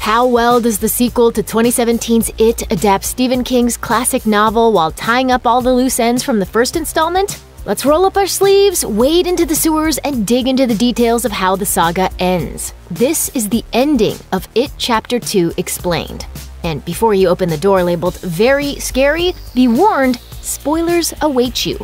How well does the sequel to 2017's It adapt Stephen King's classic novel while tying up all the loose ends from the first installment? Let's roll up our sleeves, wade into the sewers, and dig into the details of how the saga ends. This is the ending of It Chapter 2 Explained. And before you open the door labeled "Very Scary," be warned, spoilers await you.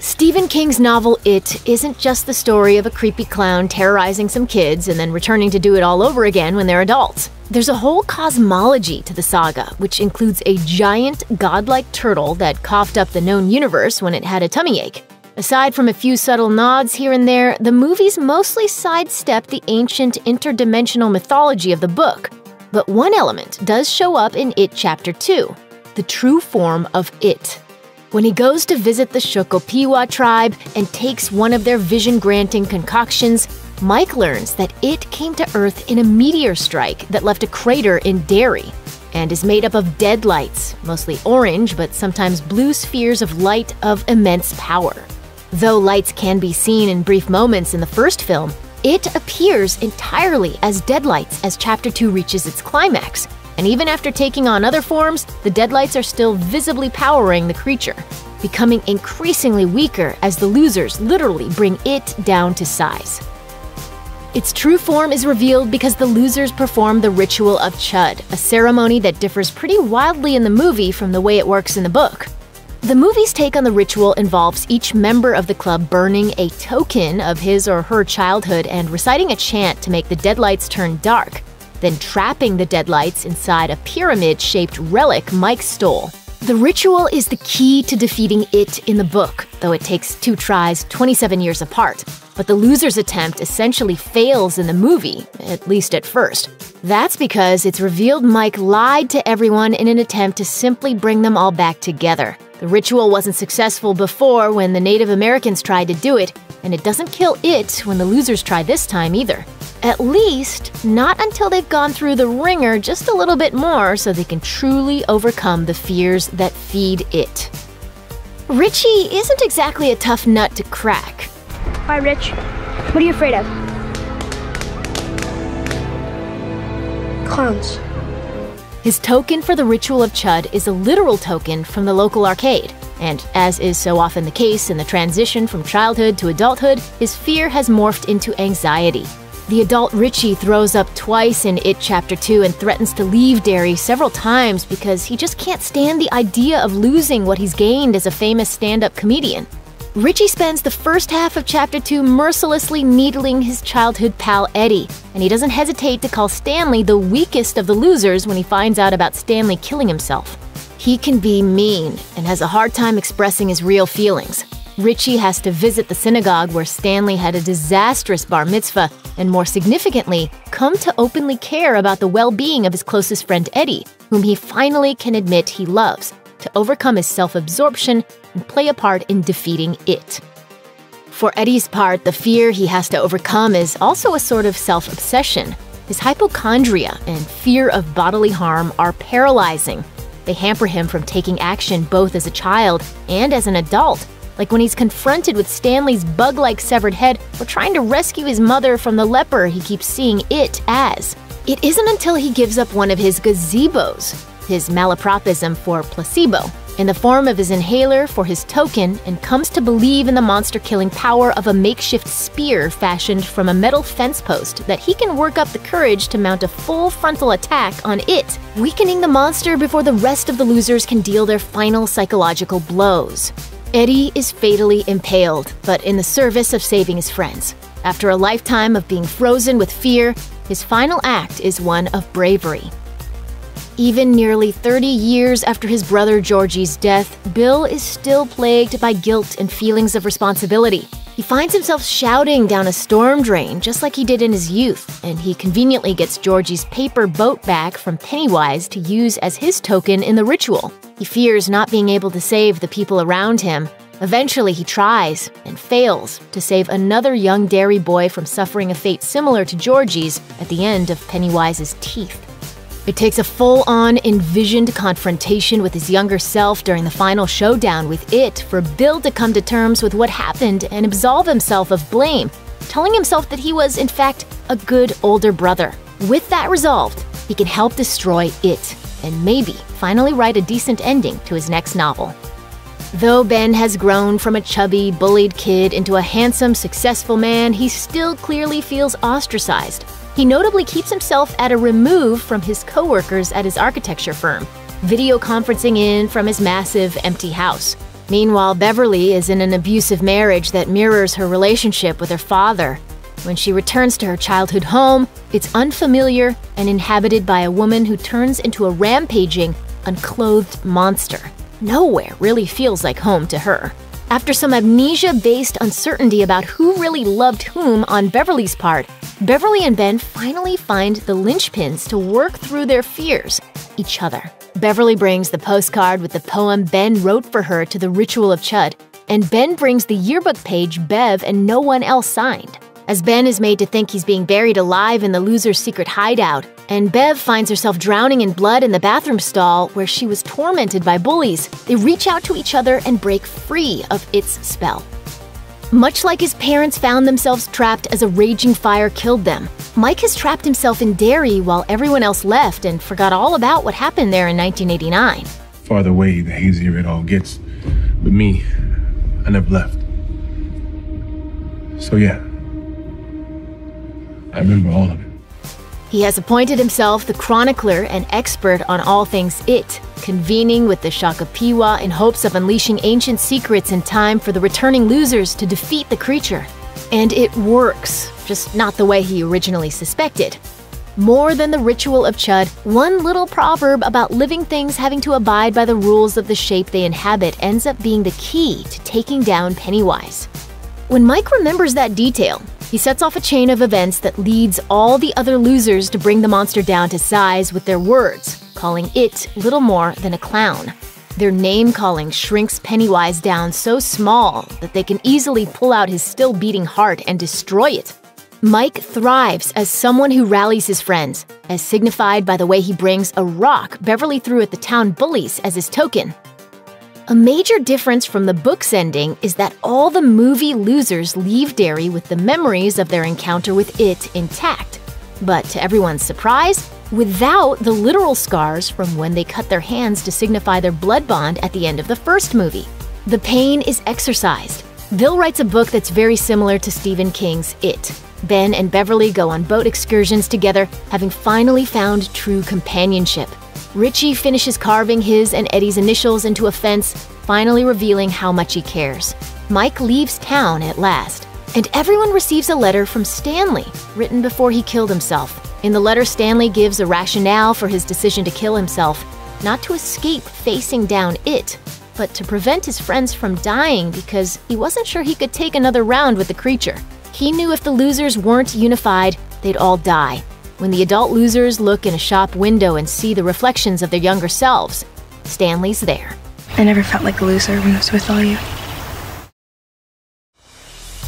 Stephen King's novel It isn't just the story of a creepy clown terrorizing some kids and then returning to do it all over again when they're adults. There's a whole cosmology to the saga, which includes a giant, godlike turtle that coughed up the known universe when it had a tummy ache. Aside from a few subtle nods here and there, the movies mostly sidestep the ancient interdimensional mythology of the book. But one element does show up in It Chapter 2, the true form of It. When he goes to visit the Shokopiwa tribe and takes one of their vision-granting concoctions, Mike learns that It came to Earth in a meteor strike that left a crater in Derry, and is made up of dead lights, mostly orange but sometimes blue spheres of light of immense power. Though lights can be seen in brief moments in the first film, It appears entirely as deadlights as Chapter 2 reaches its climax. And even after taking on other forms, the deadlights are still visibly powering the creature, becoming increasingly weaker as the losers literally bring It down to size. Its true form is revealed because the losers perform the Ritual of Chud, a ceremony that differs pretty wildly in the movie from the way it works in the book. The movie's take on the ritual involves each member of the club burning a token of his or her childhood and reciting a chant to make the deadlights turn dark, then trapping the deadlights inside a pyramid-shaped relic Mike stole. The ritual is the key to defeating It in the book, though it takes 2 tries 27 years apart. But the loser's attempt essentially fails in the movie, at least at first. That's because it's revealed Mike lied to everyone in an attempt to simply bring them all back together. The ritual wasn't successful before when the Native Americans tried to do it, and it doesn't kill It when the losers try this time either. At least, not until they've gone through the ringer just a little bit more so they can truly overcome the fears that feed It. Richie isn't exactly a tough nut to crack. Hi, Rich. What are you afraid of? Clowns. His token for the Ritual of Chud is a literal token from the local arcade, and as is so often the case in the transition from childhood to adulthood, his fear has morphed into anxiety. The adult Richie throws up twice in It Chapter 2 and threatens to leave Derry several times because he just can't stand the idea of losing what he's gained as a famous stand-up comedian. Richie spends the first half of Chapter 2 mercilessly needling his childhood pal Eddie, and he doesn't hesitate to call Stanley the weakest of the losers when he finds out about Stanley killing himself. He can be mean and has a hard time expressing his real feelings. Richie has to visit the synagogue where Stanley had a disastrous bar mitzvah, and more significantly, come to openly care about the well-being of his closest friend Eddie, whom he finally can admit he loves, to overcome his self-absorption and play a part in defeating It. For Eddie's part, the fear he has to overcome is also a sort of self-obsession. His hypochondria and fear of bodily harm are paralyzing. They hamper him from taking action both as a child and as an adult, like when he's confronted with Stanley's bug-like severed head or trying to rescue his mother from the leper he keeps seeing It as. It isn't until he gives up one of his gazebos, his malapropism for placebo, in the form of his inhaler for his token, and comes to believe in the monster-killing power of a makeshift spear fashioned from a metal fence post that he can work up the courage to mount a full frontal attack on It, weakening the monster before the rest of the losers can deal their final psychological blows. Eddie is fatally impaled, but in the service of saving his friends. After a lifetime of being frozen with fear, his final act is one of bravery. Even nearly 30 years after his brother Georgie's death, Bill is still plagued by guilt and feelings of responsibility. He finds himself shouting down a storm drain just like he did in his youth, and he conveniently gets Georgie's paper boat back from Pennywise to use as his token in the ritual. He fears not being able to save the people around him. Eventually, he tries, and fails, to save another young Derry boy from suffering a fate similar to Georgie's at the end of Pennywise's teeth. It takes a full-on, envisioned confrontation with his younger self during the final showdown with It for Bill to come to terms with what happened and absolve himself of blame, telling himself that he was, in fact, a good older brother. With that resolved, he can help destroy it, and maybe finally write a decent ending to his next novel. Though Ben has grown from a chubby, bullied kid into a handsome, successful man, he still clearly feels ostracized. He notably keeps himself at a remove from his co-workers at his architecture firm, video conferencing in from his massive, empty house. Meanwhile, Beverly is in an abusive marriage that mirrors her relationship with her father. When she returns to her childhood home, it's unfamiliar and inhabited by a woman who turns into a rampaging, unclothed monster. Nowhere really feels like home to her. After some amnesia-based uncertainty about who really loved whom on Beverly's part, Beverly and Ben finally find the linchpins to work through their fears, each other. Beverly brings the postcard with the poem Ben wrote for her to the Ritual of Chud, and Ben brings the yearbook page Bev and no one else signed. As Ben is made to think he's being buried alive in the loser's secret hideout, and Bev finds herself drowning in blood in the bathroom stall where she was tormented by bullies, they reach out to each other and break free of its spell. Much like his parents found themselves trapped as a raging fire killed them, Mike has trapped himself in Derry while everyone else left and forgot all about what happened there in 1989. Farther away, the hazier it all gets. But me, I never left. So yeah, I remember all of it. He has appointed himself the chronicler and expert on all things It, convening with the Shakapiwa in hopes of unleashing ancient secrets in time for the returning losers to defeat the creature. And it works, just not the way he originally suspected. More than the Ritual of Chud, one little proverb about living things having to abide by the rules of the shape they inhabit ends up being the key to taking down Pennywise. When Mike remembers that detail, he sets off a chain of events that leads all the other losers to bring the monster down to size with their words, calling it little more than a clown. Their name-calling shrinks Pennywise down so small that they can easily pull out his still beating heart and destroy it. Mike thrives as someone who rallies his friends, as signified by the way he brings a rock Beverly threw at the town bullies as his token. A major difference from the book's ending is that all the movie losers leave Derry with the memories of their encounter with it intact, but to everyone's surprise, without the literal scars from when they cut their hands to signify their blood bond at the end of the first movie. The pain is exorcised. Bill writes a book that's very similar to Stephen King's It. Ben and Beverly go on boat excursions together, having finally found true companionship. Richie finishes carving his and Eddie's initials into a fence, finally revealing how much he cares. Mike leaves town at last, and everyone receives a letter from Stanley, written before he killed himself. In the letter, Stanley gives a rationale for his decision to kill himself, not to escape facing down it, but to prevent his friends from dying because he wasn't sure he could take another round with the creature. He knew if the losers weren't unified, they'd all die. When the adult losers look in a shop window and see the reflections of their younger selves, Stanley's there. I never felt like a loser when I was with all you.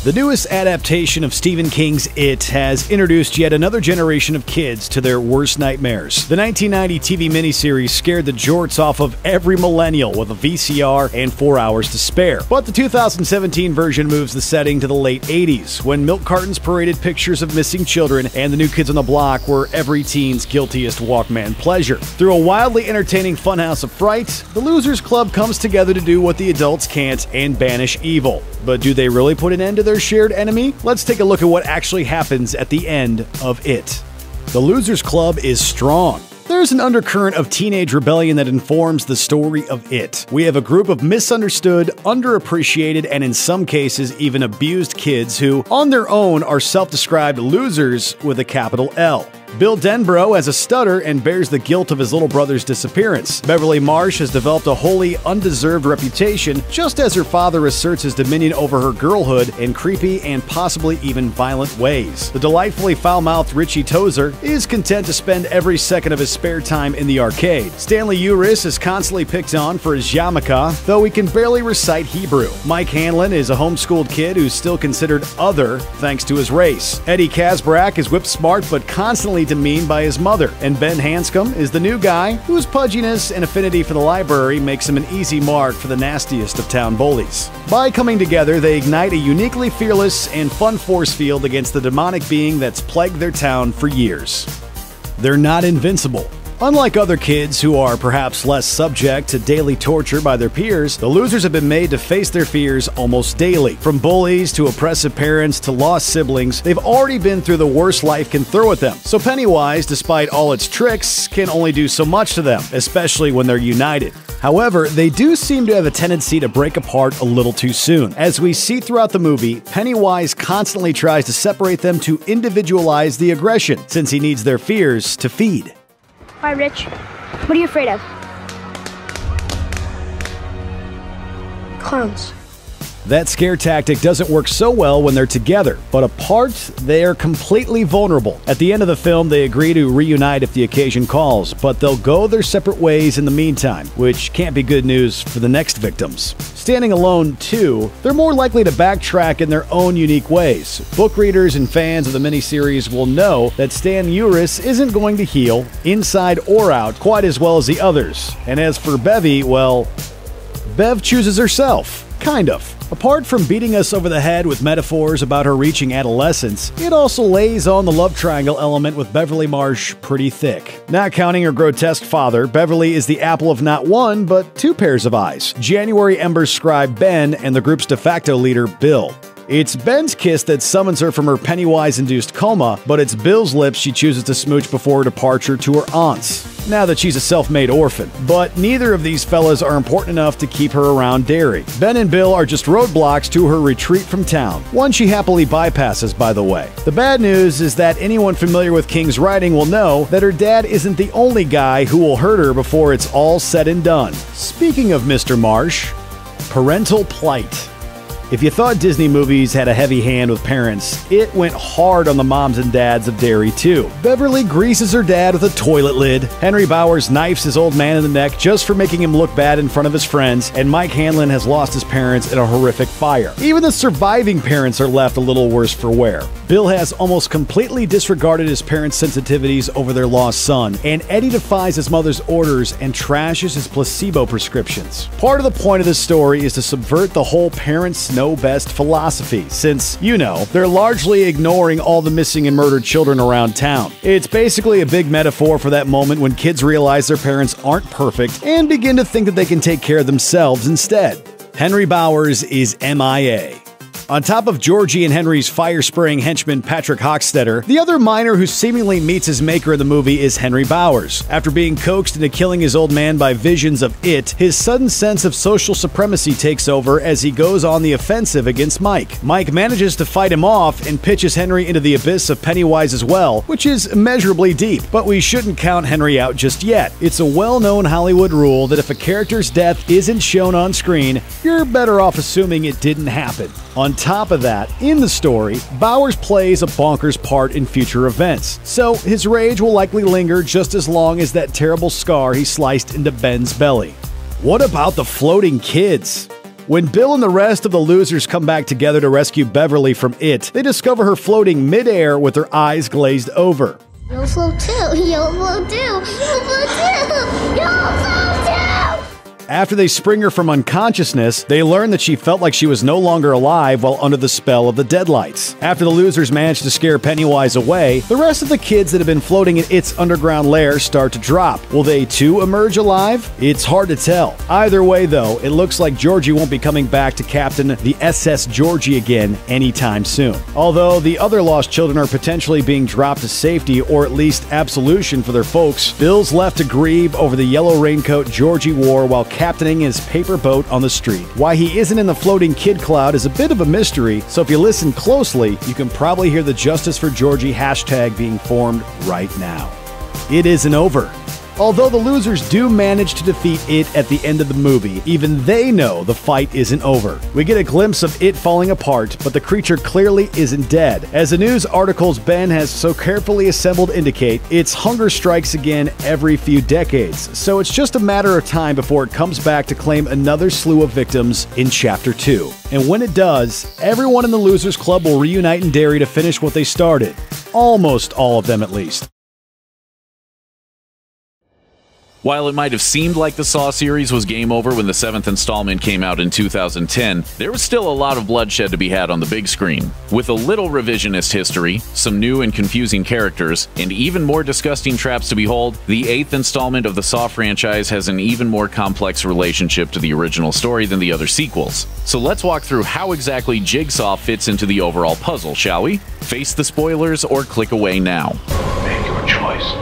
The newest adaptation of Stephen King's It has introduced yet another generation of kids to their worst nightmares. The 1990 TV miniseries scared the jorts off of every millennial with a VCR and 4 hours to spare. But the 2017 version moves the setting to the late 80s, when milk cartons paraded pictures of missing children and the New Kids on the Block were every teen's guiltiest Walkman pleasure. Through a wildly entertaining funhouse of fright, the Losers Club comes together to do what the adults can't and banish evil. But do they really put an end to their shared enemy? Let's take a look at what actually happens at the end of It. The Losers Club is strong. There's an undercurrent of teenage rebellion that informs the story of It. We have a group of misunderstood, underappreciated, and in some cases even abused kids who, on their own, are self-described losers with a capital L. Bill Denbrough has a stutter and bears the guilt of his little brother's disappearance. Beverly Marsh has developed a wholly undeserved reputation, just as her father asserts his dominion over her girlhood in creepy and possibly even violent ways. The delightfully foul-mouthed Richie Tozer is content to spend every second of his spare time in the arcade. Stanley Uris is constantly picked on for his yarmulke, though he can barely recite Hebrew. Mike Hanlon is a homeschooled kid who's still considered other thanks to his race. Eddie Kazbrak is whip-smart but constantly demeaned by his mother, and Ben Hanscom is the new guy whose pudginess and affinity for the library makes him an easy mark for the nastiest of town bullies. By coming together, they ignite a uniquely fearless and fun force field against the demonic being that's plagued their town for years. they're not invincible. Unlike other kids who are perhaps less subject to daily torture by their peers, the losers have been made to face their fears almost daily. From bullies to oppressive parents to lost siblings, they've already been through the worst life can throw at them. So Pennywise, despite all its tricks, can only do so much to them, especially when they're united. However, they do seem to have a tendency to break apart a little too soon. As we see throughout the movie, Pennywise constantly tries to separate them to individualize the aggression, since he needs their fears to feed. Why, Rich? What are you afraid of? Clowns. That scare tactic doesn't work so well when they're together, but apart, they are completely vulnerable. At the end of the film, they agree to reunite if the occasion calls, but they'll go their separate ways in the meantime, which can't be good news for the next victims. Standing alone, too, they're more likely to backtrack in their own unique ways. Book readers and fans of the miniseries will know that Stan Uris isn't going to heal, inside or out, quite as well as the others. And as for Bevy, well, Bev chooses herself. Kind of. Apart from beating us over the head with metaphors about her reaching adolescence, it also lays on the love triangle element with Beverly Marsh pretty thick. Not counting her grotesque father, Beverly is the apple of not one, but two pairs of eyes. January Ember's scribe Ben and the group's de facto leader Bill. It's Ben's kiss that summons her from her Pennywise-induced coma, but it's Bill's lips she chooses to smooch before her departure to her aunt's, now that she's a self-made orphan. But neither of these fellas are important enough to keep her around Derry. Ben and Bill are just roadblocks to her retreat from town, one she happily bypasses, by the way. The bad news is that anyone familiar with King's writing will know that her dad isn't the only guy who will hurt her before it's all said and done. Speaking of Mr. Marsh, parental plight. If you thought Disney movies had a heavy hand with parents, it went hard on the moms and dads of Derry too. Beverly greases her dad with a toilet lid, Henry Bowers knifes his old man in the neck just for making him look bad in front of his friends, and Mike Hanlon has lost his parents in a horrific fire. Even the surviving parents are left a little worse for wear. Bill has almost completely disregarded his parents' sensitivities over their lost son, and Eddie defies his mother's orders and trashes his placebo prescriptions. Part of the point of this story is to subvert the whole parents know best philosophy, since, you know, they're largely ignoring all the missing and murdered children around town. It's basically a big metaphor for that moment when kids realize their parents aren't perfect and begin to think that they can take care of themselves instead. Henry Bowers is MIA. On top of Georgie and Henry's fire-spraying henchman Patrick Hockstetter, the other minor who seemingly meets his maker in the movie is Henry Bowers. After being coaxed into killing his old man by visions of it, his sudden sense of social supremacy takes over as he goes on the offensive against Mike. Mike manages to fight him off and pitches Henry into the abyss of Pennywise as well, which is immeasurably deep. But we shouldn't count Henry out just yet. It's a well-known Hollywood rule that if a character's death isn't shown on screen, you're better off assuming it didn't happen. On top of that, in the story, Bowers plays a bonkers part in future events, so his rage will likely linger just as long as that terrible scar he sliced into Ben's belly. What about the floating kids? When Bill and the rest of the losers come back together to rescue Beverly from it, they discover her floating midair with her eyes glazed over. You'll float too, you'll float too, you'll float too, you'll float too! After they spring her from unconsciousness, they learn that she felt like she was no longer alive while under the spell of the deadlights. After the losers manage to scare Pennywise away, the rest of the kids that have been floating in its underground lair start to drop. Will they too emerge alive? It's hard to tell. Either way though, it looks like Georgie won't be coming back to captain the SS Georgie again anytime soon. Although the other lost children are potentially being dropped to safety or at least absolution for their folks, Bill's left to grieve over the yellow raincoat Georgie wore while captaining his paper boat on the street. Why he isn't in the floating kid cloud is a bit of a mystery, so if you listen closely, you can probably hear the Justice for Georgie hashtag being formed right now. It isn't over. Although the losers do manage to defeat it at the end of the movie, even they know the fight isn't over. We get a glimpse of it falling apart, but the creature clearly isn't dead. As the news articles Ben has so carefully assembled indicate, its hunger strikes again every few decades, so it's just a matter of time before it comes back to claim another slew of victims in Chapter 2. And when it does, everyone in the Losers Club will reunite in Derry to finish what they started. Almost all of them at least. While it might have seemed like the Saw series was game over when the 7th installment came out in 2010, there was still a lot of bloodshed to be had on the big screen. With a little revisionist history, some new and confusing characters, and even more disgusting traps to behold, the 8th installment of the Saw franchise has an even more complex relationship to the original story than the other sequels. So let's walk through how exactly Jigsaw fits into the overall puzzle, shall we? Face the spoilers or click away now. Make your choice.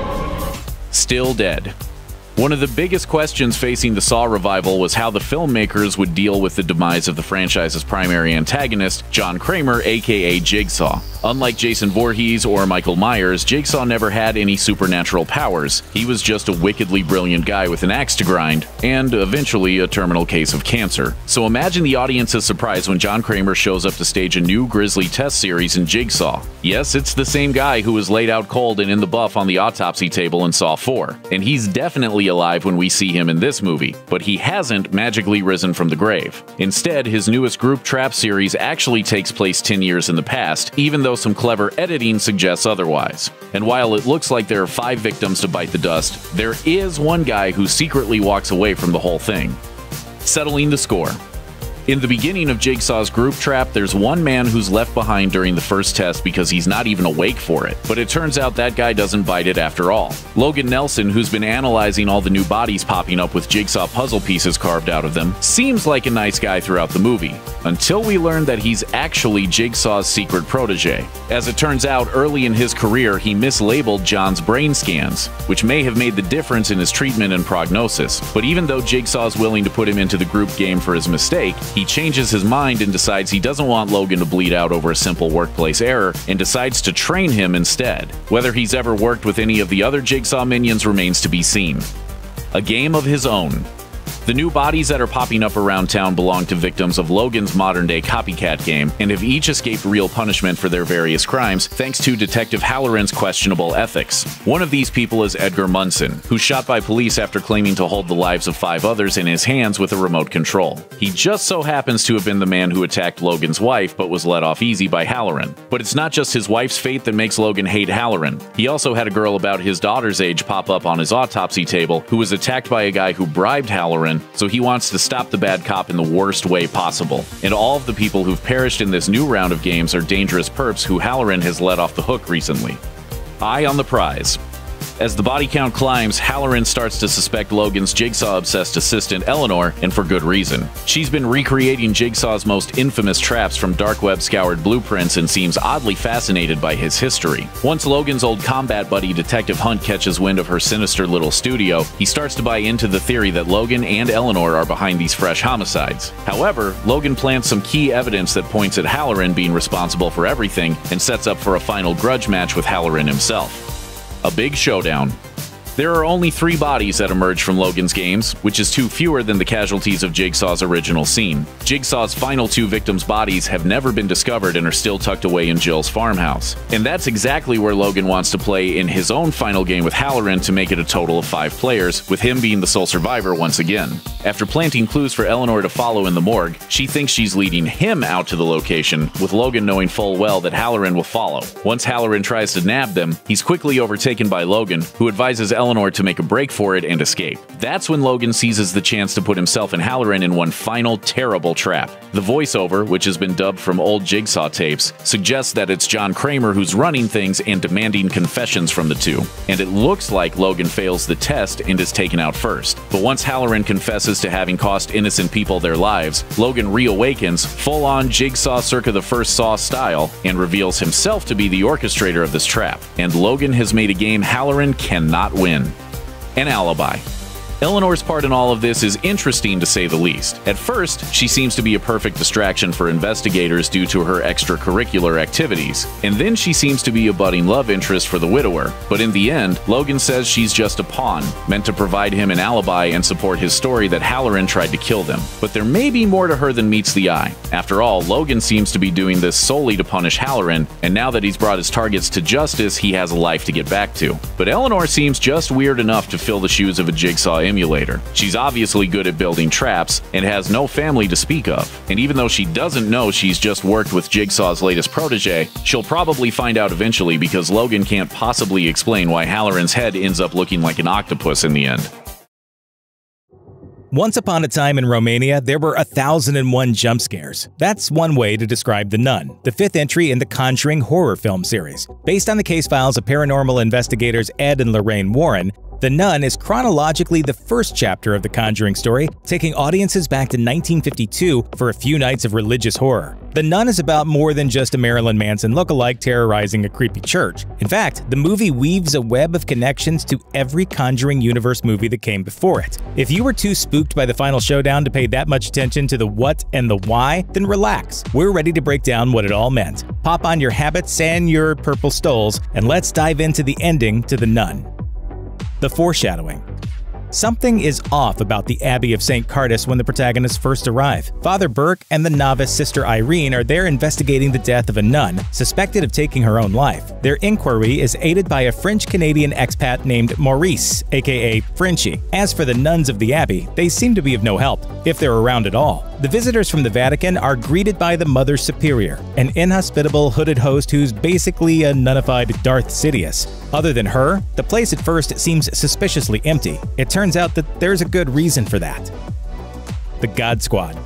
Still dead. One of the biggest questions facing the Saw revival was how the filmmakers would deal with the demise of the franchise's primary antagonist, John Kramer, aka Jigsaw. Unlike Jason Voorhees or Michael Myers, Jigsaw never had any supernatural powers. He was just a wickedly brilliant guy with an axe to grind, and eventually a terminal case of cancer. So imagine the audience's surprise when John Kramer shows up to stage a new grisly test series in Jigsaw. Yes, it's the same guy who was laid out cold and in the buff on the autopsy table in Saw 4, and he's definitely alive when we see him in this movie, but he hasn't magically risen from the grave. Instead, his newest group trap series actually takes place 10 years in the past, even though some clever editing suggests otherwise. And while it looks like there are 5 victims to bite the dust, there is one guy who secretly walks away from the whole thing. Settling the score. In the beginning of Jigsaw's group trap, there's one man who's left behind during the first test because he's not even awake for it. But it turns out that guy doesn't bite it after all. Logan Nelson, who's been analyzing all the new bodies popping up with Jigsaw puzzle pieces carved out of them, seems like a nice guy throughout the movie, until we learn that he's actually Jigsaw's secret protege. As it turns out, early in his career, he mislabeled John's brain scans, which may have made the difference in his treatment and prognosis. But even though Jigsaw's willing to put him into the group game for his mistake, he changes his mind and decides he doesn't want Logan to bleed out over a simple workplace error and decides to train him instead. Whether he's ever worked with any of the other Jigsaw minions remains to be seen. A game of his own. The new bodies that are popping up around town belong to victims of Logan's modern-day copycat game, and have each escaped real punishment for their various crimes thanks to Detective Halloran's questionable ethics. One of these people is Edgar Munson, who's shot by police after claiming to hold the lives of 5 others in his hands with a remote control. He just so happens to have been the man who attacked Logan's wife but was let off easy by Halloran. But it's not just his wife's fate that makes Logan hate Halloran. He also had a girl about his daughter's age pop up on his autopsy table who was attacked by a guy who bribed Halloran, so he wants to stop the bad cop in the worst way possible. And all of the people who've perished in this new round of games are dangerous perps who Halloran has let off the hook recently. Eye on the prize. As the body count climbs, Halloran starts to suspect Logan's Jigsaw-obsessed assistant Eleanor, and for good reason. She's been recreating Jigsaw's most infamous traps from dark web-scoured blueprints and seems oddly fascinated by his history. Once Logan's old combat buddy Detective Hunt catches wind of her sinister little studio, he starts to buy into the theory that Logan and Eleanor are behind these fresh homicides. However, Logan plants some key evidence that points at Halloran being responsible for everything and sets up for a final grudge match with Halloran himself. A big showdown. There are only 3 bodies that emerge from Logan's games, which is 2 fewer than the casualties of Jigsaw's original scene. Jigsaw's final 2 victims' bodies have never been discovered and are still tucked away in Jill's farmhouse. And that's exactly where Logan wants to play in his own final game with Halloran to make it a total of 5 players, with him being the sole survivor once again. After planting clues for Eleanor to follow in the morgue, she thinks she's leading him out to the location, with Logan knowing full well that Halloran will follow. Once Halloran tries to nab them, he's quickly overtaken by Logan, who advises Eleanor to make a break for it and escape. That's when Logan seizes the chance to put himself and Halloran in one final terrible trap. The voiceover, which has been dubbed from old Jigsaw tapes, suggests that it's John Kramer who's running things and demanding confessions from the two. And it looks like Logan fails the test and is taken out first. But once Halloran confesses to having cost innocent people their lives, Logan reawakens, full-on Jigsaw circa the first Saw style, and reveals himself to be the orchestrator of this trap. And Logan has made a game Halloran cannot win. An alibi. Eleanor's part in all of this is interesting to say the least. At first, she seems to be a perfect distraction for investigators due to her extracurricular activities, and then she seems to be a budding love interest for the widower. But in the end, Logan says she's just a pawn, meant to provide him an alibi and support his story that Halloran tried to kill them. But there may be more to her than meets the eye. After all, Logan seems to be doing this solely to punish Halloran, and now that he's brought his targets to justice, he has a life to get back to. But Eleanor seems just weird enough to fill the shoes of a Jigsaw emulator. She's obviously good at building traps and has no family to speak of. And even though she doesn't know she's just worked with Jigsaw's latest protege, she'll probably find out eventually because Logan can't possibly explain why Halloran's head ends up looking like an octopus in the end. Once upon a time in Romania, there were 1,001 jump scares. That's one way to describe The Nun, the fifth entry in the Conjuring horror film series. Based on the case files of paranormal investigators Ed and Lorraine Warren, The Nun is chronologically the first chapter of the Conjuring story, taking audiences back to 1952 for a few nights of religious horror. The Nun is about more than just a Marilyn Manson lookalike terrorizing a creepy church. In fact, the movie weaves a web of connections to every Conjuring universe movie that came before it. If you were too spooked by the final showdown to pay that much attention to the what and the why, then relax. We're ready to break down what it all meant. Pop on your habits and your purple stoles, and let's dive into the ending to The Nun. The foreshadowing. Something is off about the Abbey of St. Cardus when the protagonists first arrive. Father Burke and the novice sister Irene are there investigating the death of a nun, suspected of taking her own life. Their inquiry is aided by a French-Canadian expat named Maurice, aka Frenchie. As for the nuns of the Abbey, they seem to be of no help, if they're around at all. The visitors from the Vatican are greeted by the Mother Superior, an inhospitable hooded host who's basically a nunnified Darth Sidious. Other than her, the place at first seems suspiciously empty. It turns out that there's a good reason for that. The God Squad.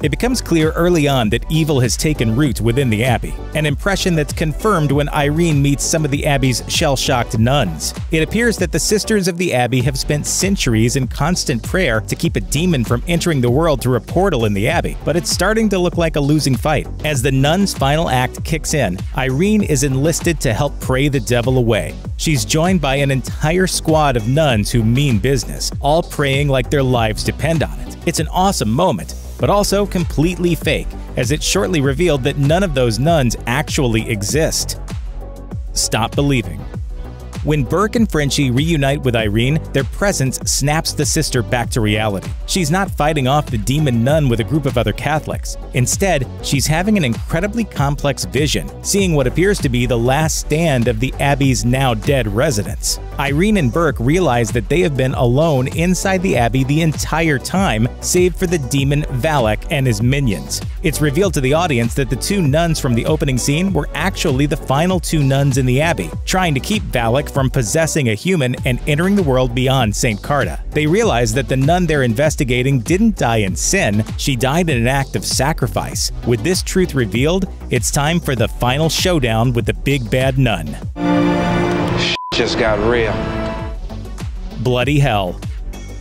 It becomes clear early on that evil has taken root within the Abbey, an impression that's confirmed when Irene meets some of the Abbey's shell-shocked nuns. It appears that the Sisters of the Abbey have spent centuries in constant prayer to keep a demon from entering the world through a portal in the Abbey, but it's starting to look like a losing fight. As the nuns' final act kicks in, Irene is enlisted to help pray the devil away. She's joined by an entire squad of nuns who mean business, all praying like their lives depend on it. It's an awesome moment, but also completely fake, as it's shortly revealed that none of those nuns actually exist. Stop believing. When Burke and Frenchie reunite with Irene, their presence snaps the sister back to reality. She's not fighting off the demon nun with a group of other Catholics. Instead, she's having an incredibly complex vision, seeing what appears to be the last stand of the Abbey's now-dead residents. Irene and Burke realize that they have been alone inside the Abbey the entire time, save for the demon Valak and his minions. It's revealed to the audience that the two nuns from the opening scene were actually the final two nuns in the Abbey, trying to keep Valak from possessing a human and entering the world beyond St. Carta. They realize that the nun they're investigating didn't die in sin, she died in an act of sacrifice. With this truth revealed, it's time for the final showdown with the big bad nun. Just got real. Bloody hell.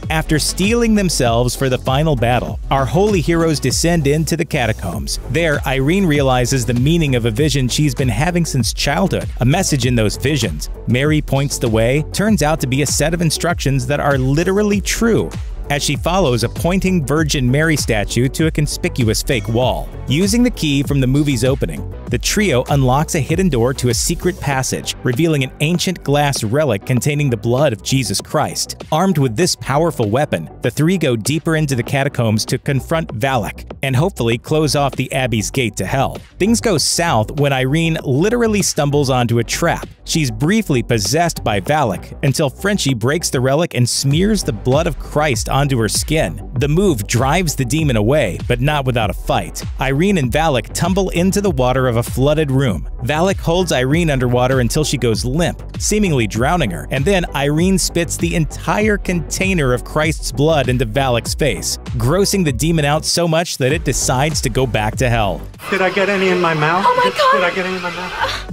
After steeling themselves for the final battle, our holy heroes descend into the catacombs. There, Irene realizes the meaning of a vision she's been having since childhood, a message in those visions. Mary points the way, turns out to be a set of instructions that are literally true, as she follows a pointing Virgin Mary statue to a conspicuous fake wall. Using the key from the movie's opening, the trio unlocks a hidden door to a secret passage, revealing an ancient glass relic containing the blood of Jesus Christ. Armed with this powerful weapon, the three go deeper into the catacombs to confront Valak, and hopefully close off the Abbey's gate to hell. Things go south when Irene literally stumbles onto a trap. She's briefly possessed by Valak until Frenchie breaks the relic and smears the blood of Christ onto her skin. The move drives the demon away, but not without a fight. Irene and Valak tumble into the water of a flooded room. Valak holds Irene underwater until she goes limp, seemingly drowning her, and then Irene spits the entire container of Christ's blood into Valak's face, grossing the demon out so much that it decides to go back to hell. Did I get any in my mouth? Oh my God! Did I get any in my mouth?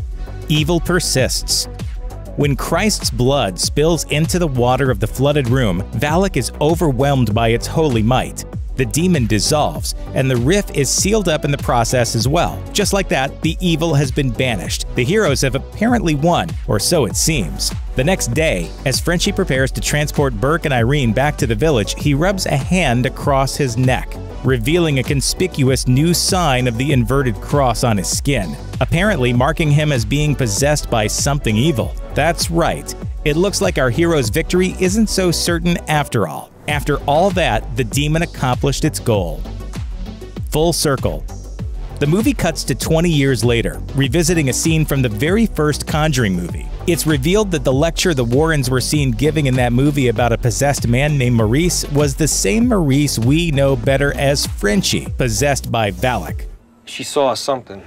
Evil persists. When Christ's blood spills into the water of the flooded room, Valak is overwhelmed by its holy might. The demon dissolves, and the rift is sealed up in the process as well. Just like that, the evil has been banished. The heroes have apparently won, or so it seems. The next day, as Frenchie prepares to transport Burke and Irene back to the village, he rubs a hand across his neck, revealing a conspicuous new sign of the inverted cross on his skin, apparently marking him as being possessed by something evil. That's right. It looks like our hero's victory isn't so certain after all. After all that, the demon accomplished its goal. Full circle. The movie cuts to 20 years later, revisiting a scene from the very first Conjuring movie. It's revealed that the lecture the Warrens were seen giving in that movie about a possessed man named Maurice was the same Maurice we know better as Frenchie, possessed by Valak. She saw something.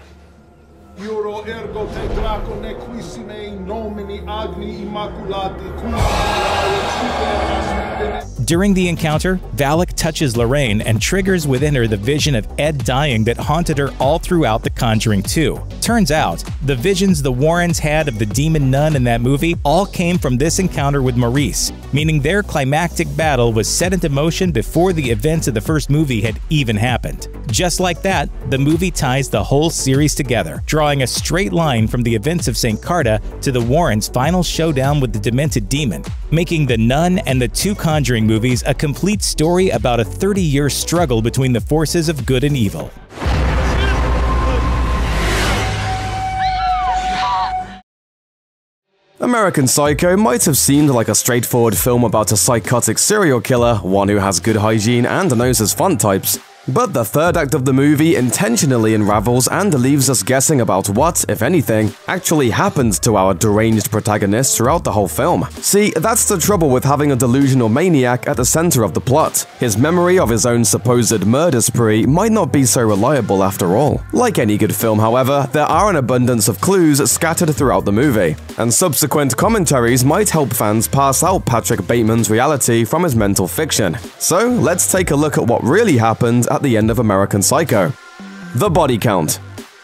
During the encounter, Valak touches Lorraine and triggers within her the vision of Ed dying that haunted her all throughout The Conjuring 2. Turns out, the visions the Warrens had of the demon nun in that movie all came from this encounter with Maurice, meaning their climactic battle was set into motion before the events of the first movie had even happened. Just like that, the movie ties the whole series together, drawing a straight line from the events of St. Carta to the Warrens' final showdown with the demented demon, making The Nun and the two Conjuring movies a complete story about a 30-year struggle between the forces of good and evil. American Psycho might have seemed like a straightforward film about a psychotic serial killer, one who has good hygiene and knows his font types. But the third act of the movie intentionally unravels and leaves us guessing about what, if anything, actually happened to our deranged protagonist throughout the whole film. See, that's the trouble with having a delusional maniac at the center of the plot. His memory of his own supposed murder spree might not be so reliable after all. Like any good film, however, there are an abundance of clues scattered throughout the movie, and subsequent commentaries might help fans parse out Patrick Bateman's reality from his mental fiction. So, let's take a look at what really happened at the end of American Psycho. The body count.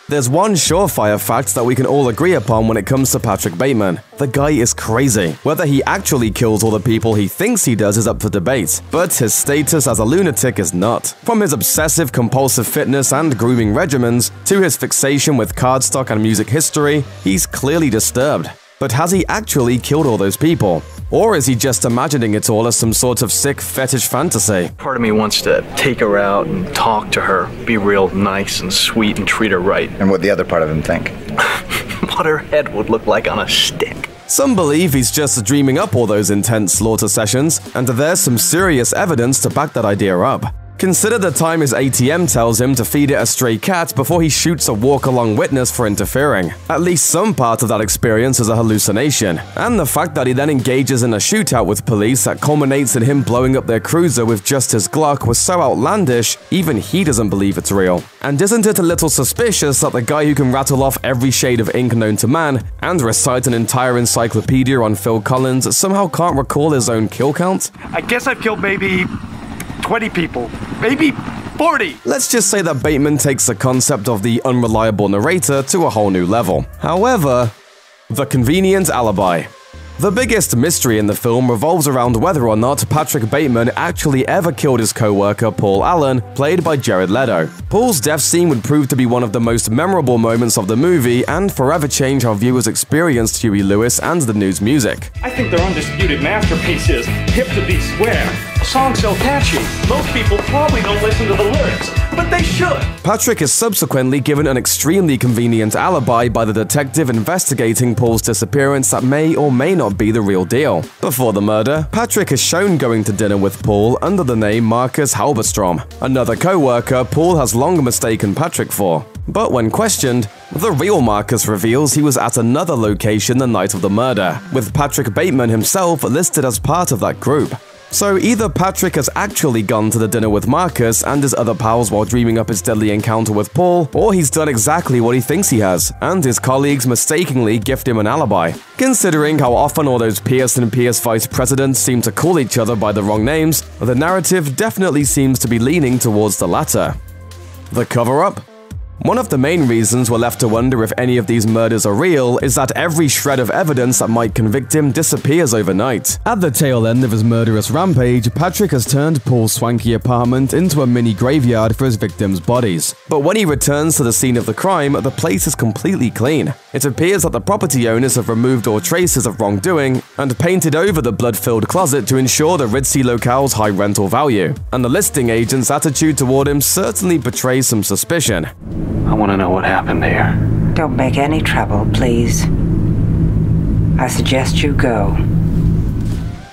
There's one surefire fact that we can all agree upon when it comes to Patrick Bateman. The guy is crazy. Whether he actually kills all the people he thinks he does is up for debate, but his status as a lunatic is not. From his obsessive compulsive fitness and grooming regimens, to his fixation with cardstock and music history, he's clearly disturbed. But has he actually killed all those people? Or is he just imagining it all as some sort of sick fetish fantasy? Part of me wants to take her out and talk to her, be real nice and sweet and treat her right. And what the other part of him think? What her head would look like on a stick. Some believe he's just dreaming up all those intense slaughter sessions, and there's some serious evidence to back that idea up. Consider the time his ATM tells him to feed it a stray cat before he shoots a walk-along witness for interfering. At least some part of that experience is a hallucination. And the fact that he then engages in a shootout with police that culminates in him blowing up their cruiser with just his Glock was so outlandish, even he doesn't believe it's real. And isn't it a little suspicious that the guy who can rattle off every shade of ink known to man and recite an entire encyclopedia on Phil Collins somehow can't recall his own kill count? I guess I've killed maybe 20 people, maybe 40. Let's just say that Bateman takes the concept of the unreliable narrator to a whole new level. However, the convenient alibi. The biggest mystery in the film revolves around whether or not Patrick Bateman actually ever killed his co-worker Paul Allen, played by Jared Leto. Paul's death scene would prove to be one of the most memorable moments of the movie and forever change how viewers experienced Huey Lewis and the News music. I think their undisputed masterpiece is Hip to Be Square. A song so catchy, most people probably don't listen to the lyrics, but they should. Patrick is subsequently given an extremely convenient alibi by the detective investigating Paul's disappearance that may or may not be the real deal. Before the murder, Patrick is shown going to dinner with Paul under the name Marcus Halberstrom, another co-worker Paul has long mistaken Patrick for. But when questioned, the real Marcus reveals he was at another location the night of the murder, with Patrick Bateman himself listed as part of that group. So either Patrick has actually gone to the dinner with Marcus and his other pals while dreaming up his deadly encounter with Paul, or he's done exactly what he thinks he has, and his colleagues mistakenly gift him an alibi. Considering how often all those Pierce and Pierce vice presidents seem to call each other by the wrong names, the narrative definitely seems to be leaning towards the latter. The cover-up? One of the main reasons we're left to wonder if any of these murders are real is that every shred of evidence that might convict him disappears overnight. At the tail end of his murderous rampage, Patrick has turned Paul's swanky apartment into a mini graveyard for his victims' bodies. But when he returns to the scene of the crime, the place is completely clean. It appears that the property owners have removed all traces of wrongdoing and painted over the blood-filled closet to ensure the ritzy locale's high rental value. And the listing agent's attitude toward him certainly betrays some suspicion. I want to know what happened here. Don't make any trouble, please. I suggest you go.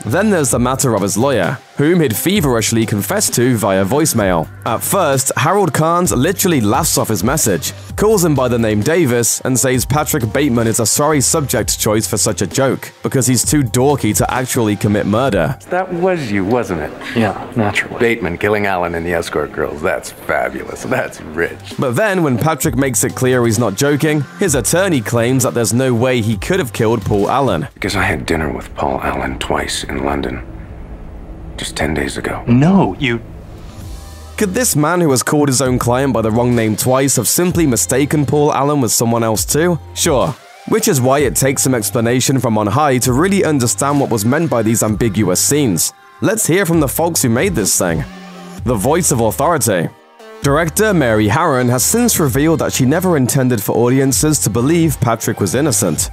Then there's the matter of his lawyer, whom he'd feverishly confessed to via voicemail. At first, Harold Carnes literally laughs off his message, calls him by the name Davis, and says Patrick Bateman is a sorry subject choice for such a joke, because he's too dorky to actually commit murder. That was you, wasn't it? Yeah, naturally. Bateman killing Allen and the escort girls, that's fabulous, that's rich. But then, when Patrick makes it clear he's not joking, his attorney claims that there's no way he could have killed Paul Allen. Because I had dinner with Paul Allen twice in London. just 10 days ago. No, you... Could this man who has called his own client by the wrong name twice have simply mistaken Paul Allen with someone else too? Sure. Which is why it takes some explanation from on high to really understand what was meant by these ambiguous scenes. Let's hear from the folks who made this thing. The voice of authority. Director Mary Harron has since revealed that she never intended for audiences to believe Patrick was innocent.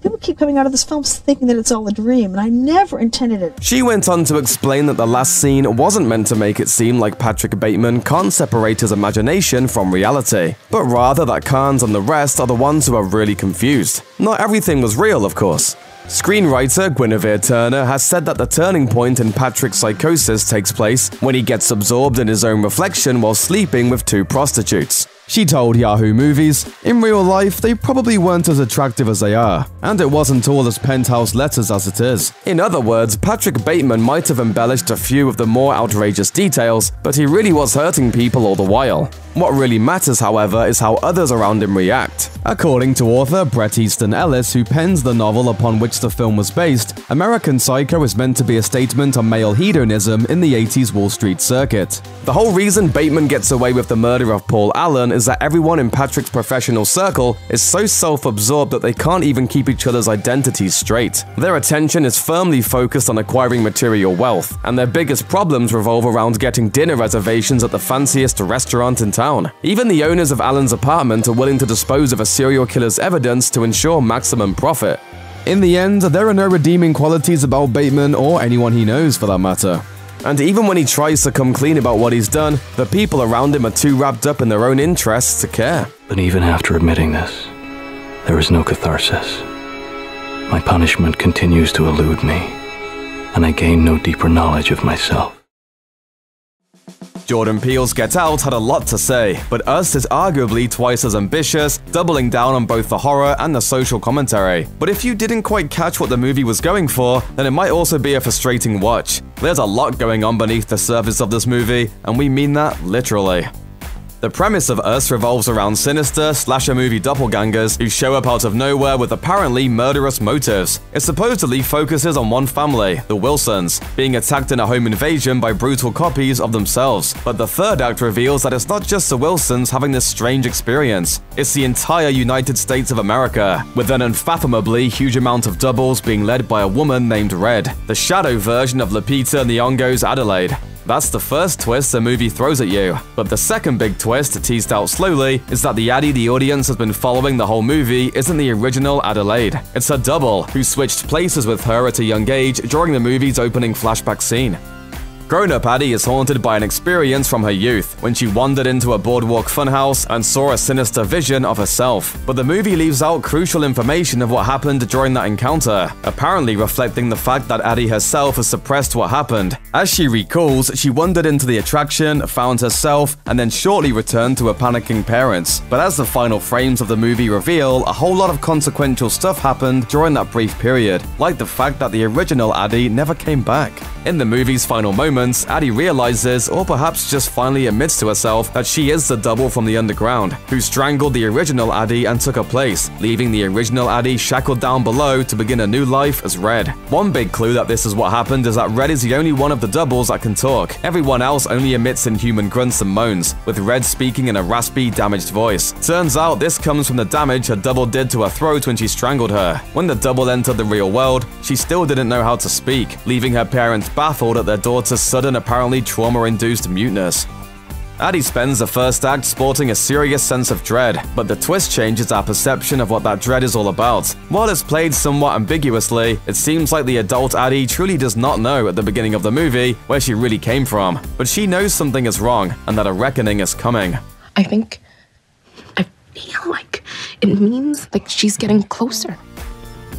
People keep coming out of this film thinking that it's all a dream, and I never intended it. She went on to explain that the last scene wasn't meant to make it seem like Patrick Bateman can't separate his imagination from reality, but rather that Carnes and the rest are the ones who are really confused. Not everything was real, of course. Screenwriter Guinevere Turner has said that the turning point in Patrick's psychosis takes place when he gets absorbed in his own reflection while sleeping with two prostitutes. She told Yahoo Movies, "In real life, they probably weren't as attractive as they are, and it wasn't all as penthouse letters as it is." In other words, Patrick Bateman might have embellished a few of the more outrageous details, but he really was hurting people all the while. What really matters, however, is how others around him react. According to author Bret Easton Ellis, who pens the novel upon which the film was based, American Psycho is meant to be a statement on male hedonism in the 80s Wall Street circuit. The whole reason Bateman gets away with the murder of Paul Allen is that everyone in Patrick's professional circle is so self-absorbed that they can't even keep each other's identities straight. Their attention is firmly focused on acquiring material wealth, and their biggest problems revolve around getting dinner reservations at the fanciest restaurant in town. Even the owners of Allen's apartment are willing to dispose of a serial killer's evidence to ensure maximum profit. In the end, there are no redeeming qualities about Bateman or anyone he knows for that matter. And even when he tries to come clean about what he's done, the people around him are too wrapped up in their own interests to care. But even after admitting this, there is no catharsis. My punishment continues to elude me, and I gain no deeper knowledge of myself. Jordan Peele's Get Out had a lot to say, but Us is arguably twice as ambitious, doubling down on both the horror and the social commentary. But if you didn't quite catch what the movie was going for, then it might also be a frustrating watch. There's a lot going on beneath the surface of this movie, and we mean that literally. The premise of Us revolves around sinister slasher movie doppelgangers who show up out of nowhere with apparently murderous motives. It supposedly focuses on one family, the Wilsons, being attacked in a home invasion by brutal copies of themselves. But the third act reveals that it's not just the Wilsons having this strange experience. It's the entire United States of America, with an unfathomably huge amount of doubles being led by a woman named Red, the shadow version of Lupita Nyong'o's Adelaide. That's the first twist the movie throws at you. But the second big twist, teased out slowly, is that the Addie the audience has been following the whole movie isn't the original Adelaide. It's her double, who switched places with her at a young age during the movie's opening flashback scene. Grown-up Addie is haunted by an experience from her youth, when she wandered into a boardwalk funhouse and saw a sinister vision of herself. But the movie leaves out crucial information of what happened during that encounter, apparently reflecting the fact that Addie herself has suppressed what happened. As she recalls, she wandered into the attraction, found herself, and then shortly returned to her panicking parents. But as the final frames of the movie reveal, a whole lot of consequential stuff happened during that brief period, like the fact that the original Addie never came back. In the movie's final moments, Addie realizes, or perhaps just finally admits to herself, that she is the double from the underground, who strangled the original Addie and took her place, leaving the original Addie shackled down below to begin a new life as Red. One big clue that this is what happened is that Red is the only one of the doubles that can talk. Everyone else only emits inhuman grunts and moans, with Red speaking in a raspy, damaged voice. Turns out this comes from the damage her double did to her throat when she strangled her. When the double entered the real world, she still didn't know how to speak, leaving her parents baffled at their daughter's sudden, apparently trauma-induced muteness. Addie spends the first act sporting a serious sense of dread, but the twist changes our perception of what that dread is all about. While it's played somewhat ambiguously, it seems like the adult Addie truly does not know at the beginning of the movie where she really came from, but she knows something is wrong and that a reckoning is coming. I feel like it means like she's getting closer.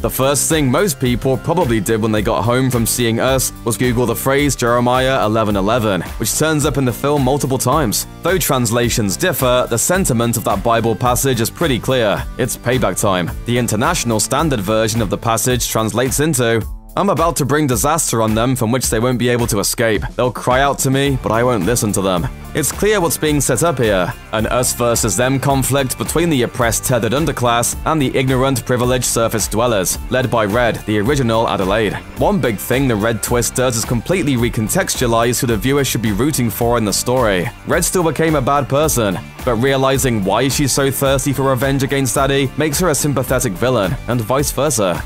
The first thing most people probably did when they got home from seeing Us was Google the phrase Jeremiah 11:11, which turns up in the film multiple times. Though translations differ, the sentiment of that Bible passage is pretty clear. It's payback time. The International Standard version of the passage translates into, I'm about to bring disaster on them from which they won't be able to escape. They'll cry out to me, but I won't listen to them. It's clear what's being set up here. An us versus them conflict between the oppressed tethered underclass and the ignorant privileged surface dwellers, led by Red, the original Adelaide. One big thing the Red twist does is completely recontextualize who the viewer should be rooting for in the story. Red still became a bad person, but realizing why she's so thirsty for revenge against Addie makes her a sympathetic villain, and vice versa.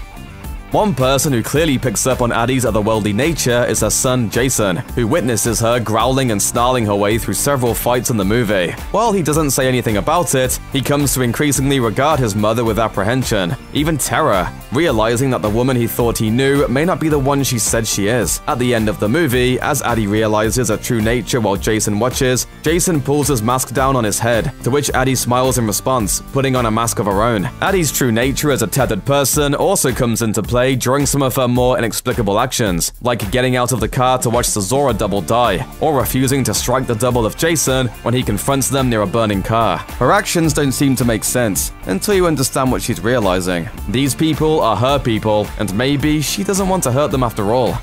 One person who clearly picks up on Addie's otherworldly nature is her son, Jason, who witnesses her growling and snarling her way through several fights in the movie. While he doesn't say anything about it, he comes to increasingly regard his mother with apprehension, even terror, realizing that the woman he thought he knew may not be the one she said she is. At the end of the movie, as Addie realizes her true nature while Jason watches, Jason pulls his mask down on his head, to which Addie smiles in response, putting on a mask of her own. Addie's true nature as a tethered person also comes into play during some of her more inexplicable actions, like getting out of the car to watch the Zora double die, or refusing to strike the double of Jason when he confronts them near a burning car. Her actions don't seem to make sense, until you understand what she's realizing. These people are her people, and maybe she doesn't want to hurt them after all.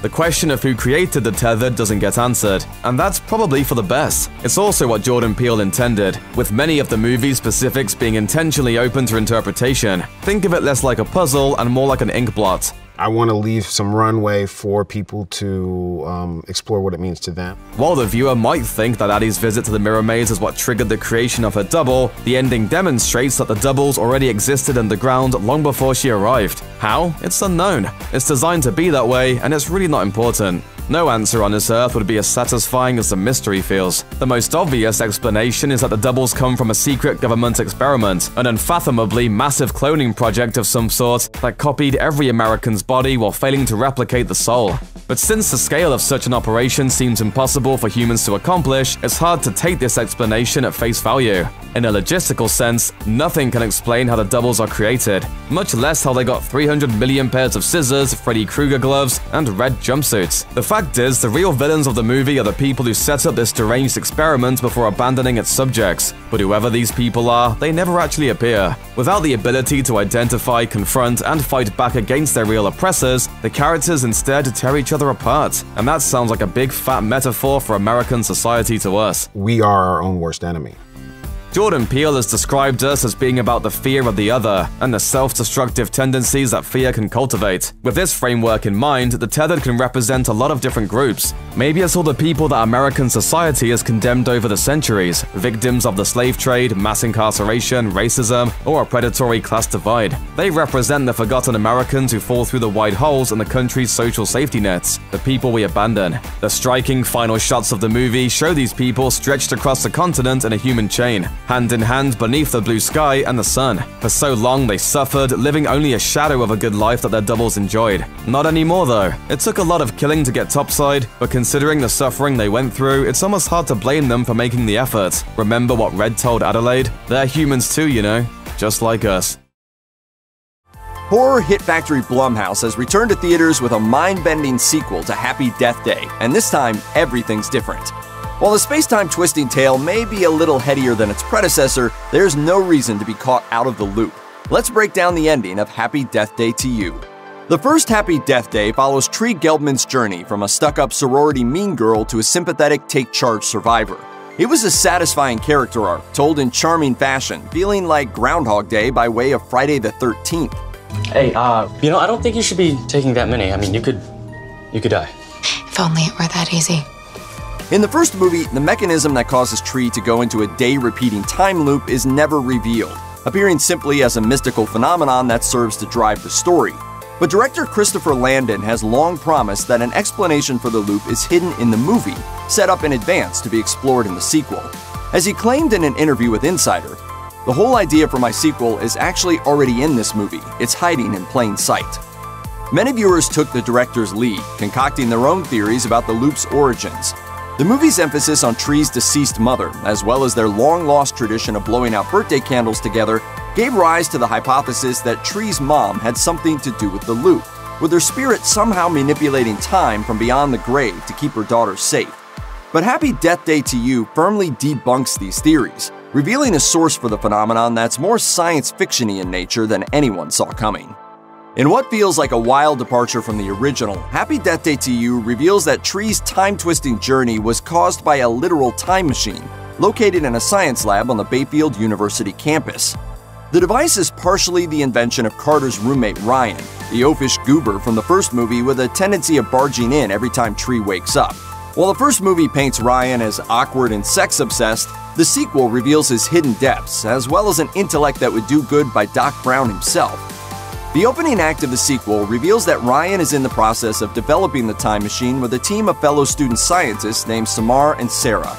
The question of who created the tethered doesn't get answered, and that's probably for the best. It's also what Jordan Peele intended, with many of the movie's specifics being intentionally open to interpretation. Think of it less like a puzzle and more like an ink blot. I want to leave some runway for people to explore what it means to them. While the viewer might think that Addie's visit to the mirror maze is what triggered the creation of her double, the ending demonstrates that the doubles already existed underground long before she arrived. How? It's unknown. It's designed to be that way, and it's really not important. No answer on this earth would be as satisfying as the mystery feels. The most obvious explanation is that the doubles come from a secret government experiment, an unfathomably massive cloning project of some sort that copied every American's body while failing to replicate the soul. But since the scale of such an operation seems impossible for humans to accomplish, it's hard to take this explanation at face value. In a logistical sense, nothing can explain how the doubles are created, much less how they got 300 million pairs of scissors, Freddy Krueger gloves, and red jumpsuits. The fact is, the real villains of the movie are the people who set up this deranged experiment before abandoning its subjects. But whoever these people are, they never actually appear. Without the ability to identify, confront, and fight back against their real oppressors, the characters instead tear each other apart. And that sounds like a big fat metaphor for American society to us. We are our own worst enemy. Jordan Peele has described us as being about the fear of the other and the self-destructive tendencies that fear can cultivate. With this framework in mind, the tethered can represent a lot of different groups. Maybe it's all the people that American society has condemned over the centuries, victims of the slave trade, mass incarceration, racism, or a predatory class divide. They represent the forgotten Americans who fall through the wide holes in the country's social safety nets, the people we abandon. The striking final shots of the movie show these people stretched across the continent in a human chain, hand in hand beneath the blue sky and the sun. For so long they suffered, living only a shadow of a good life that their doubles enjoyed. Not anymore though. It took a lot of killing to get topside, but considering the suffering they went through, it's almost hard to blame them for making the effort. Remember what Red told Adelaide? They're humans too, you know, just like us. Horror hit factory Blumhouse has returned to theaters with a mind-bending sequel to Happy Death Day, and this time, everything's different. While the space-time twisting tale may be a little headier than its predecessor, there's no reason to be caught out of the loop. Let's break down the ending of Happy Death Day to you. The first Happy Death Day follows Tree Gelbman's journey from a stuck-up sorority mean girl to a sympathetic take-charge survivor. It was a satisfying character arc, told in charming fashion, feeling like Groundhog Day by way of Friday the 13th. Hey, you know, I don't think you should be taking that many. I mean, you could die. If only it were that easy. In the first movie, the mechanism that causes Tree to go into a day-repeating time loop is never revealed, appearing simply as a mystical phenomenon that serves to drive the story. But director Christopher Landon has long promised that an explanation for the loop is hidden in the movie, set up in advance to be explored in the sequel. As he claimed in an interview with Insider, "The whole idea for my sequel is actually already in this movie. It's hiding in plain sight." Many viewers took the director's lead, concocting their own theories about the loop's origins. The movie's emphasis on Tree's deceased mother, as well as their long-lost tradition of blowing out birthday candles together, gave rise to the hypothesis that Tree's mom had something to do with the loop, with her spirit somehow manipulating time from beyond the grave to keep her daughter safe. But Happy Death Day to You firmly debunks these theories, revealing a source for the phenomenon that's more science fiction-y in nature than anyone saw coming. In what feels like a wild departure from the original, Happy Death Day to You reveals that Tree's time-twisting journey was caused by a literal time machine located in a science lab on the Bayfield University campus. The device is partially the invention of Carter's roommate Ryan, the oafish goober from the first movie with a tendency of barging in every time Tree wakes up. While the first movie paints Ryan as awkward and sex-obsessed, the sequel reveals his hidden depths, as well as an intellect that would do good by Doc Brown himself. The opening act of the sequel reveals that Ryan is in the process of developing the time machine with a team of fellow student scientists named Samar and Sarah.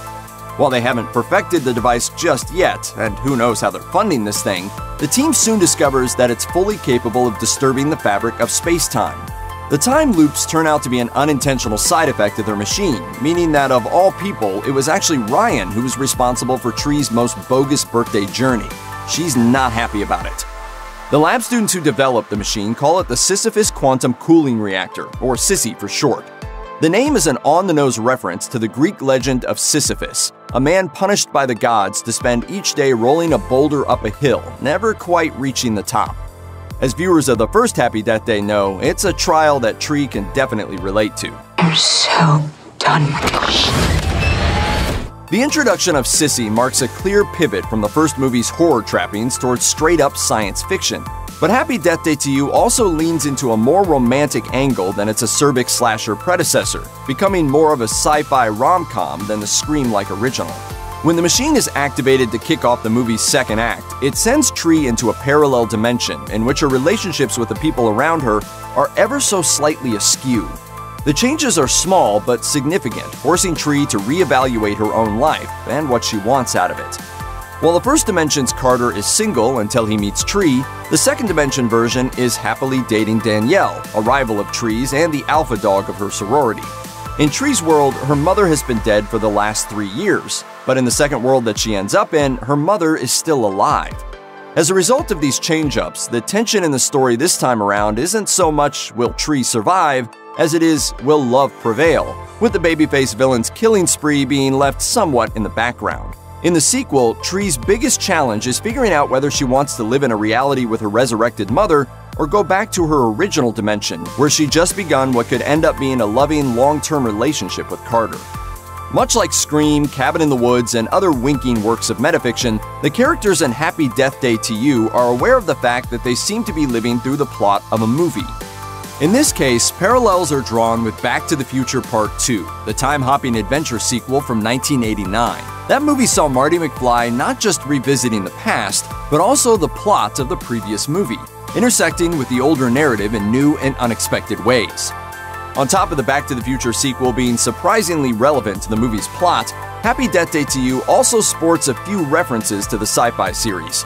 While they haven't perfected the device just yet, and who knows how they're funding this thing, the team soon discovers that it's fully capable of disturbing the fabric of space-time. The time loops turn out to be an unintentional side effect of their machine, meaning that of all people, it was actually Ryan who was responsible for Tree's most bogus birthday journey. She's not happy about it. The lab students who developed the machine call it the Sisyphus Quantum Cooling Reactor, or SISI for short. The name is an on-the-nose reference to the Greek legend of Sisyphus, a man punished by the gods to spend each day rolling a boulder up a hill, never quite reaching the top. As viewers of the first Happy Death Day know, it's a trial that Tree can definitely relate to. I'm so done with this. The introduction of Sissy marks a clear pivot from the first movie's horror trappings towards straight-up science fiction. But Happy Death Day to You also leans into a more romantic angle than its acerbic slasher predecessor, becoming more of a sci-fi rom-com than the Scream-like original. When the machine is activated to kick off the movie's second act, it sends Tree into a parallel dimension in which her relationships with the people around her are ever so slightly askew. The changes are small but significant, forcing Tree to reevaluate her own life and what she wants out of it. While the first dimension's Carter is single until he meets Tree, the second dimension version is happily dating Danielle, a rival of Tree's and the alpha dog of her sorority. In Tree's world, her mother has been dead for the last 3 years, but in the second world that she ends up in, her mother is still alive. As a result of these change-ups, the tension in the story this time around isn't so much will Tree survive, as it is will love prevail, with the babyface villain's killing spree being left somewhat in the background. In the sequel, Tree's biggest challenge is figuring out whether she wants to live in a reality with her resurrected mother or go back to her original dimension, where she just begun what could end up being a loving, long-term relationship with Carter. Much like Scream, Cabin in the Woods, and other winking works of metafiction, the characters in Happy Death Day to You are aware of the fact that they seem to be living through the plot of a movie. In this case, parallels are drawn with Back to the Future Part 2, the time-hopping adventure sequel from 1989. That movie saw Marty McFly not just revisiting the past, but also the plot of the previous movie, intersecting with the older narrative in new and unexpected ways. On top of the Back to the Future sequel being surprisingly relevant to the movie's plot, Happy Death Day to You also sports a few references to the sci-fi series.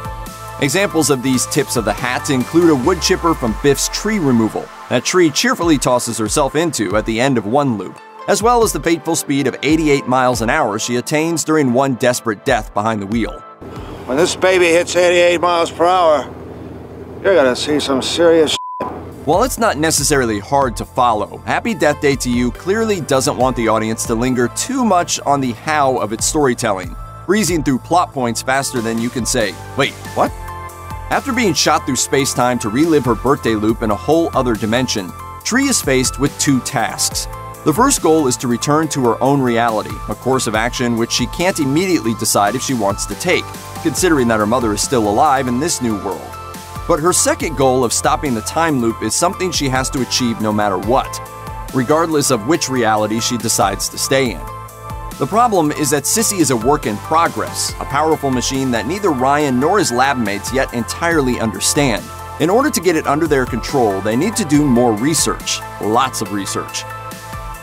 Examples of these tips of the hat include a wood chipper from Biff's tree removal that Tree cheerfully tosses herself into at the end of one loop, as well as the fateful speed of 88 miles an hour she attains during one desperate death behind the wheel. When this baby hits 88 miles per hour, you're gonna see some serious shit. While it's not necessarily hard to follow, Happy Death Day to You clearly doesn't want the audience to linger too much on the how of its storytelling, breezing through plot points faster than you can say, "Wait, what?" After being shot through space-time to relive her birthday loop in a whole other dimension, Tree is faced with 2 tasks. The first goal is to return to her own reality, a course of action which she can't immediately decide if she wants to take, considering that her mother is still alive in this new world. But her second goal of stopping the time loop is something she has to achieve no matter what, regardless of which reality she decides to stay in. The problem is that Sissy is a work in progress, a powerful machine that neither Ryan nor his lab mates yet entirely understand. In order to get it under their control, they need to do more research, lots of research.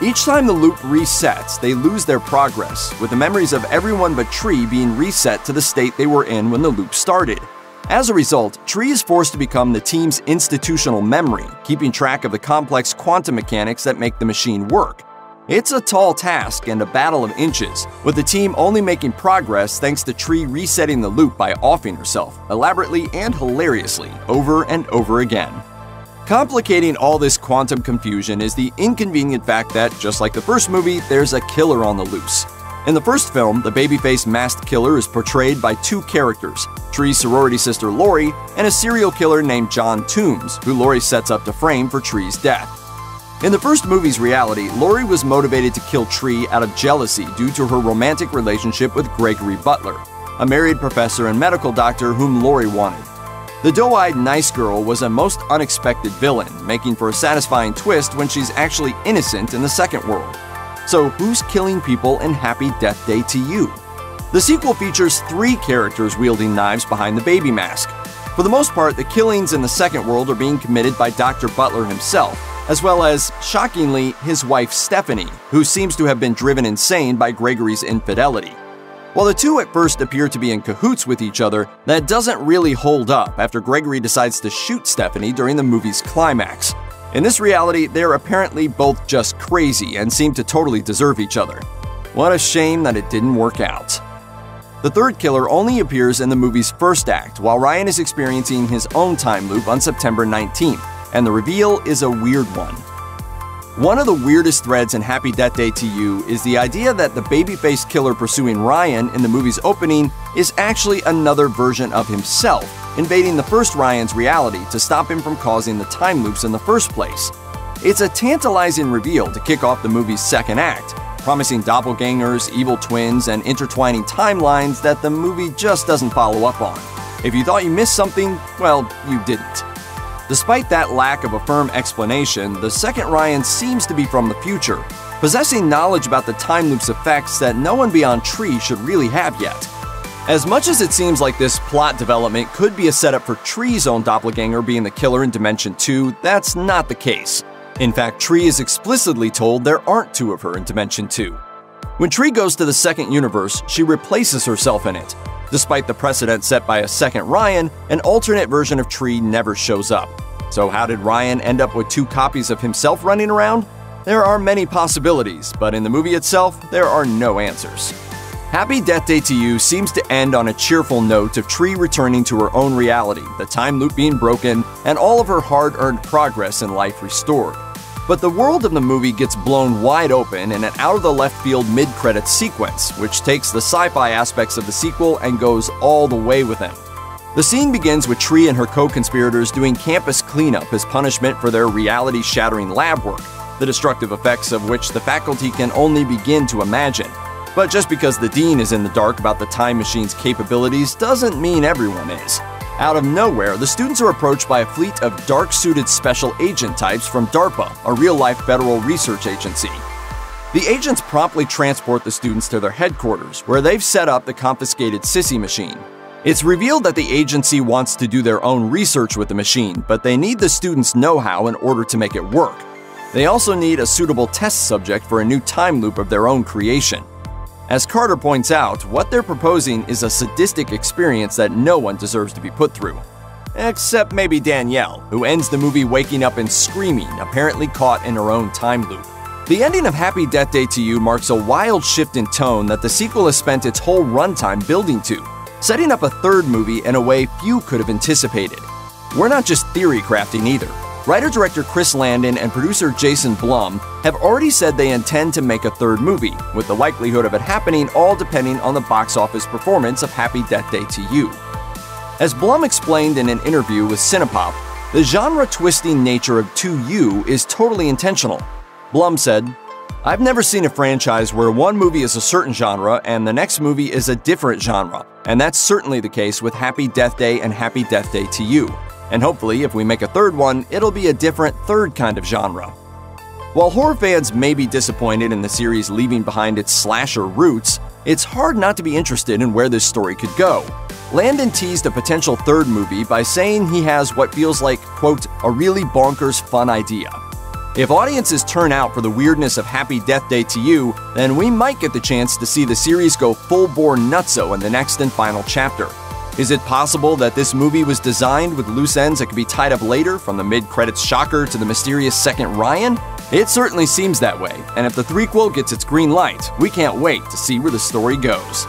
Each time the loop resets, they lose their progress, with the memories of everyone but Tree being reset to the state they were in when the loop started. As a result, Tree is forced to become the team's institutional memory, keeping track of the complex quantum mechanics that make the machine work. It's a tall task and a battle of inches, with the team only making progress thanks to Tree resetting the loop by offing herself, elaborately and hilariously, over and over again. Complicating all this quantum confusion is the inconvenient fact that, just like the first movie, there's a killer on the loose. In the first film, the babyface masked killer is portrayed by 2 characters, Tree's sorority sister Lori, and a serial killer named John Toombs, who Lori sets up to frame for Tree's death. In the first movie's reality, Lori was motivated to kill Tree out of jealousy due to her romantic relationship with Gregory Butler, a married professor and medical doctor whom Lori wanted. The doe-eyed nice girl was a most unexpected villain, making for a satisfying twist when she's actually innocent in the second world. So who's killing people in Happy Death Day to You? The sequel features 3 characters wielding knives behind the baby mask. For the most part, the killings in the second world are being committed by Dr. Butler himself, as well as, shockingly, his wife Stephanie, who seems to have been driven insane by Gregory's infidelity. While the two at first appear to be in cahoots with each other, that doesn't really hold up after Gregory decides to shoot Stephanie during the movie's climax. In this reality, they're apparently both just crazy and seem to totally deserve each other. What a shame that it didn't work out. The third killer only appears in the movie's first act, while Ryan is experiencing his own time loop on September 19th, and the reveal is a weird one. One of the weirdest threads in Happy Death Day to You is the idea that the baby-faced killer pursuing Ryan in the movie's opening is actually another version of himself, invading the first Ryan's reality to stop him from causing the time loops in the first place. It's a tantalizing reveal to kick off the movie's second act, promising doppelgangers, evil twins, and intertwining timelines that the movie just doesn't follow up on. If you thought you missed something, well, you didn't. Despite that lack of a firm explanation, the second Ryan seems to be from the future, possessing knowledge about the time loop's effects that no one beyond Tree should really have yet. As much as it seems like this plot development could be a setup for Tree's own doppelganger being the killer in Dimension 2, that's not the case. In fact, Tree is explicitly told there aren't 2 of her in Dimension 2. When Tree goes to the second universe, she replaces herself in it. Despite the precedent set by a second Ryan, an alternate version of Tree never shows up. So how did Ryan end up with 2 copies of himself running around? There are many possibilities, but in the movie itself, there are no answers. Happy Death Day to You seems to end on a cheerful note of Tree returning to her own reality, the time loop being broken, and all of her hard-earned progress in life restored. But the world of the movie gets blown wide open in an out-of-the-left-field mid-credits sequence, which takes the sci-fi aspects of the sequel and goes all the way with them. The scene begins with Tree and her co-conspirators doing campus cleanup as punishment for their reality-shattering lab work, the destructive effects of which the faculty can only begin to imagine. But just because the dean is in the dark about the time machine's capabilities doesn't mean everyone is. Out of nowhere, the students are approached by a fleet of dark-suited special agent types from DARPA, a real-life federal research agency. The agents promptly transport the students to their headquarters, where they've set up the confiscated Sissy machine. It's revealed that the agency wants to do their own research with the machine, but they need the students' know-how in order to make it work. They also need a suitable test subject for a new time loop of their own creation. As Carter points out, what they're proposing is a sadistic experience that no one deserves to be put through. Except maybe Danielle, who ends the movie waking up and screaming, apparently caught in her own time loop. The ending of Happy Death Day to You marks a wild shift in tone that the sequel has spent its whole runtime building to, setting up a third movie in a way few could have anticipated. We're not just theory crafting either. Writer-director Chris Landon and producer Jason Blum have already said they intend to make a third movie, with the likelihood of it happening all depending on the box office performance of Happy Death Day to You. As Blum explained in an interview with Cinepop, the genre-twisting nature of 2U is totally intentional. Blum said, "I've never seen a franchise where one movie is a certain genre and the next movie is a different genre, and that's certainly the case with Happy Death Day and Happy Death Day to You. And hopefully, if we make a third one, it'll be a different third kind of genre." While horror fans may be disappointed in the series leaving behind its slasher roots, it's hard not to be interested in where this story could go. Landon teased a potential third movie by saying he has what feels like, quote, "a really bonkers fun idea." If audiences turn out for the weirdness of Happy Death Day to You, then we might get the chance to see the series go full-bore nutso in the next and final chapter. Is it possible that this movie was designed with loose ends that could be tied up later, from the mid-credits shocker to the mysterious second Ryan? It certainly seems that way, and if the threequel gets its green light, we can't wait to see where the story goes.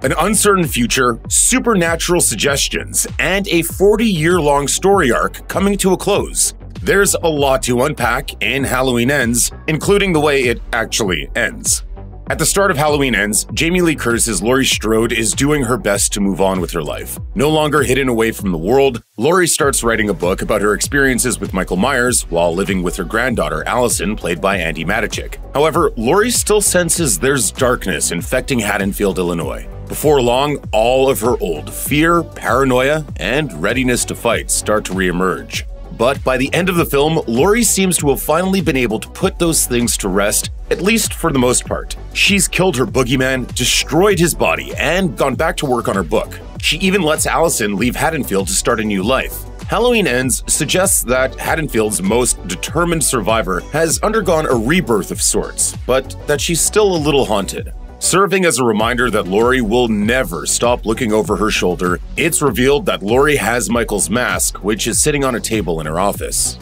An uncertain future, supernatural suggestions, and a 40-year-long story arc coming to a close. There's a lot to unpack in Halloween Ends, including the way it actually ends. At the start of Halloween Ends, Jamie Lee Curtis's Laurie Strode is doing her best to move on with her life. No longer hidden away from the world, Laurie starts writing a book about her experiences with Michael Myers while living with her granddaughter Allison, played by Andi Matichik. However, Laurie still senses there's darkness infecting Haddonfield, Illinois. Before long, all of her old fear, paranoia, and readiness to fight start to reemerge. But by the end of the film, Laurie seems to have finally been able to put those things to rest, at least for the most part. She's killed her boogeyman, destroyed his body, and gone back to work on her book. She even lets Allison leave Haddonfield to start a new life. Halloween Ends suggests that Haddonfield's most determined survivor has undergone a rebirth of sorts, but that she's still a little haunted. Serving as a reminder that Laurie will never stop looking over her shoulder, it's revealed that Laurie has Michael's mask, which is sitting on a table in her office.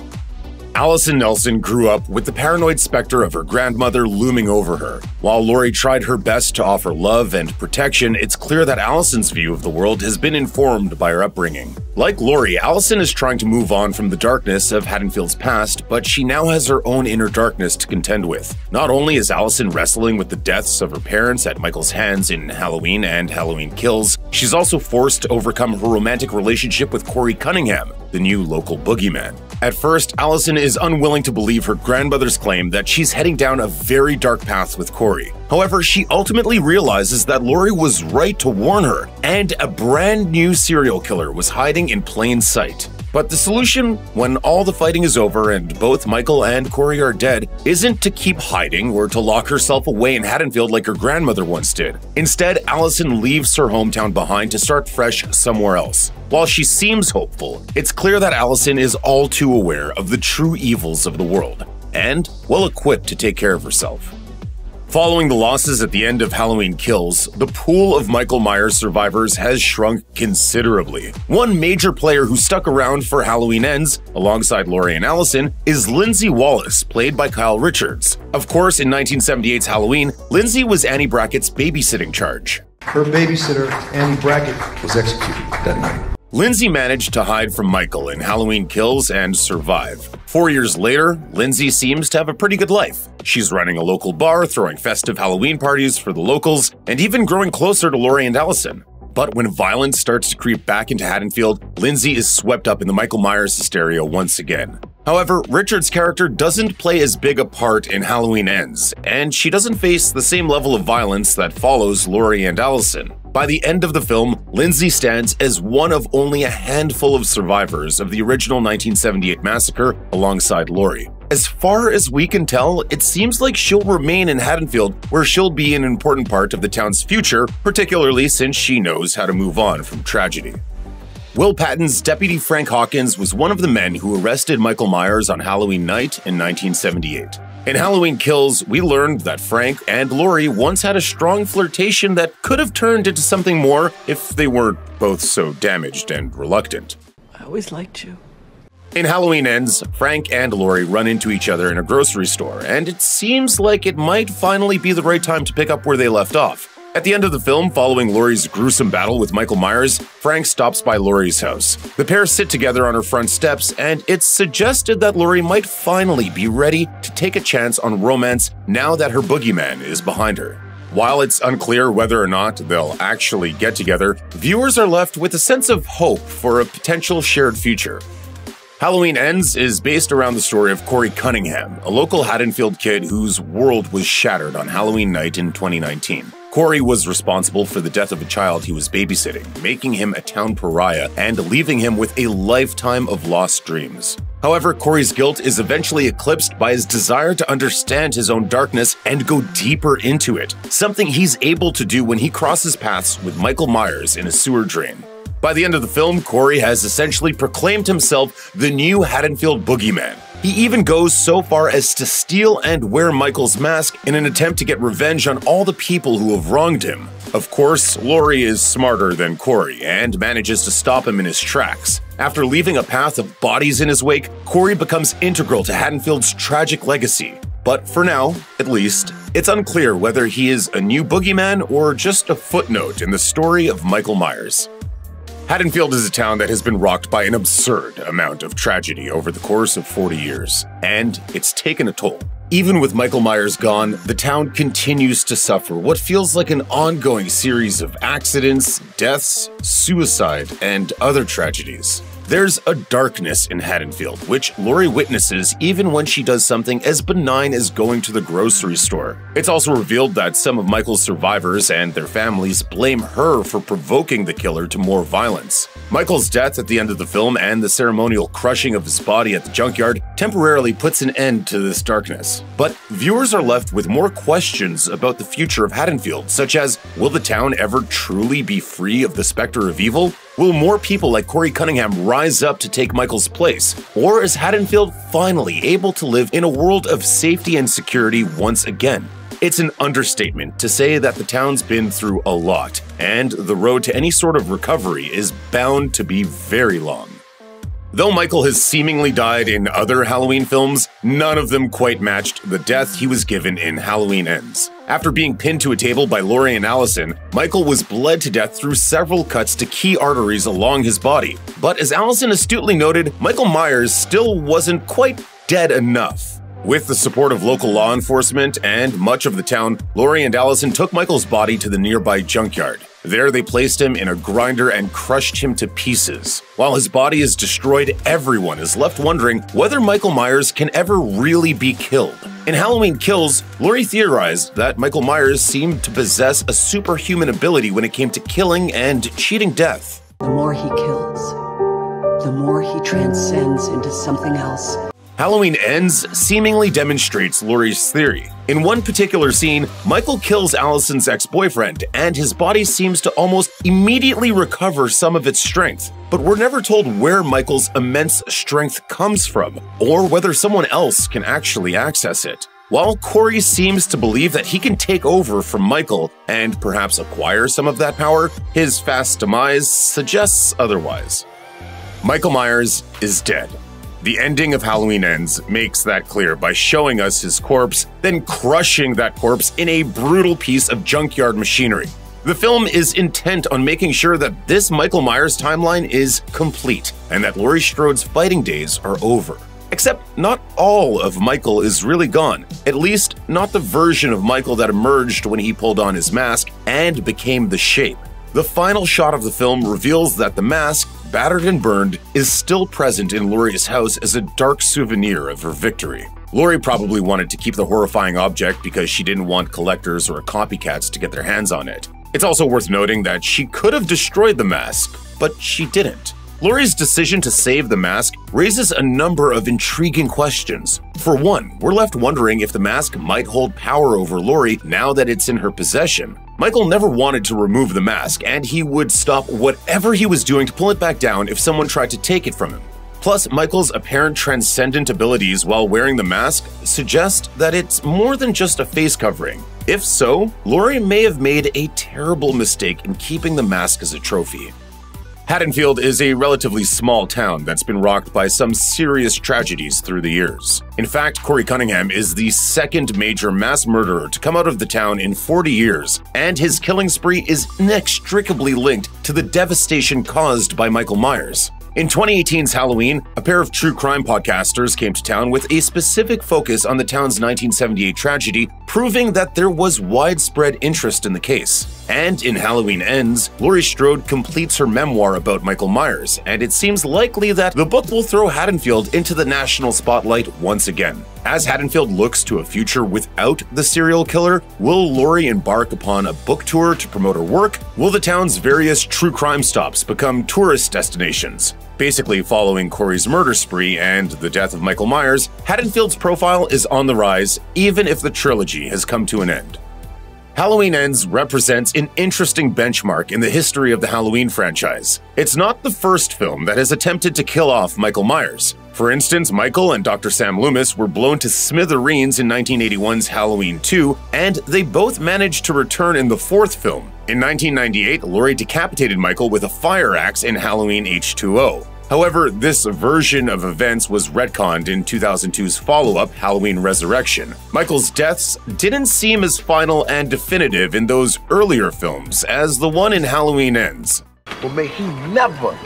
Allison Nelson grew up with the paranoid specter of her grandmother looming over her. While Laurie tried her best to offer love and protection, it's clear that Allison's view of the world has been informed by her upbringing. Like Laurie, Allison is trying to move on from the darkness of Haddonfield's past, but she now has her own inner darkness to contend with. Not only is Allison wrestling with the deaths of her parents at Michael's hands in Halloween and Halloween Kills, she's also forced to overcome her romantic relationship with Corey Cunningham, the new local boogeyman. At first, Allison is unwilling to believe her grandmother's claim that she's heading down a very dark path with Corey. However, she ultimately realizes that Laurie was right to warn her, and a brand new serial killer was hiding in plain sight. But the solution, when all the fighting is over and both Michael and Corey are dead, isn't to keep hiding or to lock herself away in Haddonfield like her grandmother once did. Instead, Allison leaves her hometown behind to start fresh somewhere else. While she seems hopeful, it's clear that Allison is all too aware of the true evils of the world, and well-equipped to take care of herself. Following the losses at the end of Halloween Kills, the pool of Michael Myers survivors has shrunk considerably. One major player who stuck around for Halloween Ends, alongside Laurie and Allison, is Lindsay Wallace, played by Kyle Richards. Of course, in 1978's Halloween, Lindsay was Annie Brackett's babysitting charge. Her babysitter, Annie Brackett, was executed that night. Lindsay managed to hide from Michael in Halloween Kills and survive. 4 years later, Lindsay seems to have a pretty good life. She's running a local bar, throwing festive Halloween parties for the locals, and even growing closer to Laurie and Allison. But when violence starts to creep back into Haddonfield, Lindsay is swept up in the Michael Myers hysteria once again. However, Richard's character doesn't play as big a part in Halloween Ends, and she doesn't face the same level of violence that follows Laurie and Allison. By the end of the film, Lindsay stands as one of only a handful of survivors of the original 1978 massacre alongside Laurie. As far as we can tell, it seems like she'll remain in Haddonfield, where she'll be an important part of the town's future, particularly since she knows how to move on from tragedy. Will Patton's Deputy Frank Hawkins was one of the men who arrested Michael Myers on Halloween night in 1978. In Halloween Kills, we learned that Frank and Laurie once had a strong flirtation that could have turned into something more if they weren't both so damaged and reluctant. I always liked you. In Halloween Ends, Frank and Laurie run into each other in a grocery store, and it seems like it might finally be the right time to pick up where they left off. At the end of the film, following Laurie's gruesome battle with Michael Myers, Frank stops by Laurie's house. The pair sit together on her front steps, and it's suggested that Laurie might finally be ready to take a chance on romance now that her boogeyman is behind her. While it's unclear whether or not they'll actually get together, viewers are left with a sense of hope for a potential shared future. Halloween Ends is based around the story of Corey Cunningham, a local Haddonfield kid whose world was shattered on Halloween night in 2019. Corey was responsible for the death of a child he was babysitting, making him a town pariah and leaving him with a lifetime of lost dreams. However, Corey's guilt is eventually eclipsed by his desire to understand his own darkness and go deeper into it, something he's able to do when he crosses paths with Michael Myers in a sewer drain. By the end of the film, Corey has essentially proclaimed himself the new Haddonfield boogeyman. He even goes so far as to steal and wear Michael's mask in an attempt to get revenge on all the people who have wronged him. Of course, Laurie is smarter than Corey and manages to stop him in his tracks. After leaving a path of bodies in his wake, Corey becomes integral to Haddonfield's tragic legacy. But for now, at least, it's unclear whether he is a new boogeyman or just a footnote in the story of Michael Myers. Haddonfield is a town that has been rocked by an absurd amount of tragedy over the course of 40 years, and it's taken a toll. Even with Michael Myers gone, the town continues to suffer what feels like an ongoing series of accidents, deaths, suicide, and other tragedies. There's a darkness in Haddonfield, which Laurie witnesses even when she does something as benign as going to the grocery store. It's also revealed that some of Michael's survivors and their families blame her for provoking the killer to more violence. Michael's death at the end of the film and the ceremonial crushing of his body at the junkyard temporarily puts an end to this darkness. But viewers are left with more questions about the future of Haddonfield, such as, will the town ever truly be free of the specter of evil? Will more people like Corey Cunningham rise up to take Michael's place? Or is Haddonfield finally able to live in a world of safety and security once again? It's an understatement to say that the town's been through a lot, and the road to any sort of recovery is bound to be very long. Though Michael has seemingly died in other Halloween films, none of them quite matched the death he was given in Halloween Ends. After being pinned to a table by Laurie and Allison, Michael was bled to death through several cuts to key arteries along his body. But as Allison astutely noted, Michael Myers still wasn't quite dead enough. With the support of local law enforcement and much of the town, Laurie and Allison took Michael's body to the nearby junkyard. There they placed him in a grinder and crushed him to pieces. While his body is destroyed, everyone is left wondering whether Michael Myers can ever really be killed. In Halloween Kills, Laurie theorized that Michael Myers seemed to possess a superhuman ability when it came to killing and cheating death. The more he kills, the more he transcends into something else. Halloween Ends seemingly demonstrates Laurie's theory. In one particular scene, Michael kills Allison's ex-boyfriend, and his body seems to almost immediately recover some of its strength. But we're never told where Michael's immense strength comes from, or whether someone else can actually access it. While Corey seems to believe that he can take over from Michael and perhaps acquire some of that power, his fast demise suggests otherwise. Michael Myers is dead. The ending of Halloween Ends makes that clear by showing us his corpse, then crushing that corpse in a brutal piece of junkyard machinery. The film is intent on making sure that this Michael Myers timeline is complete, and that Laurie Strode's fighting days are over. Except not all of Michael is really gone, at least not the version of Michael that emerged when he pulled on his mask and became the Shape. The final shot of the film reveals that the mask, battered and burned, is still present in Laurie's house as a dark souvenir of her victory. Laurie probably wanted to keep the horrifying object because she didn't want collectors or copycats to get their hands on it. It's also worth noting that she could have destroyed the mask, but she didn't. Laurie's decision to save the mask raises a number of intriguing questions. For one, we're left wondering if the mask might hold power over Laurie now that it's in her possession. Michael never wanted to remove the mask, and he would stop whatever he was doing to pull it back down if someone tried to take it from him. Plus, Michael's apparent transcendent abilities while wearing the mask suggest that it's more than just a face covering. If so, Laurie may have made a terrible mistake in keeping the mask as a trophy. Haddonfield is a relatively small town that's been rocked by some serious tragedies through the years. In fact, Corey Cunningham is the second major mass murderer to come out of the town in 40 years, and his killing spree is inextricably linked to the devastation caused by Michael Myers. In 2018's Halloween, a pair of true crime podcasters came to town with a specific focus on the town's 1978 tragedy, proving that there was widespread interest in the case. And in Halloween Ends, Laurie Strode completes her memoir about Michael Myers, and it seems likely that the book will throw Haddonfield into the national spotlight once again. As Haddonfield looks to a future without the serial killer, will Laurie embark upon a book tour to promote her work? Will the town's various true crime stops become tourist destinations? Basically, following Corey's murder spree and the death of Michael Myers, Haddonfield's profile is on the rise, even if the trilogy has come to an end. Halloween Ends represents an interesting benchmark in the history of the Halloween franchise. It's not the first film that has attempted to kill off Michael Myers. For instance, Michael and Dr. Sam Loomis were blown to smithereens in 1981's Halloween 2, and they both managed to return in the fourth film. In 1998, Laurie decapitated Michael with a fire axe in Halloween H2O. However, this version of events was retconned in 2002's follow-up, Halloween Resurrection. Michael's deaths didn't seem as final and definitive in those earlier films as the one in Halloween Ends. Well, may he never,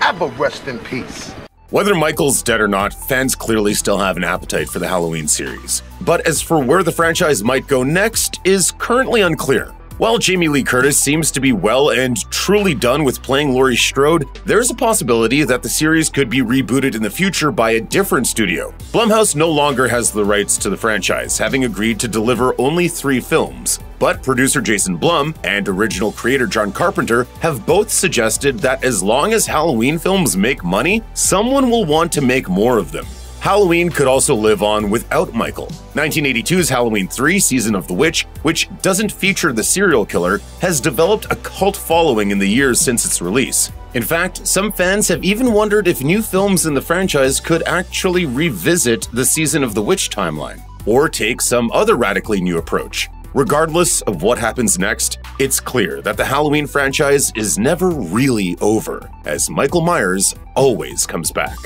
ever rest in peace. Whether Michael's dead or not, fans clearly still have an appetite for the Halloween series. But as for where the franchise might go next is currently unclear. While Jamie Lee Curtis seems to be well and truly done with playing Laurie Strode, there's a possibility that the series could be rebooted in the future by a different studio. Blumhouse no longer has the rights to the franchise, having agreed to deliver only 3 films. But producer Jason Blum and original creator John Carpenter have both suggested that as long as Halloween films make money, someone will want to make more of them. Halloween could also live on without Michael. 1982's Halloween 3 Season of the Witch, which doesn't feature the serial killer, has developed a cult following in the years since its release. In fact, some fans have even wondered if new films in the franchise could actually revisit the Season of the Witch timeline, or take some other radically new approach. Regardless of what happens next, it's clear that the Halloween franchise is never really over, as Michael Myers always comes back.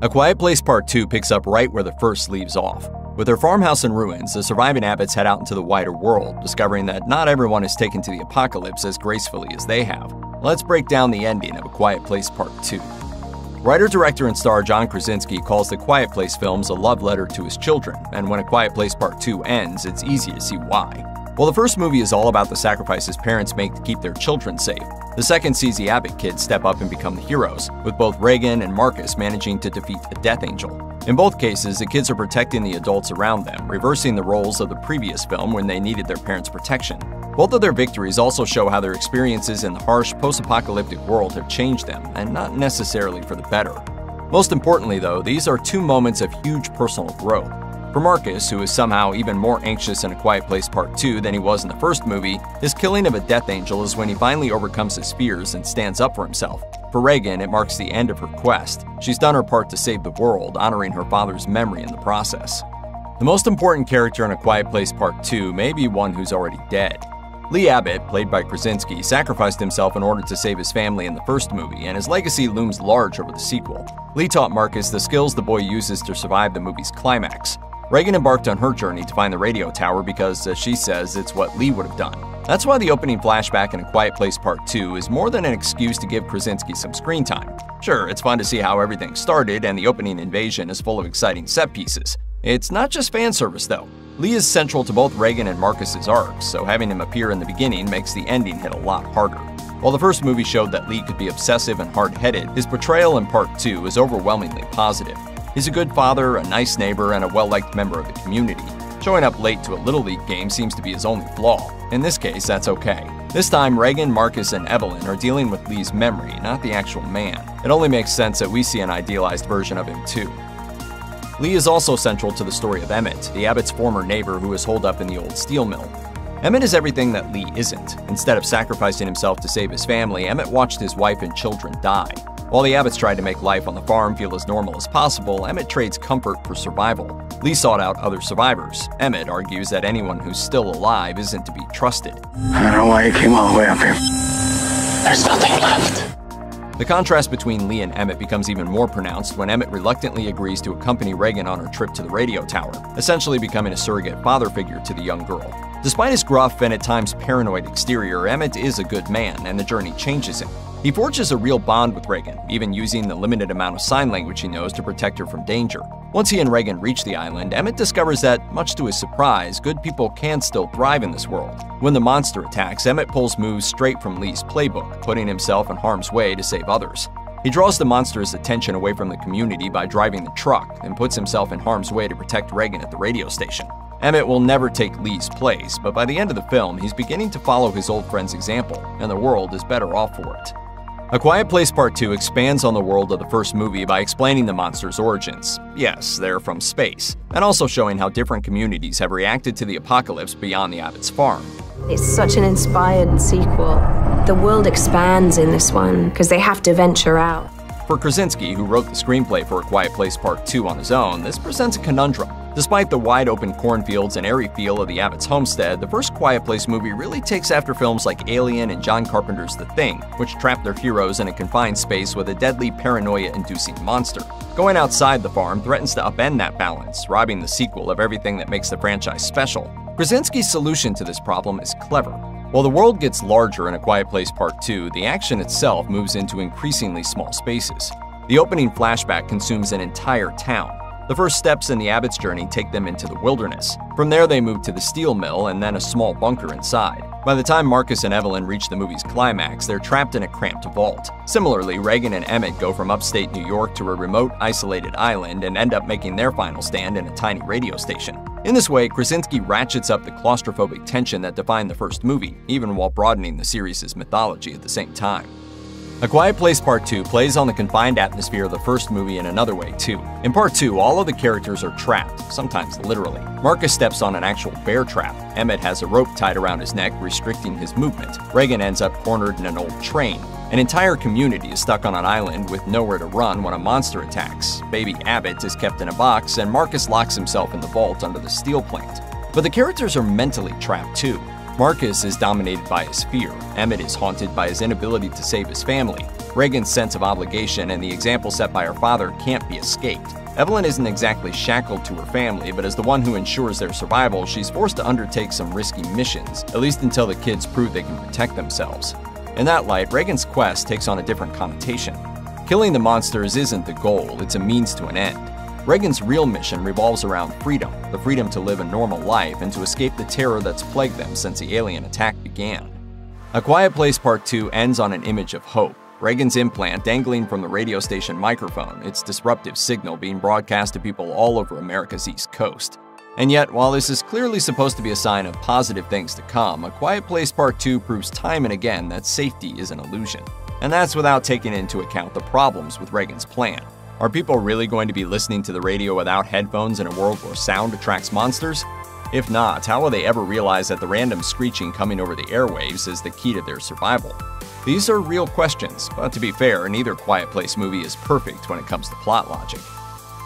A Quiet Place Part 2 picks up right where the first leaves off. With their farmhouse in ruins, the surviving Abbotts head out into the wider world, discovering that not everyone is taken to the apocalypse as gracefully as they have. Let's break down the ending of A Quiet Place Part 2. Writer, director, and star John Krasinski calls the Quiet Place films a love letter to his children, and when A Quiet Place Part 2 ends, it's easy to see why. While the first movie is all about the sacrifices parents make to keep their children safe, the second sees the Abbott kids step up and become the heroes, with both Reagan and Marcus managing to defeat a Death Angel. In both cases, the kids are protecting the adults around them, reversing the roles of the previous film when they needed their parents' protection. Both of their victories also show how their experiences in the harsh, post-apocalyptic world have changed them, and not necessarily for the better. Most importantly, though, these are 2 moments of huge personal growth. For Marcus, who is somehow even more anxious in A Quiet Place Part 2 than he was in the first movie, his killing of a Death Angel is when he finally overcomes his fears and stands up for himself. For Reagan, it marks the end of her quest. She's done her part to save the world, honoring her father's memory in the process. The most important character in A Quiet Place Part 2 may be one who's already dead. Lee Abbott, played by Krasinski, sacrificed himself in order to save his family in the first movie, and his legacy looms large over the sequel. Lee taught Marcus the skills the boy uses to survive the movie's climax. Reagan embarked on her journey to find the radio tower because, as she says, it's what Lee would have done. That's why the opening flashback in A Quiet Place Part 2 is more than an excuse to give Krasinski some screen time. Sure, it's fun to see how everything started, and the opening invasion is full of exciting set pieces. It's not just fan service, though. Lee is central to both Reagan and Marcus's arcs, so having him appear in the beginning makes the ending hit a lot harder. While the first movie showed that Lee could be obsessive and hard-headed, his portrayal in Part 2 is overwhelmingly positive. He's a good father, a nice neighbor, and a well-liked member of the community. Showing up late to a Little League game seems to be his only flaw. In this case, that's okay. This time, Reagan, Marcus, and Evelyn are dealing with Lee's memory, not the actual man. It only makes sense that we see an idealized version of him too. Lee is also central to the story of Emmett, the Abbott's former neighbor who is holed up in the old steel mill. Emmett is everything that Lee isn't. Instead of sacrificing himself to save his family, Emmett watched his wife and children die. While the Abbotts tried to make life on the farm feel as normal as possible, Emmett trades comfort for survival. Lee sought out other survivors. Emmett argues that anyone who's still alive isn't to be trusted. I don't know why you came all the way up here. There's nothing left. The contrast between Lee and Emmett becomes even more pronounced when Emmett reluctantly agrees to accompany Reagan on her trip to the radio tower, essentially becoming a surrogate father figure to the young girl. Despite his gruff and at times paranoid exterior, Emmett is a good man, and the journey changes him. He forges a real bond with Reagan, even using the limited amount of sign language he knows to protect her from danger. Once he and Reagan reach the island, Emmett discovers that, much to his surprise, good people can still thrive in this world. When the monster attacks, Emmett pulls moves straight from Lee's playbook, putting himself in harm's way to save others. He draws the monster's attention away from the community by driving the truck, and puts himself in harm's way to protect Reagan at the radio station. Emmett will never take Lee's place, but by the end of the film, he's beginning to follow his old friend's example, and the world is better off for it. A Quiet Place Part 2 expands on the world of the first movie by explaining the monster's origins. Yes, they're from space, and also showing how different communities have reacted to the apocalypse beyond the Abbott's farm. It's such an inspired sequel. The world expands in this one because they have to venture out. For Krasinski, who wrote the screenplay for A Quiet Place Part 2 on his own, this presents a conundrum. Despite the wide-open cornfields and airy feel of the Abbott's homestead, the first Quiet Place movie really takes after films like Alien and John Carpenter's The Thing, which trap their heroes in a confined space with a deadly paranoia-inducing monster. Going outside the farm threatens to upend that balance, robbing the sequel of everything that makes the franchise special. Krasinski's solution to this problem is clever. While the world gets larger in A Quiet Place Part 2, the action itself moves into increasingly small spaces. The opening flashback consumes an entire town. The first steps in the Abbott's journey take them into the wilderness. From there, they move to the steel mill and then a small bunker inside. By the time Marcus and Evelyn reach the movie's climax, they're trapped in a cramped vault. Similarly, Regan and Emmett go from upstate New York to a remote, isolated island and end up making their final stand in a tiny radio station. In this way, Krasinski ratchets up the claustrophobic tension that defined the first movie, even while broadening the series' mythology at the same time. A Quiet Place Part 2 plays on the confined atmosphere of the first movie in another way, too. In Part 2, all of the characters are trapped, sometimes literally. Marcus steps on an actual bear trap. Emmett has a rope tied around his neck, restricting his movement. Regan ends up cornered in an old train. An entire community is stuck on an island with nowhere to run when a monster attacks. Baby Abbott is kept in a box, and Marcus locks himself in the vault under the steel plant. But the characters are mentally trapped, too. Marcus is dominated by his fear. Emmett is haunted by his inability to save his family. Regan's sense of obligation and the example set by her father can't be escaped. Evelyn isn't exactly shackled to her family, but as the one who ensures their survival, she's forced to undertake some risky missions, at least until the kids prove they can protect themselves. In that light, Regan's quest takes on a different connotation. Killing the monsters isn't the goal, it's a means to an end. Regan's real mission revolves around freedom, the freedom to live a normal life and to escape the terror that's plagued them since the alien attack began. A Quiet Place Part 2 ends on an image of hope. Regan's implant dangling from the radio station microphone, its disruptive signal being broadcast to people all over America's East Coast. And yet, while this is clearly supposed to be a sign of positive things to come, A Quiet Place Part 2 proves time and again that safety is an illusion. And that's without taking into account the problems with Regan's plan. Are people really going to be listening to the radio without headphones in a world where sound attracts monsters? If not, how will they ever realize that the random screeching coming over the airwaves is the key to their survival? These are real questions, but to be fair, neither Quiet Place movie is perfect when it comes to plot logic.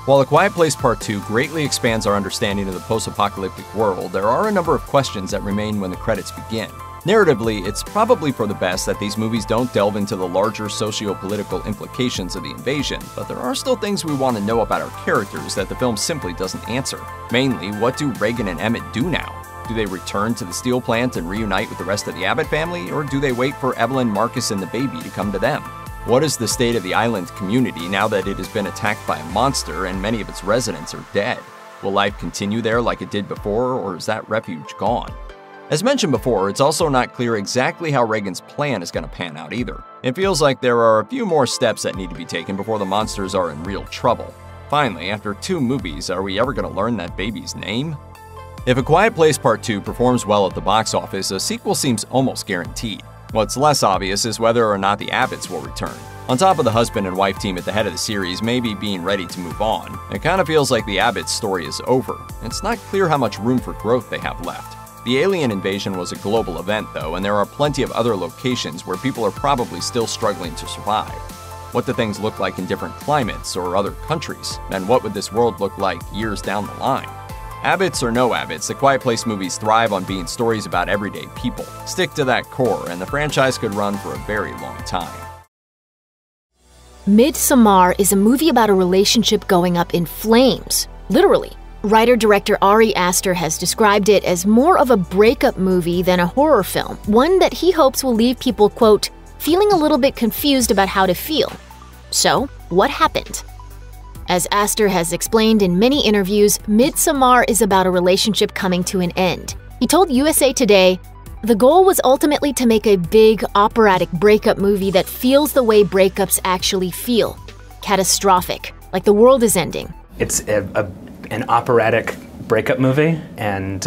While A Quiet Place Part 2 greatly expands our understanding of the post-apocalyptic world, there are a number of questions that remain when the credits begin. Narratively, it's probably for the best that these movies don't delve into the larger socio-political implications of the invasion, but there are still things we want to know about our characters that the film simply doesn't answer. Mainly, what do Regan and Emmett do now? Do they return to the steel plant and reunite with the rest of the Abbott family, or do they wait for Evelyn, Marcus, and the baby to come to them? What is the state of the island community now that it has been attacked by a monster and many of its residents are dead? Will life continue there like it did before, or is that refuge gone? As mentioned before, it's also not clear exactly how Regan's plan is going to pan out either. It feels like there are a few more steps that need to be taken before the monsters are in real trouble. Finally, after 2 movies, are we ever going to learn that baby's name? If A Quiet Place Part 2 performs well at the box office, a sequel seems almost guaranteed. What's less obvious is whether or not the Abbotts will return. On top of the husband and wife team at the head of the series maybe being ready to move on, it kind of feels like the Abbotts' story is over. It's not clear how much room for growth they have left. The alien invasion was a global event, though, and there are plenty of other locations where people are probably still struggling to survive. What do things look like in different climates or other countries? And what would this world look like years down the line? Abbotts or no Abbotts, the Quiet Place movies thrive on being stories about everyday people. Stick to that core, and the franchise could run for a very long time. Midsommar is a movie about a relationship going up in flames, literally. Writer-director Ari Aster has described it as more of a breakup movie than a horror film, one that he hopes will leave people, quote, feeling a little bit confused about how to feel. So, what happened? As Aster has explained in many interviews, Midsommar is about a relationship coming to an end. He told USA Today, "The goal was ultimately to make a big, operatic breakup movie that feels the way breakups actually feel. Catastrophic, like the world is ending." It's an operatic breakup movie and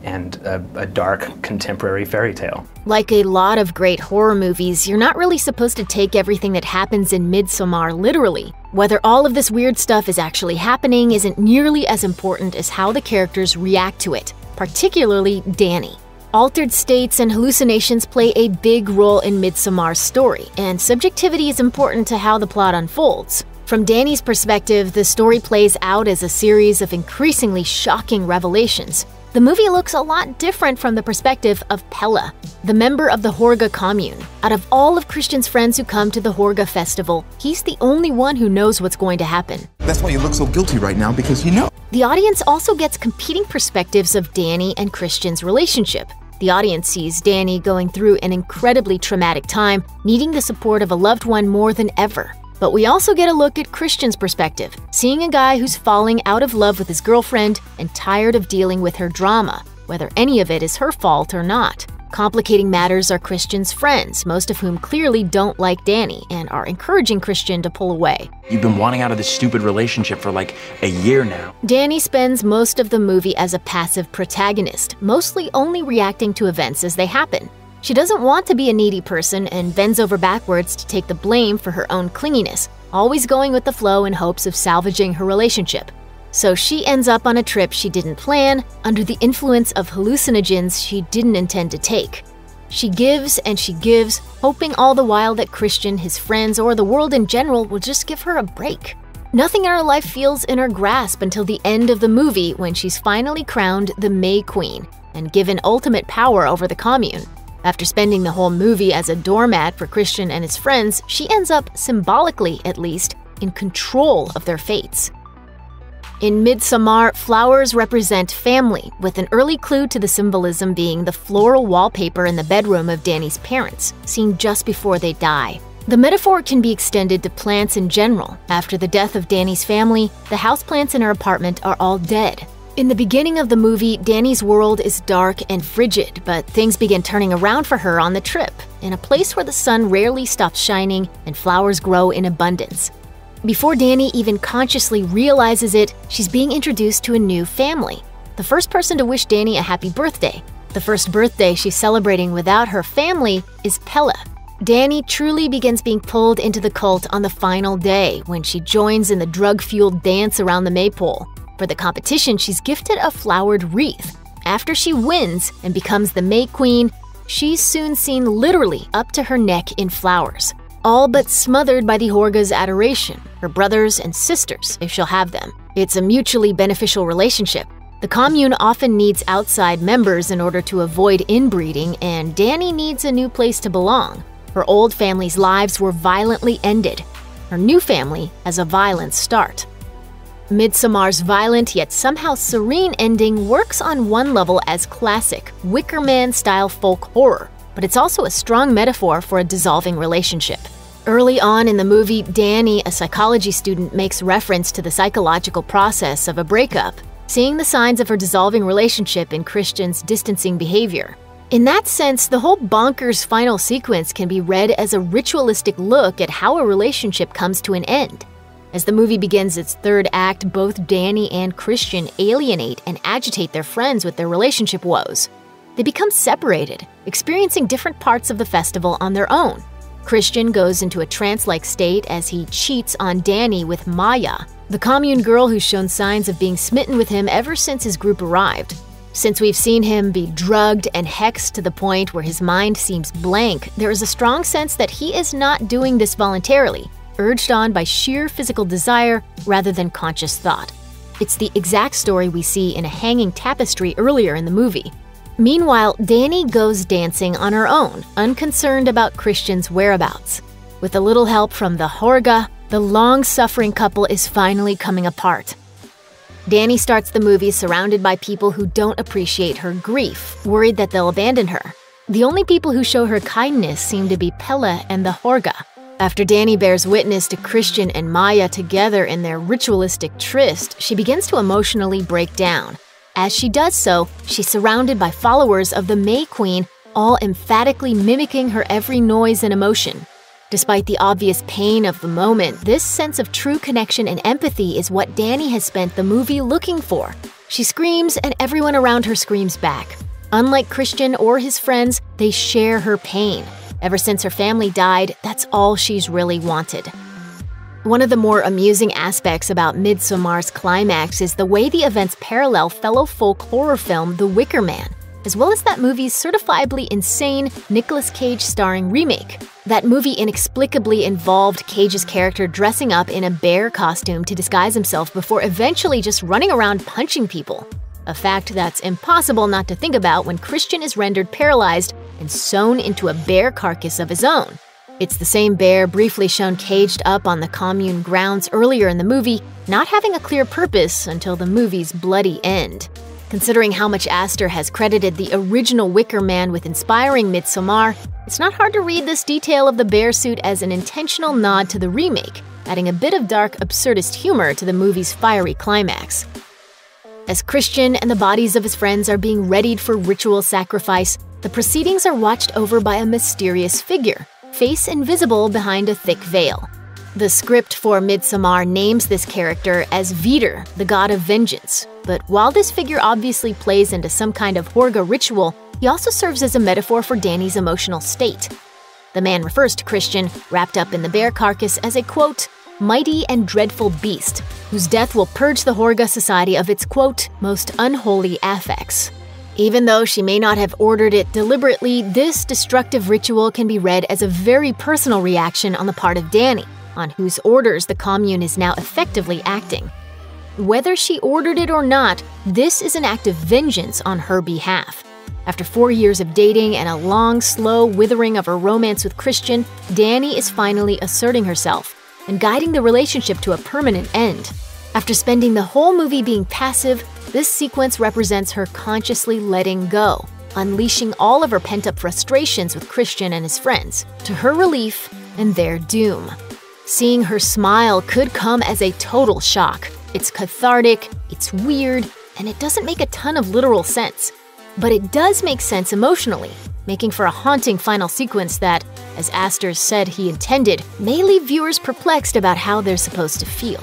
a dark contemporary fairy tale. Like a lot of great horror movies, you're not really supposed to take everything that happens in Midsommar literally. Whether all of this weird stuff is actually happening isn't nearly as important as how the characters react to it, particularly Danny. Altered states and hallucinations play a big role in Midsommar's story, and subjectivity is important to how the plot unfolds. From Danny's perspective, the story plays out as a series of increasingly shocking revelations. The movie looks a lot different from the perspective of Pella, the member of the Horga commune. Out of all of Christian's friends who come to the Horga festival, he's the only one who knows what's going to happen. That's why you look so guilty right now, because you know. The audience also gets competing perspectives of Danny and Christian's relationship. The audience sees Danny going through an incredibly traumatic time, needing the support of a loved one more than ever. But we also get a look at Christian's perspective, seeing a guy who's falling out of love with his girlfriend and tired of dealing with her drama, whether any of it is her fault or not. Complicating matters are Christian's friends, most of whom clearly don't like Danny and are encouraging Christian to pull away. You've been wanting out of this stupid relationship for like a year now. Danny spends most of the movie as a passive protagonist, mostly only reacting to events as they happen. She doesn't want to be a needy person and bends over backwards to take the blame for her own clinginess, always going with the flow in hopes of salvaging her relationship. So she ends up on a trip she didn't plan, under the influence of hallucinogens she didn't intend to take. She gives and she gives, hoping all the while that Christian, his friends, or the world in general will just give her a break. Nothing in her life feels in her grasp until the end of the movie when she's finally crowned the May Queen and given ultimate power over the commune. After spending the whole movie as a doormat for Christian and his friends, she ends up, symbolically at least, in control of their fates. In Midsommar, flowers represent family, with an early clue to the symbolism being the floral wallpaper in the bedroom of Danny's parents, seen just before they die. The metaphor can be extended to plants in general. After the death of Danny's family, the houseplants in her apartment are all dead. In the beginning of the movie, Danny's world is dark and frigid, but things begin turning around for her on the trip, in a place where the sun rarely stops shining and flowers grow in abundance. Before Danny even consciously realizes it, she's being introduced to a new family. The first person to wish Danny a happy birthday. The first birthday she's celebrating without her family is Pella. Danny truly begins being pulled into the cult on the final day when she joins in the drug-fueled dance around the maypole. For the competition, she's gifted a flowered wreath. After she wins and becomes the May Queen, she's soon seen literally up to her neck in flowers, all but smothered by the Horga's adoration, her brothers and sisters, if she'll have them. It's a mutually beneficial relationship. The commune often needs outside members in order to avoid inbreeding, and Danny needs a new place to belong. Her old family's lives were violently ended. Her new family has a violent start. Midsommar's violent yet somehow serene ending works on one level as classic, Wicker Man-style folk horror, but it's also a strong metaphor for a dissolving relationship. Early on in the movie, Danny, a psychology student, makes reference to the psychological process of a breakup, seeing the signs of her dissolving relationship in Christian's distancing behavior. In that sense, the whole bonkers final sequence can be read as a ritualistic look at how a relationship comes to an end. As the movie begins its third act, both Danny and Christian alienate and agitate their friends with their relationship woes. They become separated, experiencing different parts of the festival on their own. Christian goes into a trance-like state as he cheats on Danny with Maya, the commune girl who's shown signs of being smitten with him ever since his group arrived. Since we've seen him be drugged and hexed to the point where his mind seems blank, there is a strong sense that he is not doing this voluntarily, urged on by sheer physical desire rather than conscious thought. It's the exact story we see in a hanging tapestry earlier in the movie. Meanwhile, Danny goes dancing on her own, unconcerned about Christian's whereabouts. With a little help from the Horga, the long-suffering couple is finally coming apart. Danny starts the movie surrounded by people who don't appreciate her grief, worried that they'll abandon her. The only people who show her kindness seem to be Pella and the Horga. After Danny bears witness to Christian and Maya together in their ritualistic tryst, she begins to emotionally break down. As she does so, she's surrounded by followers of the May Queen, all emphatically mimicking her every noise and emotion. Despite the obvious pain of the moment, this sense of true connection and empathy is what Danny has spent the movie looking for. She screams and everyone around her screams back. Unlike Christian or his friends, they share her pain. Ever since her family died, that's all she's really wanted. One of the more amusing aspects about Midsommar's climax is the way the events parallel fellow folk horror film The Wicker Man, as well as that movie's certifiably insane Nicolas Cage starring remake. That movie inexplicably involved Cage's character dressing up in a bear costume to disguise himself before eventually just running around punching people. A fact that's impossible not to think about when Christian is rendered paralyzed and sewn into a bear carcass of his own. It's the same bear briefly shown caged up on the commune grounds earlier in the movie, not having a clear purpose until the movie's bloody end. Considering how much Astor has credited the original Wicker Man with inspiring Midsommar, it's not hard to read this detail of the bear suit as an intentional nod to the remake, adding a bit of dark, absurdist humor to the movie's fiery climax. As Christian and the bodies of his friends are being readied for ritual sacrifice, the proceedings are watched over by a mysterious figure, face invisible behind a thick veil. The script for Midsommar names this character as Vidr, the god of vengeance, but while this figure obviously plays into some kind of Horga ritual, he also serves as a metaphor for Danny's emotional state. The man refers to Christian, wrapped up in the bear carcass, as a, quote, mighty and dreadful beast, whose death will purge the Horga society of its, quote, most unholy affects. Even though she may not have ordered it deliberately, this destructive ritual can be read as a very personal reaction on the part of Danny, on whose orders the commune is now effectively acting. Whether she ordered it or not, this is an act of vengeance on her behalf. After 4 years of dating and a long, slow withering of her romance with Christian, Danny is finally asserting herself and guiding the relationship to a permanent end. After spending the whole movie being passive, this sequence represents her consciously letting go, unleashing all of her pent-up frustrations with Christian and his friends, to her relief and their doom. Seeing her smile could come as a total shock. It's cathartic, it's weird, and it doesn't make a ton of literal sense. But it does make sense emotionally, making for a haunting final sequence that, as Astor said he intended, may leave viewers perplexed about how they're supposed to feel.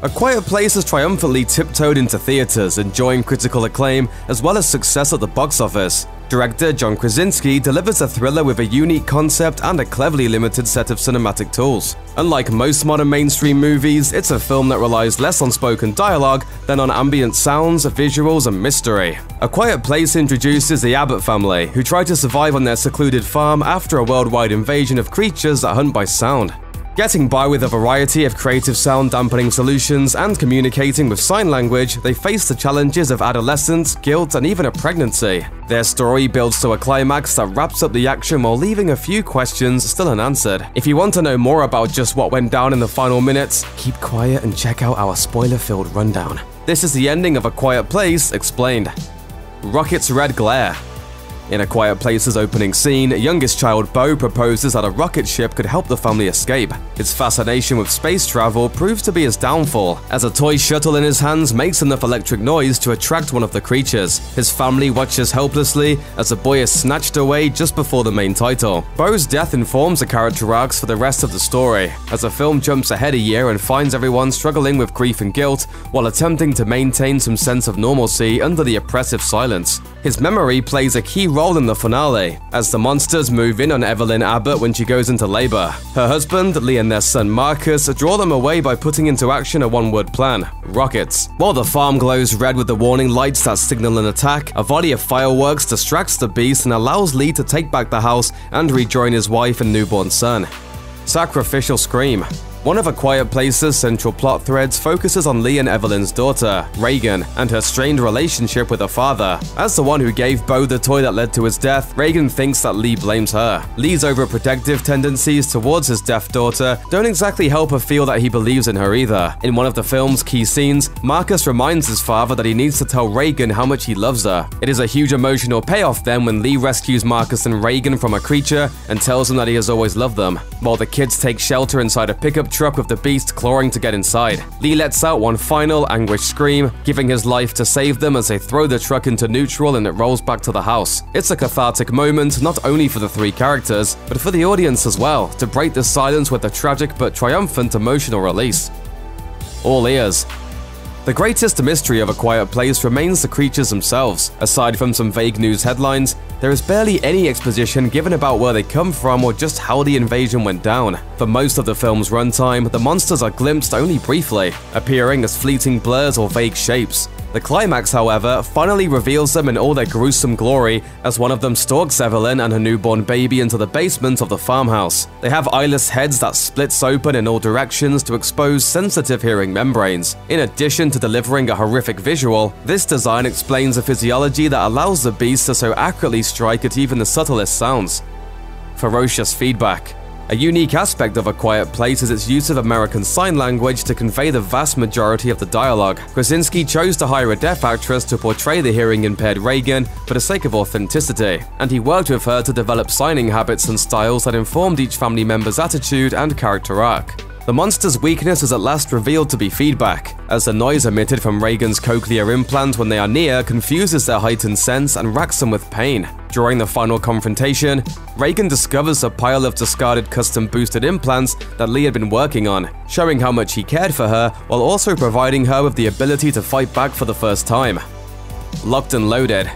A Quiet Place has triumphantly tiptoed into theaters, enjoying critical acclaim as well as success at the box office. Director John Krasinski delivers a thriller with a unique concept and a cleverly limited set of cinematic tools. Unlike most modern mainstream movies, it's a film that relies less on spoken dialogue than on ambient sounds, visuals, and mystery. A Quiet Place introduces the Abbott family, who try to survive on their secluded farm after a worldwide invasion of creatures that hunt by sound. Getting by with a variety of creative sound dampening solutions and communicating with sign language, they face the challenges of adolescence, guilt, and even a pregnancy. Their story builds to a climax that wraps up the action while leaving a few questions still unanswered. If you want to know more about just what went down in the final minutes, keep quiet and check out our spoiler-filled rundown. This is the ending of A Quiet Place explained. Rocket's red glare. In A Quiet Place's opening scene, youngest child Beau proposes that a rocket ship could help the family escape. His fascination with space travel proves to be his downfall, as a toy shuttle in his hands makes enough electric noise to attract one of the creatures. His family watches helplessly as the boy is snatched away just before the main title. Beau's death informs the character arcs for the rest of the story, as the film jumps ahead a year and finds everyone struggling with grief and guilt while attempting to maintain some sense of normalcy under the oppressive silence. His memory plays a key role in the finale, as the monsters move in on Evelyn Abbott when she goes into labor. Her husband, Lee, and their son Marcus draw them away by putting into action a one-word plan: rockets. While the farm glows red with the warning lights that signal an attack, a volley of fireworks distracts the beast and allows Lee to take back the house and rejoin his wife and newborn son. Sacrificial scream. One of A Quiet Place's central plot threads focuses on Lee and Evelyn's daughter, Reagan, and her strained relationship with her father. As the one who gave Beau the toy that led to his death, Reagan thinks that Lee blames her. Lee's overprotective tendencies towards his deaf daughter don't exactly help her feel that he believes in her either. In one of the film's key scenes, Marcus reminds his father that he needs to tell Reagan how much he loves her. It is a huge emotional payoff then when Lee rescues Marcus and Reagan from a creature and tells them that he has always loved them, while the kids take shelter inside a pickup truck with the beast clawing to get inside. Lee lets out one final anguished scream, giving his life to save them as they throw the truck into neutral and it rolls back to the house. It's a cathartic moment not only for the three characters, but for the audience as well, to break the silence with a tragic but triumphant emotional release. All ears. The greatest mystery of A Quiet Place remains the creatures themselves. Aside from some vague news headlines, there is barely any exposition given about where they come from or just how the invasion went down. For most of the film's runtime, the monsters are glimpsed only briefly, appearing as fleeting blurs or vague shapes. The climax, however, finally reveals them in all their gruesome glory as one of them stalks Evelyn and her newborn baby into the basement of the farmhouse. They have eyeless heads that splits open in all directions to expose sensitive hearing membranes. In addition to delivering a horrific visual, this design explains the physiology that allows the beast to so accurately strike at even the subtlest sounds. Ferocious feedback. A unique aspect of A Quiet Place is its use of American Sign Language to convey the vast majority of the dialogue. Krasinski chose to hire a deaf actress to portray the hearing-impaired Reagan for the sake of authenticity, and he worked with her to develop signing habits and styles that informed each family member's attitude and character arc. The monster's weakness is at last revealed to be feedback, as the noise emitted from Reagan's cochlear implant when they are near confuses their heightened sense and racks them with pain. During the final confrontation, Reagan discovers a pile of discarded custom-boosted implants that Lee had been working on, showing how much he cared for her while also providing her with the ability to fight back for the first time. Locked and loaded.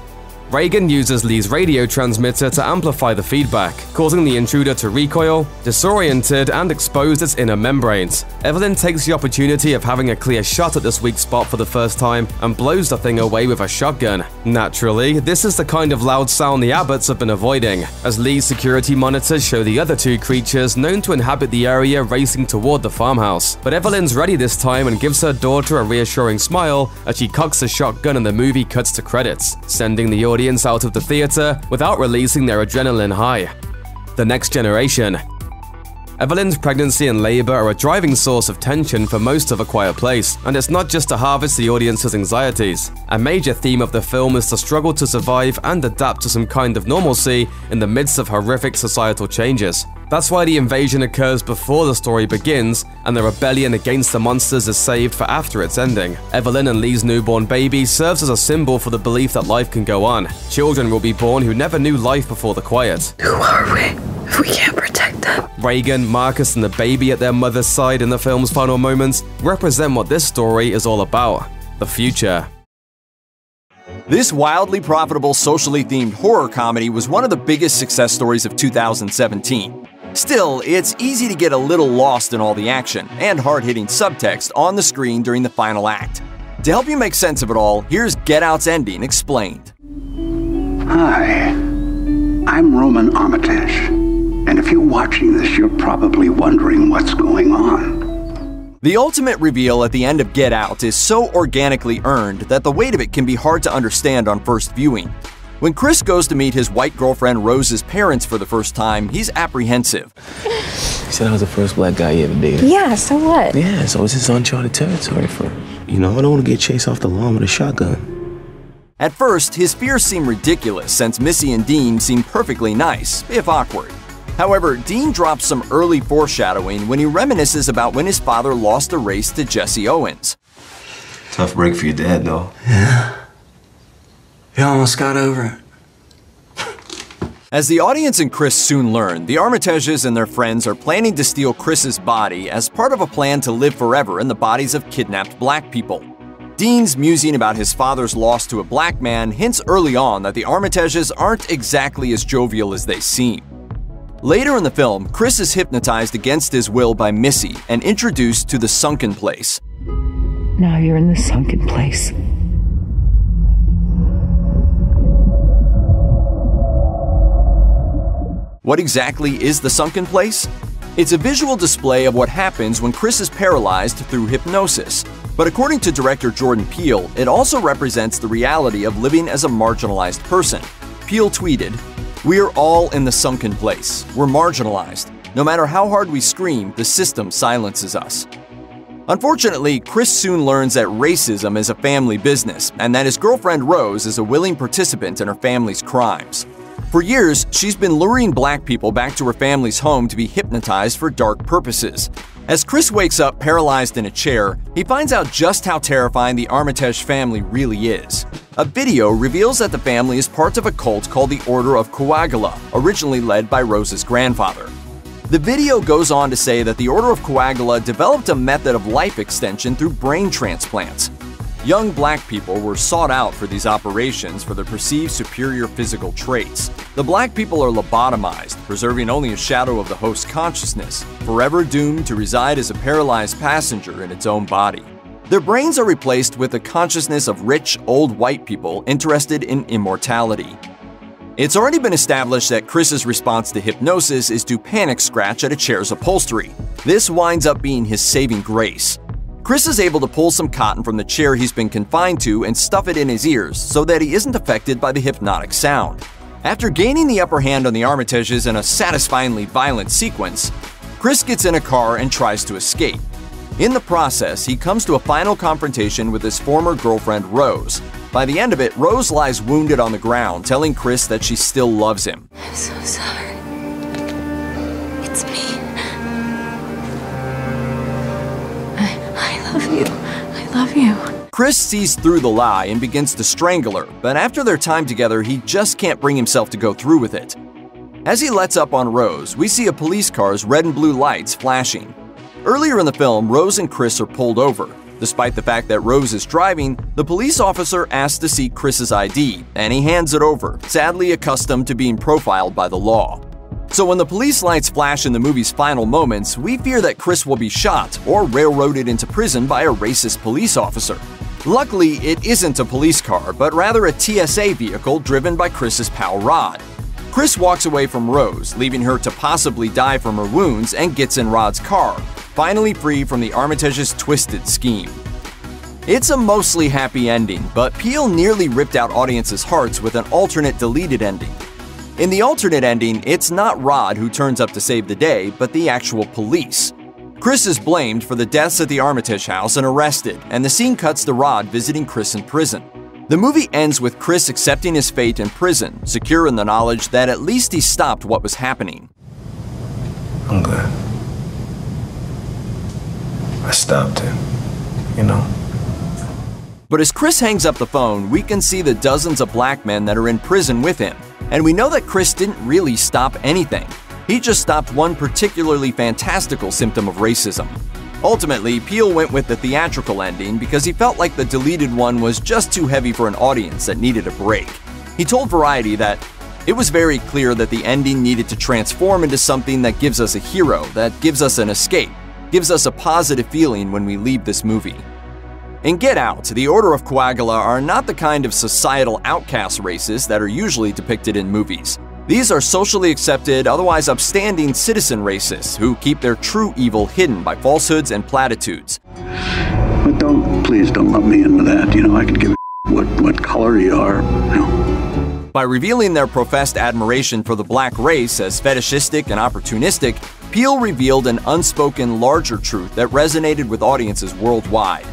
Reagan uses Lee's radio transmitter to amplify the feedback, causing the intruder to recoil, disoriented, and expose its inner membranes. Evelyn takes the opportunity of having a clear shot at this weak spot for the first time and blows the thing away with a shotgun. Naturally, this is the kind of loud sound the Abbotts have been avoiding, as Lee's security monitors show the other two creatures known to inhabit the area racing toward the farmhouse. But Evelyn's ready this time and gives her daughter a reassuring smile as she cocks the shotgun and the movie cuts to credits, sending the audience out of the theater without releasing their adrenaline high. The Next Generation. Evelyn's pregnancy and labor are a driving source of tension for most of A Quiet Place, and it's not just to harvest the audience's anxieties. A major theme of the film is the struggle to survive and adapt to some kind of normalcy in the midst of horrific societal changes. That's why the invasion occurs before the story begins, and the rebellion against the monsters is saved for after its ending. Evelyn and Lee's newborn baby serves as a symbol for the belief that life can go on. Children will be born who never knew life before the quiet. Who are we if we can't protect them? Reagan, Marcus, and the baby at their mother's side in the film's final moments represent what this story is all about: the future. This wildly profitable, socially themed horror comedy was one of the biggest success stories of 2017. Still, it's easy to get a little lost in all the action and hard-hitting subtext on the screen during the final act. To help you make sense of it all, here's Get Out's ending explained. Hi, I'm Roman Armitage, and if you're watching this, you're probably wondering what's going on. The ultimate reveal at the end of Get Out is so organically earned that the weight of it can be hard to understand on first viewing. When Chris goes to meet his white girlfriend Rose's parents for the first time, he's apprehensive. He said I was the first black guy he ever dated. Yeah, so what? Yeah, so it's just uncharted territory for him. You know, I don't want to get chased off the lawn with a shotgun. At first, his fears seem ridiculous since Missy and Dean seem perfectly nice, if awkward. However, Dean drops some early foreshadowing when he reminisces about when his father lost a race to Jesse Owens. Tough break for your dad, though. Yeah. You almost got over it. As the audience and Chris soon learn, the Armitages and their friends are planning to steal Chris's body as part of a plan to live forever in the bodies of kidnapped black people. Dean's musing about his father's loss to a black man hints early on that the Armitages aren't exactly as jovial as they seem. Later in the film, Chris is hypnotized against his will by Missy and introduced to the sunken place. Now you're in the sunken place. What exactly is the sunken place? It's a visual display of what happens when Chris is paralyzed through hypnosis. But according to director Jordan Peele, it also represents the reality of living as a marginalized person. Peele tweeted, "We're all in the sunken place. We're marginalized. No matter how hard we scream, the system silences us." Unfortunately, Chris soon learns that racism is a family business and that his girlfriend Rose is a willing participant in her family's crimes. For years, she's been luring black people back to her family's home to be hypnotized for dark purposes. As Chris wakes up paralyzed in a chair, he finds out just how terrifying the Armitage family really is. A video reveals that the family is part of a cult called the Order of Coagula, originally led by Rose's grandfather. The video goes on to say that the Order of Coagula developed a method of life extension through brain transplants. Young black people were sought out for these operations for their perceived superior physical traits. The black people are lobotomized, preserving only a shadow of the host's consciousness, forever doomed to reside as a paralyzed passenger in its own body. Their brains are replaced with the consciousness of rich, old white people interested in immortality. It's already been established that Chris's response to hypnosis is to panic scratch at a chair's upholstery. This winds up being his saving grace. Chris is able to pull some cotton from the chair he's been confined to and stuff it in his ears so that he isn't affected by the hypnotic sound. After gaining the upper hand on the Armitages in a satisfyingly violent sequence, Chris gets in a car and tries to escape. In the process, he comes to a final confrontation with his former girlfriend, Rose. By the end of it, Rose lies wounded on the ground, telling Chris that she still loves him. I'm so sorry. It's me. I love you. I love you. Chris sees through the lie and begins to strangle her, but after their time together, he just can't bring himself to go through with it. As he lets up on Rose, we see a police car's red and blue lights flashing. Earlier in the film, Rose and Chris are pulled over. Despite the fact that Rose is driving, the police officer asks to see Chris's ID, and he hands it over, sadly accustomed to being profiled by the law. So when the police lights flash in the movie's final moments, we fear that Chris will be shot or railroaded into prison by a racist police officer. Luckily, it isn't a police car, but rather a TSA vehicle driven by Chris's pal Rod. Chris walks away from Rose, leaving her to possibly die from her wounds, and gets in Rod's car, finally free from the Armitage's twisted scheme. It's a mostly happy ending, but Peele nearly ripped out audiences' hearts with an alternate deleted ending. In the alternate ending, it's not Rod who turns up to save the day, but the actual police. Chris is blamed for the deaths at the Armitage house and arrested, and the scene cuts to Rod visiting Chris in prison. The movie ends with Chris accepting his fate in prison, secure in the knowledge that at least he stopped what was happening. I'm good. I stopped it, you know. But as Chris hangs up the phone, we can see the dozens of black men that are in prison with him, and we know that Chris didn't really stop anything. He just stopped one particularly fantastical symptom of racism. Ultimately, Peele went with the theatrical ending because he felt like the deleted one was just too heavy for an audience that needed a break. He told Variety that it was very clear that the ending needed to transform into something that gives us a hero, that gives us an escape, gives us a positive feeling when we leave this movie. In Get Out, the Order of Coagula are not the kind of societal outcast races that are usually depicted in movies. These are socially accepted, otherwise upstanding citizen racists who keep their true evil hidden by falsehoods and platitudes. But please don't let me into that. You know, I could give a what color you are. No. By revealing their professed admiration for the black race as fetishistic and opportunistic, Peele revealed an unspoken larger truth that resonated with audiences worldwide.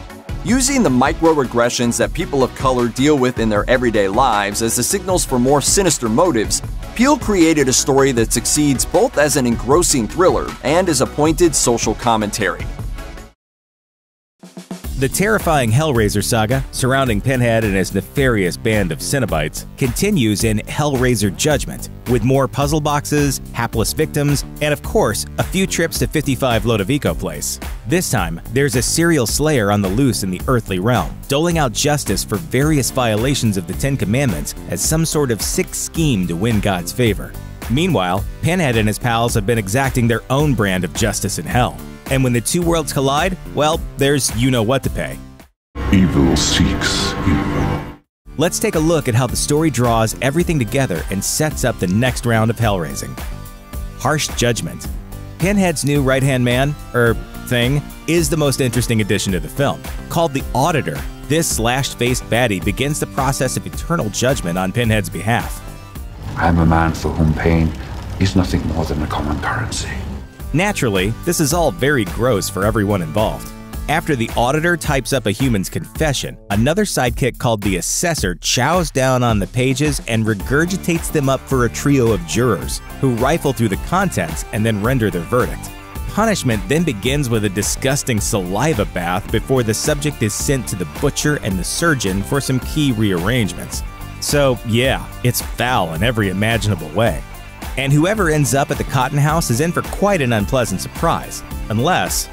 Using the microaggressions that people of color deal with in their everyday lives as the signals for more sinister motives, Peele created a story that succeeds both as an engrossing thriller and as a pointed social commentary. The terrifying Hellraiser saga surrounding Pinhead and his nefarious band of Cenobites continues in Hellraiser Judgment, with more puzzle boxes, hapless victims, and of course, a few trips to 55 Lodovico Place. This time, there's a serial slayer on the loose in the earthly realm, doling out justice for various violations of the Ten Commandments as some sort of sick scheme to win God's favor. Meanwhile, Pinhead and his pals have been exacting their own brand of justice in hell. And when the two worlds collide, well, there's you-know-what to pay. Evil seeks evil. Let's take a look at how the story draws everything together and sets up the next round of hellraising. Harsh Judgment. Pinhead's new right-hand man, thing, is the most interesting addition to the film. Called the Auditor, this slashed-faced baddie begins the process of eternal judgment on Pinhead's behalf. I'm a man for whom pain is nothing more than a common currency. Naturally, this is all very gross for everyone involved. After the Auditor types up a human's confession, another sidekick called the Assessor chows down on the pages and regurgitates them up for a trio of jurors, who rifle through the contents and then render their verdict. Punishment then begins with a disgusting saliva bath before the subject is sent to the butcher and the surgeon for some key rearrangements. So yeah, it's foul in every imaginable way. And whoever ends up at the Cotton House is in for quite an unpleasant surprise, unless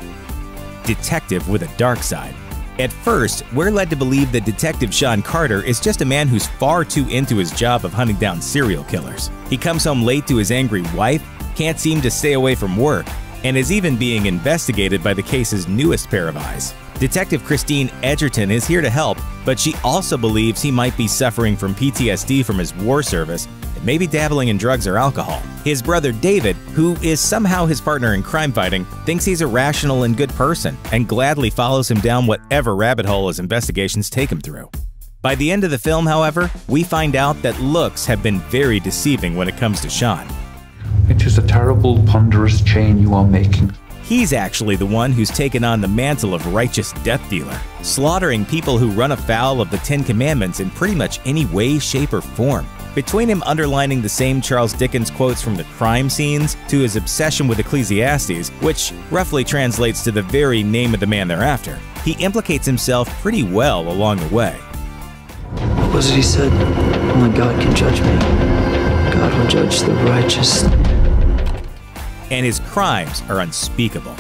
Detective with a dark side. At first, we're led to believe that Detective Sean Carter is just a man who's far too into his job of hunting down serial killers. He comes home late to his angry wife, can't seem to stay away from work, and is even being investigated by the case's newest pair of eyes. Detective Christine Edgerton is here to help, but she also believes he might be suffering from PTSD from his war service and maybe dabbling in drugs or alcohol. His brother David, who is somehow his partner in crime fighting, thinks he's a rational and good person and gladly follows him down whatever rabbit hole his investigations take him through. By the end of the film, however, we find out that looks have been very deceiving when it comes to Sean. It is a terrible, ponderous chain you are making. He's actually the one who's taken on the mantle of righteous death dealer, slaughtering people who run afoul of the Ten Commandments in pretty much any way, shape, or form. Between him underlining the same Charles Dickens quotes from the crime scenes to his obsession with Ecclesiastes, which roughly translates to the very name of the man thereafter, he implicates himself pretty well along the way. What was it he said? Only God can judge me. God will judge the righteous. And his crimes are unspeakable.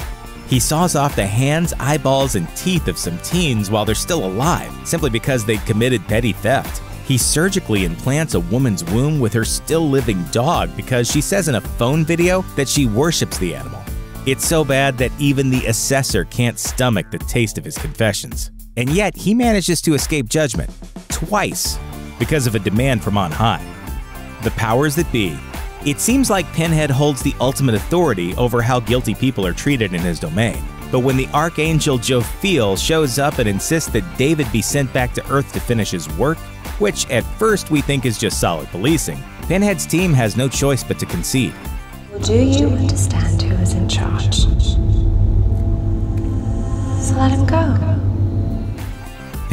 He saws off the hands, eyeballs, and teeth of some teens while they're still alive, simply because they committed petty theft. He surgically implants a woman's womb with her still living dog because she says in a phone video that she worships the animal. It's so bad that even the assessor can't stomach the taste of his confessions. And yet he manages to escape judgment twice because of a demand from on high. The powers that be. It seems like Pinhead holds the ultimate authority over how guilty people are treated in his domain. But when the Archangel Jophiel shows up and insists that David be sent back to Earth to finish his work, which at first we think is just solid policing, Pinhead's team has no choice but to concede. Do you understand who is in charge? So let him go.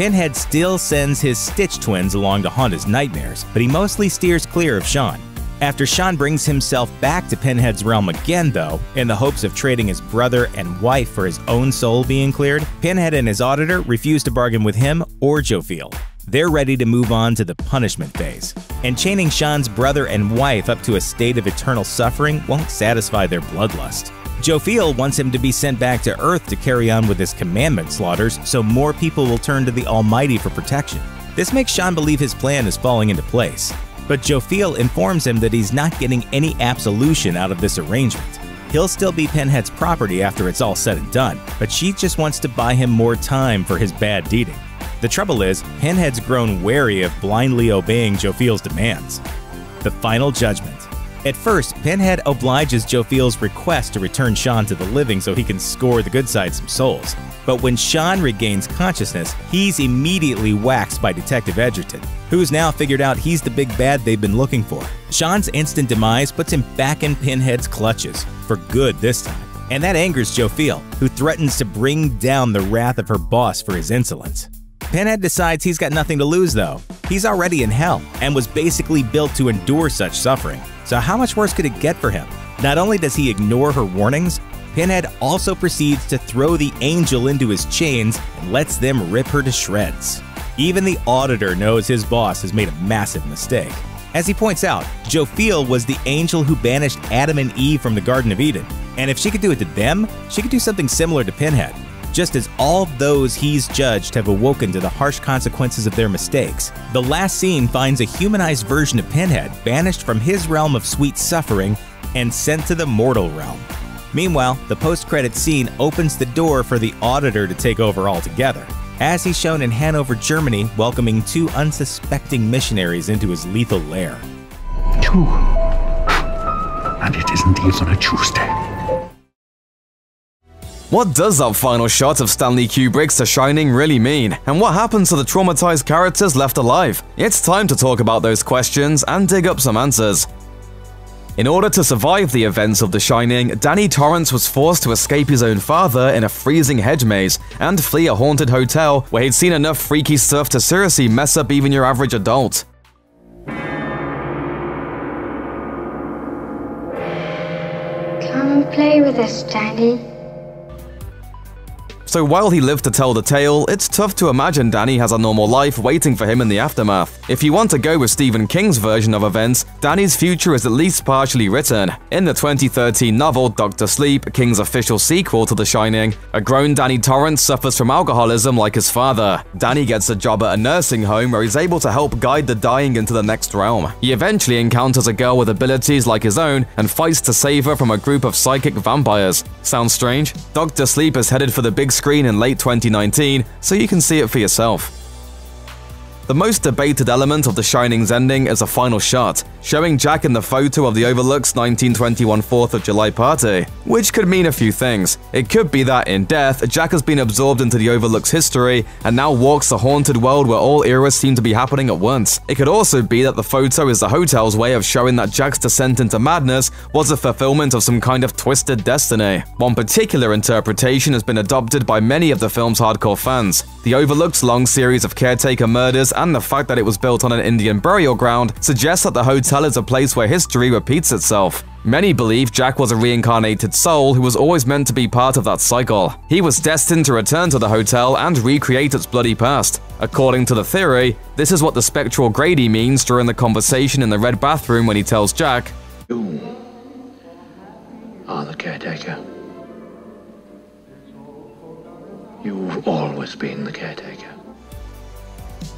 Pinhead still sends his Stitch twins along to haunt his nightmares, but he mostly steers clear of Sean. After Sean brings himself back to Pinhead's realm again, though, in the hopes of trading his brother and wife for his own soul being cleared, Pinhead and his auditor refuse to bargain with him or Jophiel. They're ready to move on to the punishment phase, and chaining Sean's brother and wife up to a state of eternal suffering won't satisfy their bloodlust. Jophiel wants him to be sent back to Earth to carry on with his commandment slaughters so more people will turn to the Almighty for protection. This makes Sean believe his plan is falling into place. But Jophiel informs him that he's not getting any absolution out of this arrangement. He'll still be Pinhead's property after it's all said and done, but she just wants to buy him more time for his bad deeding. The trouble is, Pinhead's grown wary of blindly obeying Jophiel's demands. The final judgment. At first, Pinhead obliges Jophiel's request to return Sean to the living so he can score the good side some souls. But when Sean regains consciousness, he's immediately waxed by Detective Edgerton, who's now figured out he's the big bad they've been looking for. Sean's instant demise puts him back in Pinhead's clutches, for good this time. And that angers Jophiel, who threatens to bring down the wrath of her boss for his insolence. Pinhead decides he's got nothing to lose, though. He's already in hell, and was basically built to endure such suffering. So how much worse could it get for him? Not only does he ignore her warnings, Pinhead also proceeds to throw the angel into his chains and lets them rip her to shreds. Even the auditor knows his boss has made a massive mistake. As he points out, Jophiel was the angel who banished Adam and Eve from the Garden of Eden, and if she could do it to them, she could do something similar to Pinhead. Just as all those he's judged have awoken to the harsh consequences of their mistakes, the last scene finds a humanized version of Pinhead banished from his realm of sweet suffering and sent to the mortal realm. Meanwhile, the post-credits scene opens the door for the auditor to take over altogether, as he's shown in Hanover, Germany, welcoming two unsuspecting missionaries into his lethal lair. Two. And it isn't even a Tuesday. What does that final shot of Stanley Kubrick's The Shining really mean? And what happens to the traumatized characters left alive? It's time to talk about those questions and dig up some answers. In order to survive the events of The Shining, Danny Torrance was forced to escape his own father in a freezing hedge maze and flee a haunted hotel where he'd seen enough freaky stuff to seriously mess up even your average adult. Come play with us, Danny. So while he lived to tell the tale, it's tough to imagine Danny has a normal life waiting for him in the aftermath. If you want to go with Stephen King's version of events, Danny's future is at least partially written. In the 2013 novel Dr. Sleep, King's official sequel to The Shining, a grown Danny Torrance suffers from alcoholism like his father. Danny gets a job at a nursing home where he's able to help guide the dying into the next realm. He eventually encounters a girl with abilities like his own and fights to save her from a group of psychic vampires. Sounds strange? Dr. Sleep is headed for the big screen in late 2019, so you can see it for yourself. The most debated element of The Shining's ending is a final shot, showing Jack in the photo of the Overlook's 1921 4th of July party, which could mean a few things. It could be that, in death, Jack has been absorbed into the Overlook's history and now walks a haunted world where all eras seem to be happening at once. It could also be that the photo is the hotel's way of showing that Jack's descent into madness was a fulfillment of some kind of twisted destiny. One particular interpretation has been adopted by many of the film's hardcore fans. The Overlook's long series of caretaker murders and the fact that it was built on an Indian burial ground suggests that the hotel is a place where history repeats itself. Many believe Jack was a reincarnated soul who was always meant to be part of that cycle. He was destined to return to the hotel and recreate its bloody past. According to the theory, this is what the spectral Grady means during the conversation in the red bathroom when he tells Jack, "You are the caretaker. You've always been the caretaker."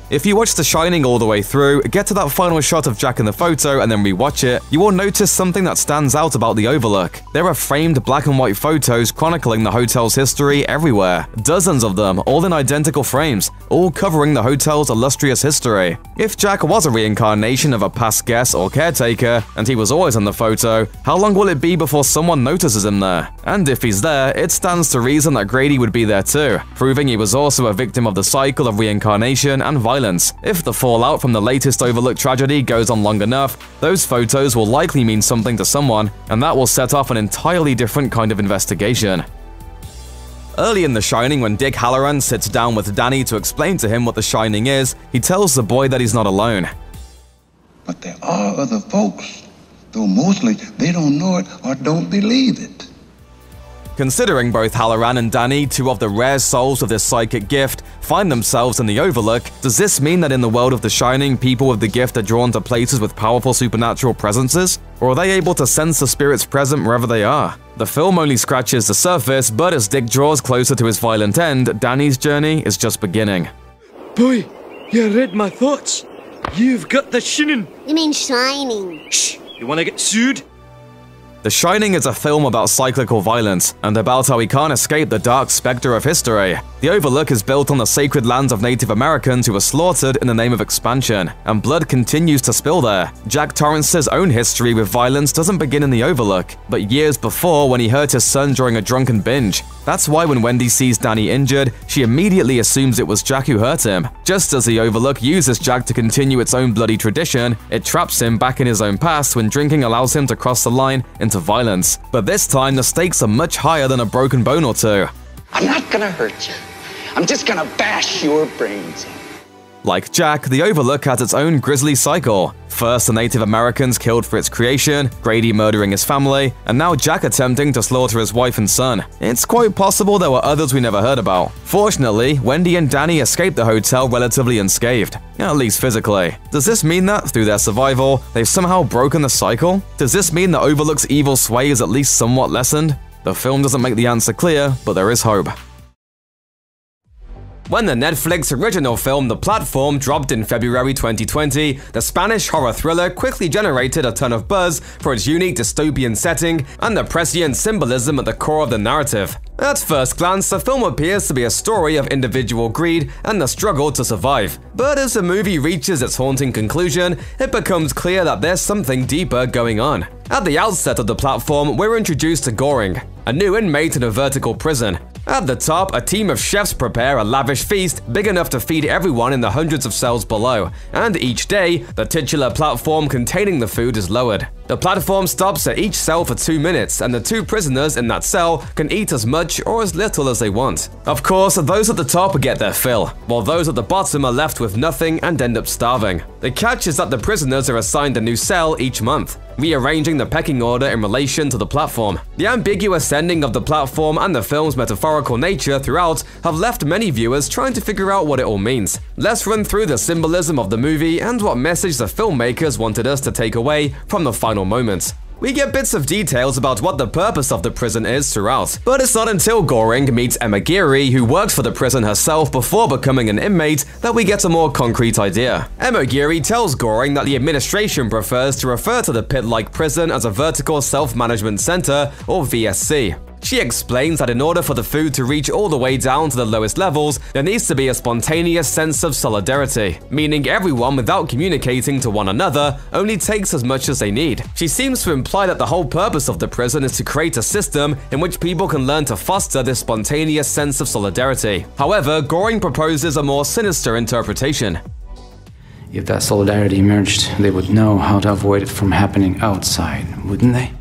If you watch The Shining all the way through, get to that final shot of Jack in the photo and then rewatch it, you will notice something that stands out about the Overlook. There are framed black and white photos chronicling the hotel's history everywhere. Dozens of them, all in identical frames, all covering the hotel's illustrious history. If Jack was a reincarnation of a past guest or caretaker, and he was always in the photo, how long will it be before someone notices him there? And if he's there, it stands to reason that Grady would be there too, proving he was also a victim of the cycle of reincarnation and violence. If the fallout from the latest Overlook tragedy goes on long enough, those photos will likely mean something to someone, and that will set off an entirely different kind of investigation. Early in The Shining, when Dick Halloran sits down with Danny to explain to him what The Shining is, he tells the boy that he's not alone. But there are other folks, though mostly they don't know it or don't believe it. Considering both Halloran and Danny, two of the rare souls of this psychic gift, find themselves in the Overlook, does this mean that in the world of The Shining, people with the gift are drawn to places with powerful supernatural presences? Or are they able to sense the spirits present wherever they are? The film only scratches the surface, but as Dick draws closer to his violent end, Danny's journey is just beginning. Boy, you read my thoughts. You've got the Shining. You mean Shining. Shh, you wanna get sued? The Shining is a film about cyclical violence, and about how we can't escape the dark specter of history. The Overlook is built on the sacred lands of Native Americans who were slaughtered in the name of expansion, and blood continues to spill there. Jack Torrance's own history with violence doesn't begin in the Overlook, but years before when he hurt his son during a drunken binge. That's why when Wendy sees Danny injured, she immediately assumes it was Jack who hurt him. Just as the Overlook uses Jack to continue its own bloody tradition, it traps him back in his own past when drinking allows him to cross the line into violence. But this time, the stakes are much higher than a broken bone or two. I'm not gonna hurt you. I'm just gonna bash your brains in. Like Jack, the Overlook has its own grisly cycle. First, the Native Americans killed for its creation, Grady murdering his family, and now Jack attempting to slaughter his wife and son. It's quite possible there were others we never heard about. Fortunately, Wendy and Danny escaped the hotel relatively unscathed, at least physically. Does this mean that, through their survival, they've somehow broken the cycle? Does this mean the Overlook's evil sway is at least somewhat lessened? The film doesn't make the answer clear, but there is hope. When the Netflix original film The Platform dropped in February 2020, the Spanish horror thriller quickly generated a ton of buzz for its unique dystopian setting and the prescient symbolism at the core of the narrative. At first glance, the film appears to be a story of individual greed and the struggle to survive. But as the movie reaches its haunting conclusion, it becomes clear that there's something deeper going on. At the outset of The Platform, we're introduced to Goring, a new inmate in a vertical prison. At the top, a team of chefs prepare a lavish feast big enough to feed everyone in the hundreds of cells below, and each day, the titular platform containing the food is lowered. The platform stops at each cell for 2 minutes, and the 2 prisoners in that cell can eat as much or as little as they want. Of course, those at the top get their fill, while those at the bottom are left with nothing and end up starving. The catch is that the prisoners are assigned a new cell each month, rearranging the pecking order in relation to the platform. The ambiguous ending of The Platform and the film's metaphorical nature throughout have left many viewers trying to figure out what it all means. Let's run through the symbolism of the movie and what message the filmmakers wanted us to take away from the final moments. We get bits of details about what the purpose of the prison is throughout, but it's not until Goring meets Emma Geary, who worked for the prison herself before becoming an inmate, that we get a more concrete idea. Emma Geary tells Goring that the administration prefers to refer to the pit-like prison as a vertical self-management center, or VSC. She explains that in order for the food to reach all the way down to the lowest levels, there needs to be a spontaneous sense of solidarity, meaning everyone without communicating to one another only takes as much as they need. She seems to imply that the whole purpose of the prison is to create a system in which people can learn to foster this spontaneous sense of solidarity. However, Goring proposes a more sinister interpretation. If that solidarity emerged, they would know how to avoid it from happening outside, wouldn't they?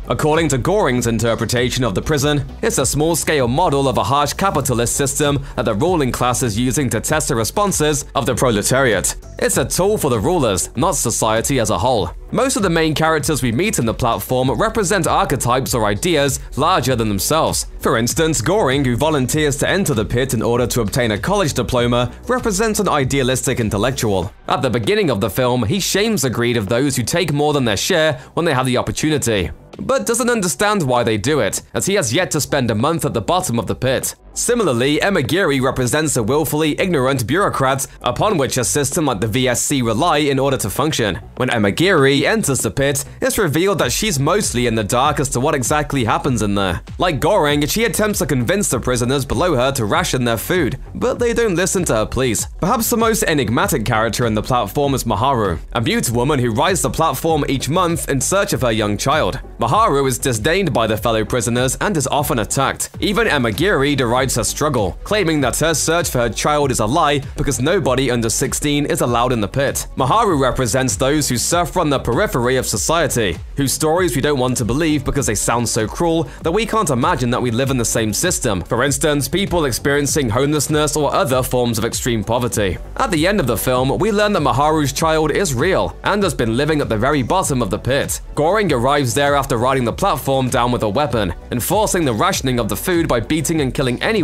According to Goring's interpretation of the prison, it's a small-scale model of a harsh capitalist system that the ruling class is using to test the responses of the proletariat. It's a tool for the rulers, not society as a whole. Most of the main characters we meet in the platform represent archetypes or ideas larger than themselves. For instance, Goring, who volunteers to enter the pit in order to obtain a college diploma, represents an idealistic intellectual. At the beginning of the film, he shames the greed of those who take more than their share when they have the opportunity, but doesn't understand why they do it, as he has yet to spend a month at the bottom of the pit. Similarly, Emma-Geary represents a willfully ignorant bureaucrat upon which a system like the VSC rely in order to function. When Emma-Geary enters the pit, it's revealed that she's mostly in the dark as to what exactly happens in there. Like Goring, she attempts to convince the prisoners below her to ration their food, but they don't listen to her pleas. Perhaps the most enigmatic character in the platform is Maharu, a mute woman who rides the platform each month in search of her young child. Maharu is disdained by the fellow prisoners and is often attacked. Even Emma-Geary derides her struggle, claiming that her search for her child is a lie because nobody under 16 is allowed in the pit. Maharu represents those who suffer on the periphery of society, whose stories we don't want to believe because they sound so cruel that we can't imagine that we live in the same system. For instance, people experiencing homelessness or other forms of extreme poverty. At the end of the film, we learn that Maharu's child is real and has been living at the very bottom of the pit. Goring arrives there after riding the platform down with a weapon, enforcing the rationing of the food by beating and killing anyone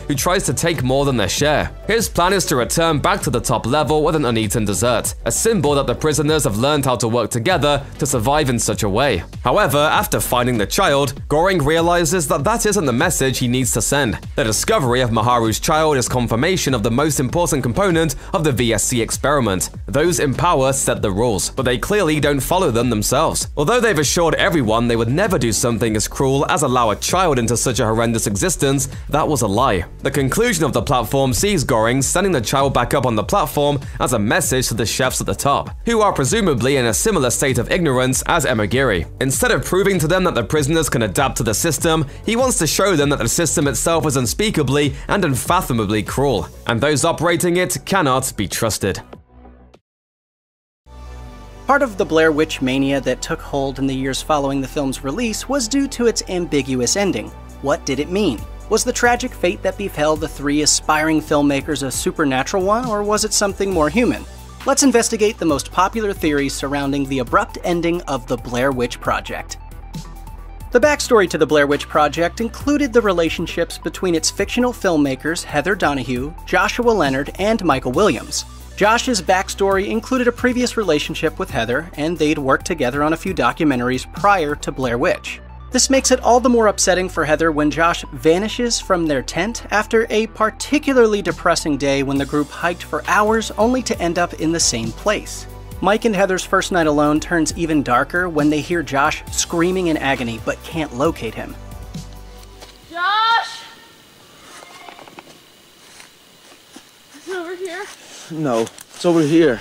who tries to take more than their share. His plan is to return back to the top level with an uneaten dessert, a symbol that the prisoners have learned how to work together to survive in such a way. However, after finding the child, Goring realizes that that isn't the message he needs to send. The discovery of Maharu's child is confirmation of the most important component of the VSC experiment. Those in power set the rules, but they clearly don't follow them themselves. Although they've assured everyone they would never do something as cruel as allow a child into such a horrendous existence, that was a lie. The conclusion of the platform sees Goring sending the child back up on the platform as a message to the chefs at the top, who are presumably in a similar state of ignorance as Emma-Geary. Instead of proving to them that the prisoners can adapt to the system, he wants to show them that the system itself is unspeakably and unfathomably cruel, and those operating it cannot be trusted. Part of the Blair Witch mania that took hold in the years following the film's release was due to its ambiguous ending. What did it mean? Was the tragic fate that befell the three aspiring filmmakers a supernatural one, or was it something more human? Let's investigate the most popular theories surrounding the abrupt ending of the Blair Witch Project. The backstory to the Blair Witch Project included the relationships between its fictional filmmakers Heather Donahue, Joshua Leonard, and Michael Williams. Josh's backstory included a previous relationship with Heather, and they'd worked together on a few documentaries prior to Blair Witch. This makes it all the more upsetting for Heather when Josh vanishes from their tent after a particularly depressing day when the group hiked for hours only to end up in the same place. Mike and Heather's first night alone turns even darker when they hear Josh screaming in agony but can't locate him. Josh! Is it over here? No, it's over here.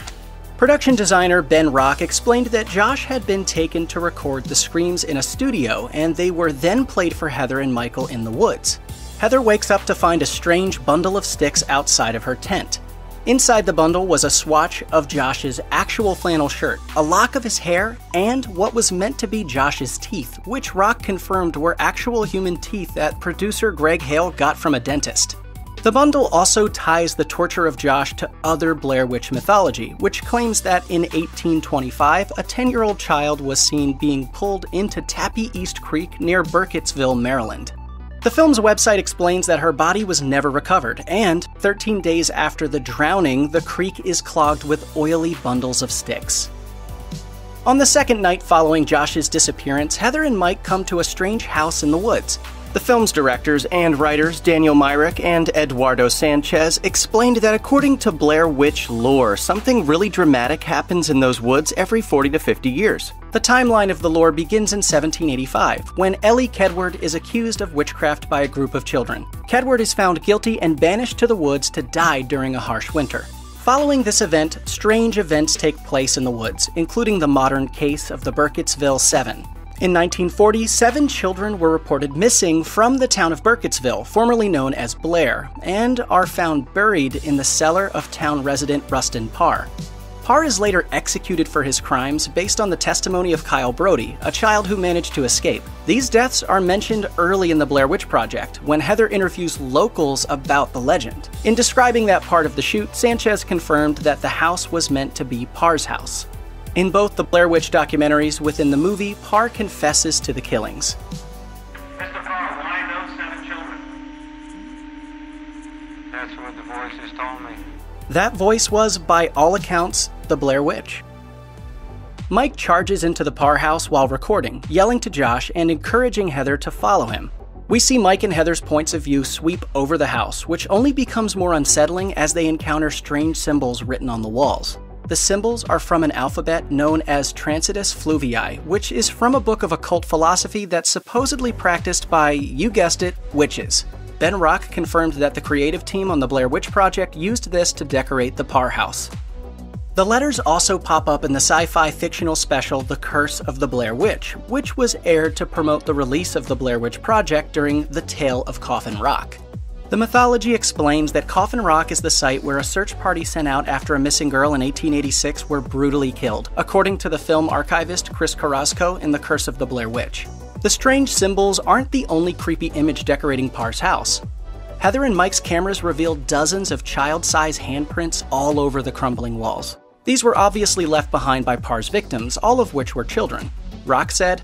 Production designer Ben Rock explained that Josh had been taken to record the screams in a studio, and they were then played for Heather and Michael in the woods. Heather wakes up to find a strange bundle of sticks outside of her tent. Inside the bundle was a swatch of Josh's actual flannel shirt, a lock of his hair, and what was meant to be Josh's teeth, which Rock confirmed were actual human teeth that producer Greg Hale got from a dentist. The bundle also ties the torture of Josh to other Blair Witch mythology, which claims that in 1825, a 10-year-old child was seen being pulled into Tappy East Creek near Burkittsville, Maryland. The film's website explains that her body was never recovered, and 13 days after the drowning, the creek is clogged with oily bundles of sticks. On the second night following Josh's disappearance, Heather and Mike come to a strange house in the woods. The film's directors and writers Daniel Myrick and Eduardo Sanchez explained that according to Blair Witch lore, something really dramatic happens in those woods every 40 to 50 years. The timeline of the lore begins in 1785, when Ellie Kedward is accused of witchcraft by a group of children. Kedward is found guilty and banished to the woods to die during a harsh winter. Following this event, strange events take place in the woods, including the modern case of the Burkittsville 7. In 1940, 7 children were reported missing from the town of Burkittsville, formerly known as Blair, and are found buried in the cellar of town resident Rustin Parr. Parr is later executed for his crimes based on the testimony of Kyle Brody, a child who managed to escape. These deaths are mentioned early in the Blair Witch Project, when Heather interviews locals about the legend. In describing that part of the shoot, Sanchez confirmed that the house was meant to be Parr's house. In both the Blair Witch documentaries within the movie, Parr confesses to the killings. Mr. Parr, why those 7 children? That's what the voices told me. That voice was, by all accounts, the Blair Witch. Mike charges into the Parr house while recording, yelling to Josh and encouraging Heather to follow him. We see Mike and Heather's points of view sweep over the house, which only becomes more unsettling as they encounter strange symbols written on the walls. The symbols are from an alphabet known as Transitus Fluvii, which is from a book of occult philosophy that's supposedly practiced by, you guessed it, witches. Ben Rock confirmed that the creative team on the Blair Witch Project used this to decorate the Parr house. The letters also pop up in the sci-fi fictional special The Curse of the Blair Witch, which was aired to promote the release of the Blair Witch Project during The Tale of Coffin Rock. The mythology explains that Coffin Rock is the site where a search party sent out after a missing girl in 1886 were brutally killed, according to the film archivist Chris Carrasco in The Curse of the Blair Witch. The strange symbols aren't the only creepy image decorating Parr's house. Heather and Mike's cameras revealed dozens of child-size handprints all over the crumbling walls. These were obviously left behind by Parr's victims, all of which were children. Rock said,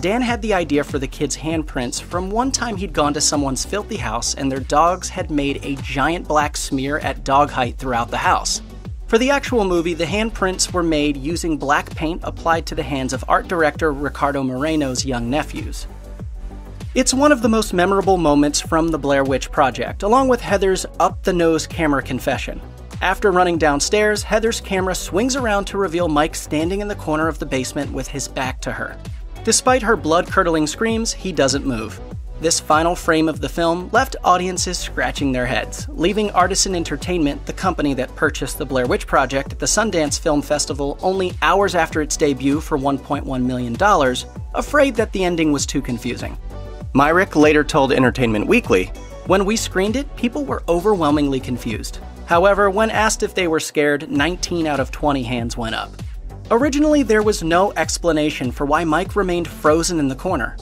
Dan had the idea for the kids' handprints from one time he'd gone to someone's filthy house and their dogs had made a giant black smear at dog height throughout the house. For the actual movie, the handprints were made using black paint applied to the hands of art director Ricardo Moreno's young nephews. It's one of the most memorable moments from the Blair Witch Project, along with Heather's up-the-nose camera confession. After running downstairs, Heather's camera swings around to reveal Mike standing in the corner of the basement with his back to her. Despite her blood-curdling screams, he doesn't move. This final frame of the film left audiences scratching their heads, leaving Artisan Entertainment, the company that purchased the Blair Witch Project at the Sundance Film Festival only hours after its debut for $1.1 million, afraid that the ending was too confusing. Myrick later told Entertainment Weekly, "When we screened it, people were overwhelmingly confused. However, when asked if they were scared, 19 out of 20 hands went up." Originally, there was no explanation for why Mike remained frozen in the corner.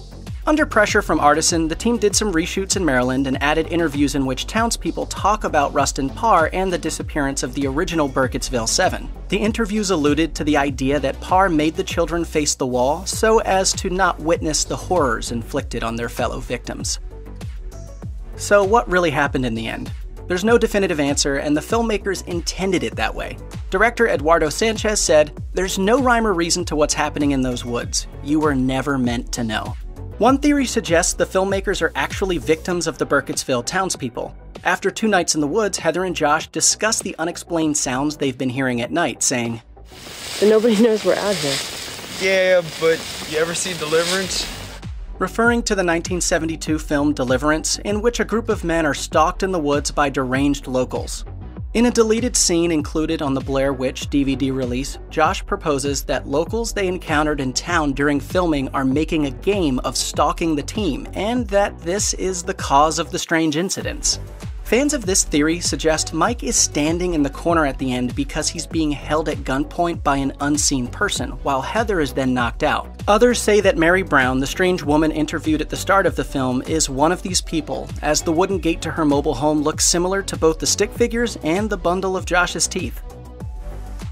Under pressure from Artisan, the team did some reshoots in Maryland and added interviews in which townspeople talk about Rustin Parr and the disappearance of the original Burkittsville 7. The interviews alluded to the idea that Parr made the children face the wall so as to not witness the horrors inflicted on their fellow victims. So what really happened in the end? There's no definitive answer, and the filmmakers intended it that way. Director Eduardo Sanchez said, "There's no rhyme or reason to what's happening in those woods. You were never meant to know." One theory suggests the filmmakers are actually victims of the Burkittsville townspeople. After 2 nights in the woods, Heather and Josh discuss the unexplained sounds they've been hearing at night, saying, "And nobody knows we're out here." Yeah, but you ever see Deliverance? Referring to the 1972 film Deliverance, in which a group of men are stalked in the woods by deranged locals. In a deleted scene included on the Blair Witch DVD release, Josh proposes that locals they encountered in town during filming are making a game of stalking the team, and that this is the cause of the strange incidents. Fans of this theory suggest Mike is standing in the corner at the end because he's being held at gunpoint by an unseen person, while Heather is then knocked out. Others say that Mary Brown, the strange woman interviewed at the start of the film, is one of these people, as the wooden gate to her mobile home looks similar to both the stick figures and the bundle of Josh's teeth.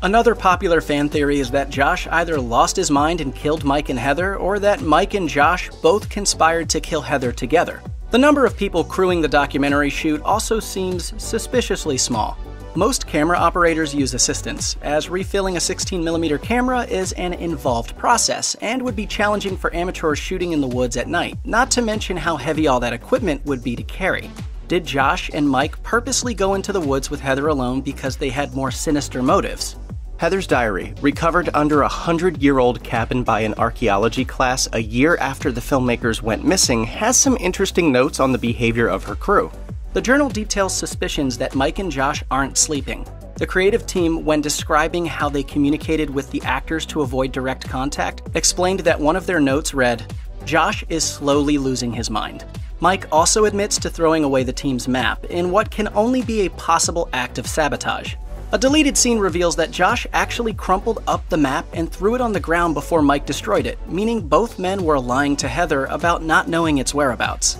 Another popular fan theory is that Josh either lost his mind and killed Mike and Heather, or that Mike and Josh both conspired to kill Heather together. The number of people crewing the documentary shoot also seems suspiciously small. Most camera operators use assistants, as refilling a 16mm camera is an involved process and would be challenging for amateurs shooting in the woods at night, not to mention how heavy all that equipment would be to carry. Did Josh and Mike purposely go into the woods with Heather alone because they had more sinister motives? Heather's diary, recovered under a 100-year-old cabin by an archaeology class a year after the filmmakers went missing, has some interesting notes on the behavior of her crew. The journal details suspicions that Mike and Josh aren't sleeping. The creative team, when describing how they communicated with the actors to avoid direct contact, explained that one of their notes read, "Josh is slowly losing his mind." Mike also admits to throwing away the team's map in what can only be a possible act of sabotage. A deleted scene reveals that Josh actually crumpled up the map and threw it on the ground before Mike destroyed it, meaning both men were lying to Heather about not knowing its whereabouts.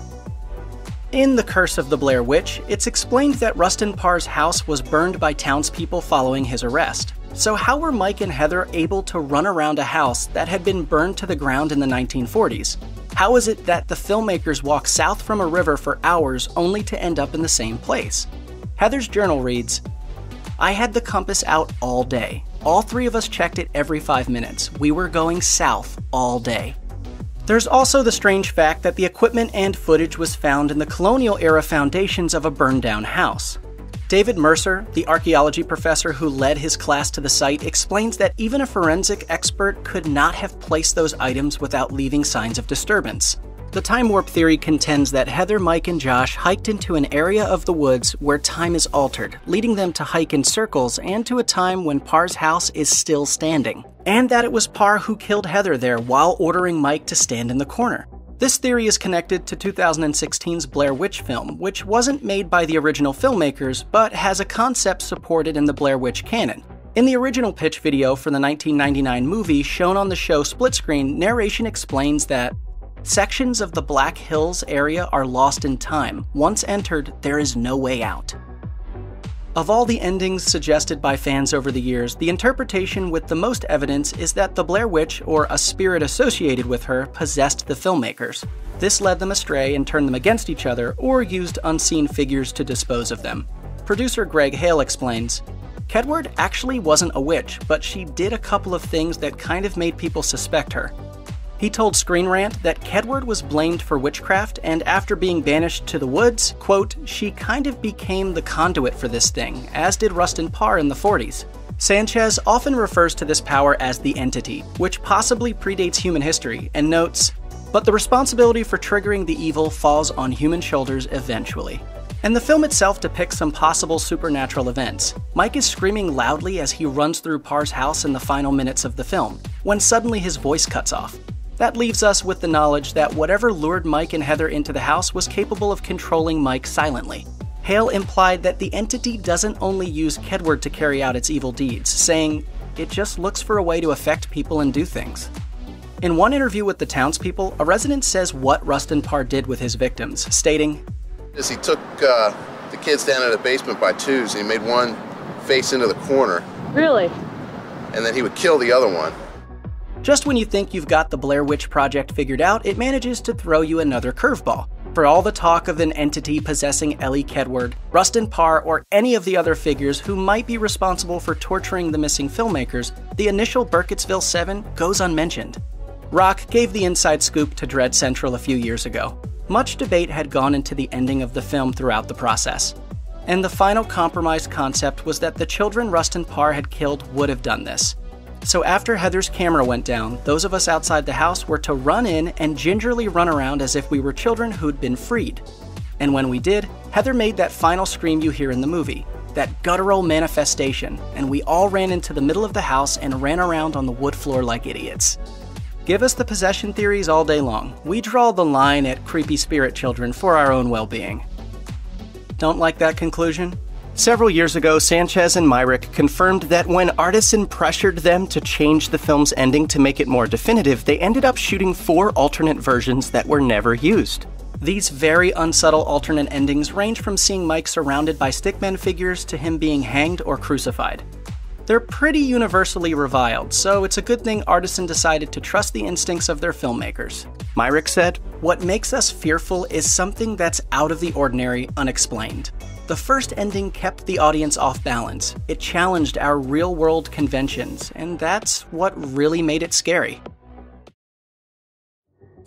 In The Curse of the Blair Witch, it's explained that Rustin Parr's house was burned by townspeople following his arrest. So how were Mike and Heather able to run around a house that had been burned to the ground in the 1940s? How is it that the filmmakers walk south from a river for hours only to end up in the same place? Heather's journal reads, "I had the compass out all day. All three of us checked it every 5 minutes. We were going south all day." There's also the strange fact that the equipment and footage was found in the colonial-era foundations of a burned-down house. David Mercer, the archaeology professor who led his class to the site, explains that even a forensic expert could not have placed those items without leaving signs of disturbance. The time warp theory contends that Heather, Mike, and Josh hiked into an area of the woods where time is altered, leading them to hike in circles and to a time when Parr's house is still standing, and that it was Parr who killed Heather there while ordering Mike to stand in the corner. This theory is connected to 2016's Blair Witch film, which wasn't made by the original filmmakers, but has a concept supported in the Blair Witch canon. In the original pitch video for the 1999 movie shown on the show Split Screen, narration explains that sections of the Black Hills area are lost in time. Once entered, there is no way out. Of all the endings suggested by fans over the years, the interpretation with the most evidence is that the Blair Witch, or a spirit associated with her, possessed the filmmakers. This led them astray and turned them against each other, or used unseen figures to dispose of them. Producer Greg Hale explains, "Kedward actually wasn't a witch, but she did a couple of things that kind of made people suspect her. He told Screen Rant that Kedward was blamed for witchcraft, and after being banished to the woods, quote, she kind of became the conduit for this thing, as did Rustin Parr in the 40s. Sanchez often refers to this power as the Entity, which possibly predates human history, and notes, but the responsibility for triggering the evil falls on human shoulders eventually." And the film itself depicts some possible supernatural events. Mike is screaming loudly as he runs through Parr's house in the final minutes of the film, when suddenly his voice cuts off. That leaves us with the knowledge that whatever lured Mike and Heather into the house was capable of controlling Mike silently. Hale implied that the entity doesn't only use Kedward to carry out its evil deeds, saying, "It just looks for a way to affect people and do things." In one interview with the townspeople, a resident says what Rustin Parr did with his victims, stating, He took the kids down in the basement by twos, and he made one face into the corner. Really? And then he would kill the other one. Just when you think you've got the Blair Witch Project figured out, it manages to throw you another curveball. For all the talk of an entity possessing Ellie Kedward, Rustin Parr, or any of the other figures who might be responsible for torturing the missing filmmakers, the initial Burkittsville 7 goes unmentioned. Rock gave the inside scoop to Dread Central a few years ago. Much debate had gone into the ending of the film throughout the process. And the final compromise concept was that the children Rustin Parr had killed would have done this. So after Heather's camera went down, those of us outside the house were to run in and gingerly run around as if we were children who'd been freed. And when we did, Heather made that final scream you hear in the movie, that guttural manifestation, and we all ran into the middle of the house and ran around on the wood floor like idiots. Give us the possession theories all day long. We draw the line at creepy spirit children for our own well-being. Don't like that conclusion? Several years ago, Sanchez and Myrick confirmed that when Artisan pressured them to change the film's ending to make it more definitive, they ended up shooting 4 alternate versions that were never used. These very unsubtle alternate endings range from seeing Mike surrounded by stickman figures to him being hanged or crucified. They're pretty universally reviled, so it's a good thing Artisan decided to trust the instincts of their filmmakers. Myrick said, "What makes us fearful is something that's out of the ordinary, unexplained. The first ending kept the audience off balance. It challenged our real-world conventions, and that's what really made it scary.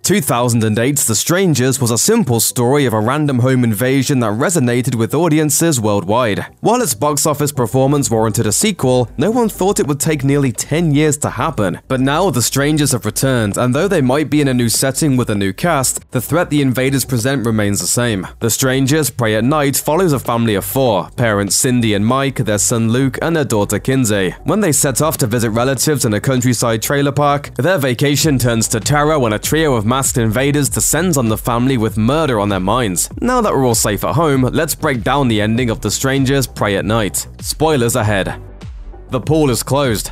2008's The Strangers was a simple story of a random home invasion that resonated with audiences worldwide. While its box office performance warranted a sequel, no one thought it would take nearly 10 years to happen. But now The Strangers have returned, and though they might be in a new setting with a new cast, the threat the invaders present remains the same. The Strangers Prey at Night follows a family of 4, parents Cindy and Mike, their son Luke, and their daughter Kinsey. When they set off to visit relatives in a countryside trailer park, their vacation turns to terror when a trio of masked invaders descends on the family with murder on their minds. Now that we're all safe at home, let's break down the ending of The Strangers Prey at Night. Spoilers ahead. The pool is closed.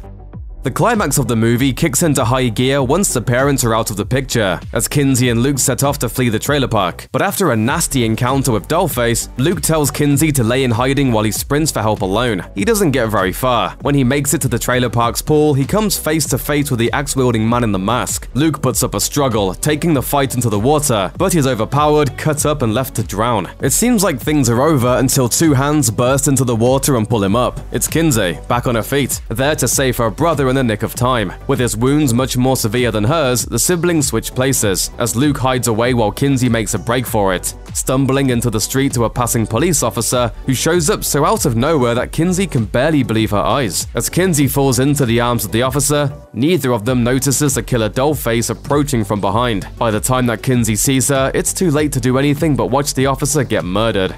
The climax of the movie kicks into high gear once the parents are out of the picture, as Kinsey and Luke set off to flee the trailer park. But after a nasty encounter with Dollface, Luke tells Kinsey to lay in hiding while he sprints for help alone. He doesn't get very far. When he makes it to the trailer park's pool, he comes face to face with the axe-wielding man in the mask. Luke puts up a struggle, taking the fight into the water, but he's overpowered, cut up, and left to drown. It seems like things are over until 2 hands burst into the water and pull him up. It's Kinsey, back on her feet, there to save her brother in the nick of time. With his wounds much more severe than hers, the siblings switch places, as Luke hides away while Kinsey makes a break for it, stumbling into the street to a passing police officer who shows up so out of nowhere that Kinsey can barely believe her eyes. As Kinsey falls into the arms of the officer, neither of them notices the killer Dollface approaching from behind. By the time that Kinsey sees her, it's too late to do anything but watch the officer get murdered.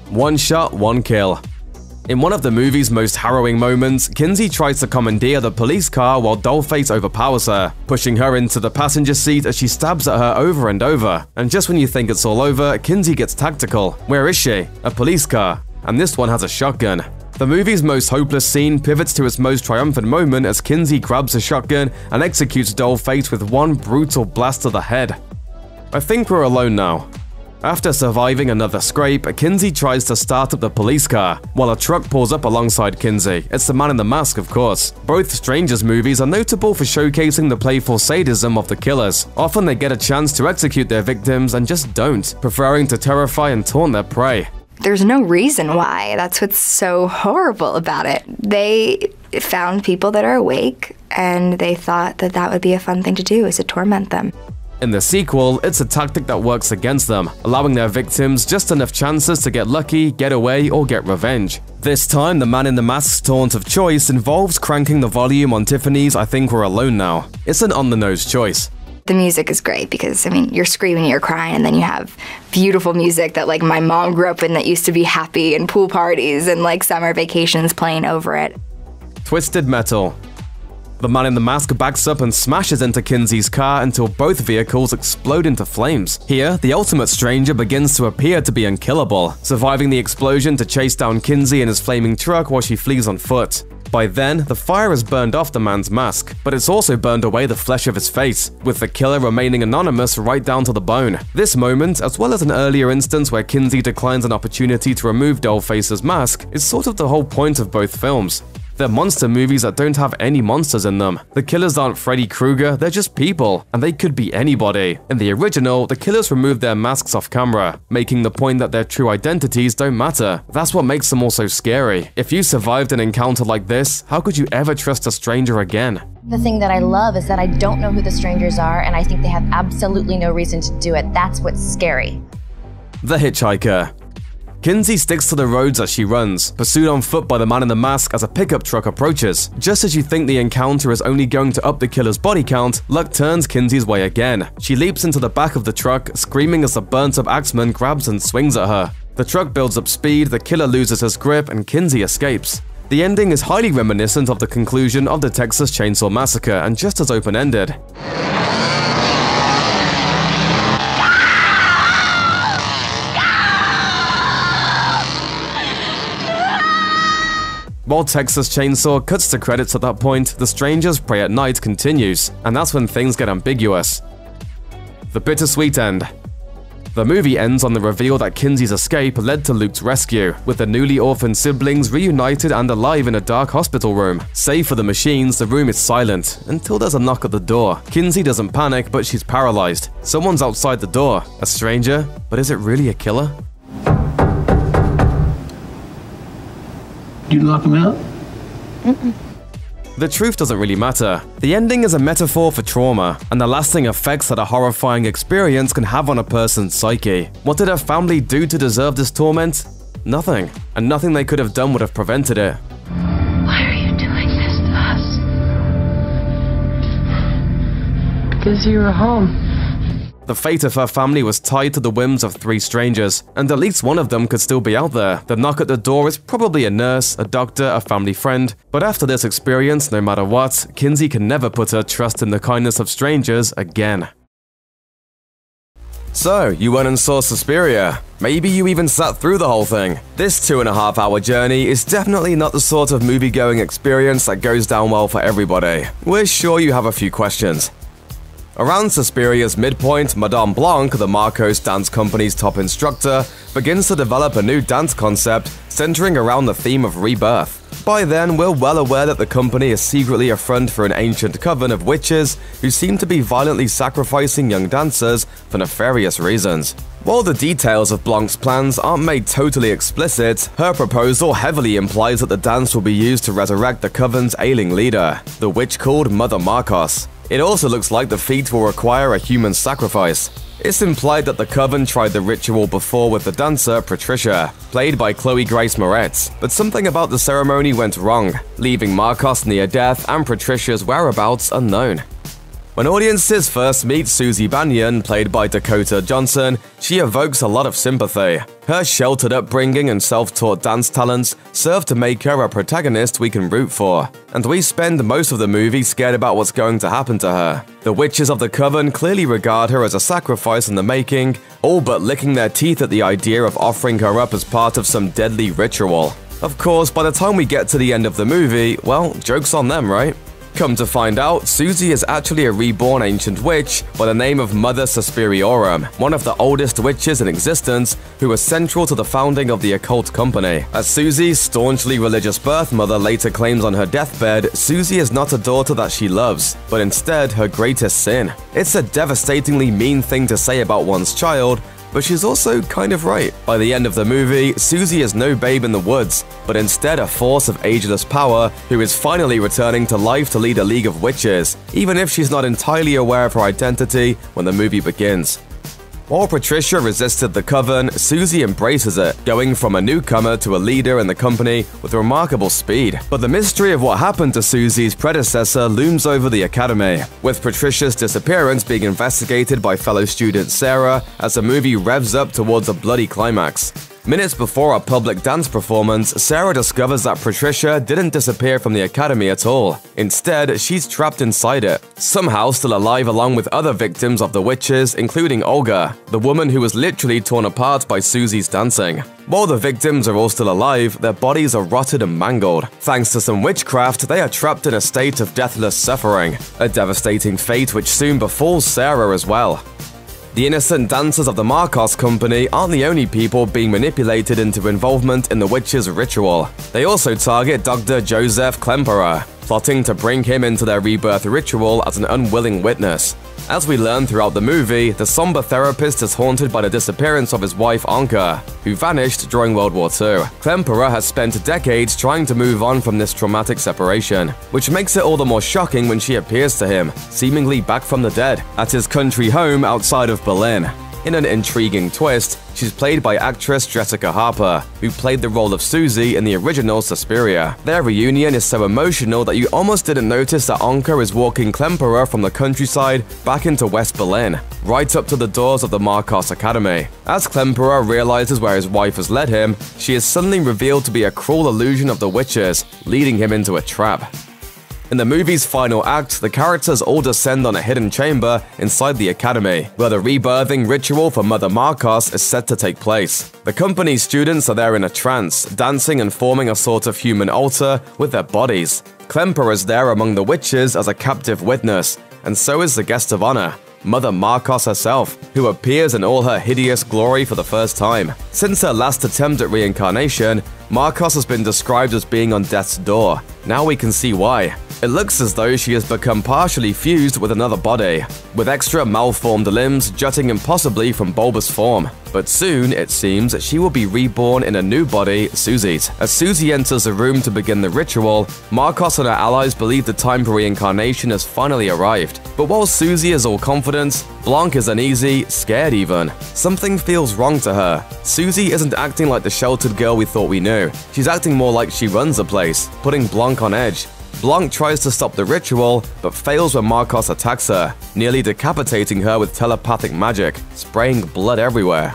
One shot, one kill. In one of the movie's most harrowing moments, Kinsey tries to commandeer the police car while Dollface overpowers her, pushing her into the passenger seat as she stabs at her over and over. And just when you think it's all over, Kinsey gets tactical. Where is she? A police car. And this one has a shotgun. The movie's most hopeless scene pivots to its most triumphant moment as Kinsey grabs a shotgun and executes Dollface with one brutal blast to the head. I think we're alone now. After surviving another scrape, Kinsey tries to start up the police car, while a truck pulls up alongside Kinsey. It's the man in the mask, of course. Both Strangers movies are notable for showcasing the playful sadism of the killers. Often they get a chance to execute their victims and just don't, preferring to terrify and taunt their prey. There's no reason why. That's what's so horrible about it. They found people that are awake, and they thought that that would be a fun thing to do, is to torment them. In the sequel, it's a tactic that works against them, allowing their victims just enough chances to get lucky, get away, or get revenge. This time, the man in the mask's taunt of choice involves cranking the volume on Tiffany's I Think We're Alone Now. It's an on-the-nose choice. The music is great because, I mean, you're screaming, you're crying, and then you have beautiful music that, like, my mom grew up in that used to be happy and pool parties and, like, summer vacations playing over it. Twisted Metal. The man in the mask backs up and smashes into Kinsey's car until both vehicles explode into flames. Here, the ultimate stranger begins to appear to be unkillable, surviving the explosion to chase down Kinsey in his flaming truck while she flees on foot. By then, the fire has burned off the man's mask, but it's also burned away the flesh of his face, with the killer remaining anonymous right down to the bone. This moment, as well as an earlier instance where Kinsey declines an opportunity to remove Dollface's mask, is sort of the whole point of both films. They're monster movies that don't have any monsters in them. The killers aren't Freddy Krueger, they're just people, and they could be anybody. In the original, the killers removed their masks off camera, making the point that their true identities don't matter. That's what makes them all so scary. If you survived an encounter like this, how could you ever trust a stranger again? The thing that I love is that I don't know who the strangers are, and I think they have absolutely no reason to do it. That's what's scary. The Hitchhiker. Kinsey sticks to the roads as she runs, pursued on foot by the man in the mask as a pickup truck approaches. Just as you think the encounter is only going to up the killer's body count, luck turns Kinsey's way again. She leaps into the back of the truck, screaming as the burnt-up axeman grabs and swings at her. The truck builds up speed, the killer loses his grip, and Kinsey escapes. The ending is highly reminiscent of the conclusion of the Texas Chainsaw Massacre and just as open-ended. While Texas Chainsaw cuts to credits at that point, The Strangers Prey at Night continues, and that's when things get ambiguous. The bittersweet end. The movie ends on the reveal that Kinsey's escape led to Luke's rescue, with the newly orphaned siblings reunited and alive in a dark hospital room. Save for the machines, the room is silent, until there's a knock at the door. Kinsey doesn't panic, but she's paralyzed. Someone's outside the door. A stranger? But is it really a killer? You lock him out? The truth doesn't really matter. The ending is a metaphor for trauma and the lasting effects that a horrifying experience can have on a person's psyche. What did her family do to deserve this torment? Nothing. And nothing they could have done would have prevented it. Why are you doing this to us? Because you were home. The fate of her family was tied to the whims of 3 strangers, and at least one of them could still be out there. The knock at the door is probably a nurse, a doctor, a family friend, but after this experience, no matter what, Kinsey can never put her trust in the kindness of strangers again. So, you went and saw Suspiria. Maybe you even sat through the whole thing. This 2.5-hour journey is definitely not the sort of movie-going experience that goes down well for everybody. We're sure you have a few questions. Around Suspiria's midpoint, Madame Blanc, the Marcos Dance Company's top instructor, begins to develop a new dance concept centering around the theme of rebirth. By then, we're well aware that the company is secretly a front for an ancient coven of witches who seem to be violently sacrificing young dancers for nefarious reasons. While the details of Blanc's plans aren't made totally explicit, her proposal heavily implies that the dance will be used to resurrect the coven's ailing leader, the witch called Mother Marcos. It also looks like the feat will require a human sacrifice. It's implied that the coven tried the ritual before with the dancer Patricia, played by Chloe Grace Moretz, but something about the ceremony went wrong, leaving Marcos near death and Patricia's whereabouts unknown. When audiences first meet Susie Banyan, played by Dakota Johnson, she evokes a lot of sympathy. Her sheltered upbringing and self-taught dance talents serve to make her a protagonist we can root for, and we spend most of the movie scared about what's going to happen to her. The witches of the coven clearly regard her as a sacrifice in the making, all but licking their teeth at the idea of offering her up as part of some deadly ritual. Of course, by the time we get to the end of the movie, well, joke's on them, right? Come to find out, Susie is actually a reborn ancient witch by the name of Mother Suspiriorum, one of the oldest witches in existence who was central to the founding of the occult company. As Susie's staunchly religious birth mother later claims on her deathbed, Susie is not a daughter that she loves, but instead her greatest sin. It's a devastatingly mean thing to say about one's child, but she's also kind of right. By the end of the movie, Susie is no babe in the woods, but instead a force of ageless power who is finally returning to life to lead a league of witches, even if she's not entirely aware of her identity when the movie begins. While Patricia resisted the coven, Susie embraces it, going from a newcomer to a leader in the company with remarkable speed. But the mystery of what happened to Susie's predecessor looms over the academy, with Patricia's disappearance being investigated by fellow student Sarah as the movie revs up towards a bloody climax. Minutes before a public dance performance, Sarah discovers that Patricia didn't disappear from the academy at all. Instead, she's trapped inside it, somehow still alive along with other victims of the witches, including Olga, the woman who was literally torn apart by Susie's dancing. While the victims are all still alive, their bodies are rotted and mangled. Thanks to some witchcraft, they are trapped in a state of deathless suffering, a devastating fate which soon befalls Sarah as well. The innocent dancers of the Marcos Company aren't the only people being manipulated into involvement in the witches' ritual. They also target Dr. Joseph Klemperer, plotting to bring him into their rebirth ritual as an unwilling witness. As we learn throughout the movie, the somber therapist is haunted by the disappearance of his wife Anka, who vanished during World War II. Klemperer has spent decades trying to move on from this traumatic separation, which makes it all the more shocking when she appears to him, seemingly back from the dead, at his country home outside of Berlin. In an intriguing twist, she's played by actress Jessica Harper, who played the role of Susie in the original Suspiria. Their reunion is so emotional that you almost didn't notice that Anka is walking Klemperer from the countryside back into West Berlin, right up to the doors of the Marcos Academy. As Klemperer realizes where his wife has led him, she is suddenly revealed to be a cruel illusion of the witches, leading him into a trap. In the movie's final act, the characters all descend on a hidden chamber inside the academy, where the rebirthing ritual for Mother Marcos is set to take place. The company's students are there in a trance, dancing and forming a sort of human altar with their bodies. Klemperer is there among the witches as a captive witness, and so is the guest of honor, Mother Marcos herself, who appears in all her hideous glory for the first time. Since her last attempt at reincarnation, Marcos has been described as being on death's door. Now we can see why. It looks as though she has become partially fused with another body, with extra malformed limbs jutting impossibly from bulbous form. But soon, it seems, she will be reborn in a new body, Susie's. As Susie enters the room to begin the ritual, Marcos and her allies believe the time for reincarnation has finally arrived. But while Susie is all confidence, Blanc is uneasy, scared even. Something feels wrong to her. Susie isn't acting like the sheltered girl we thought we knew. She's acting more like she runs the place, putting Blanc on edge. Blanc tries to stop the ritual, but fails when Marcos attacks her, nearly decapitating her with telepathic magic, spraying blood everywhere.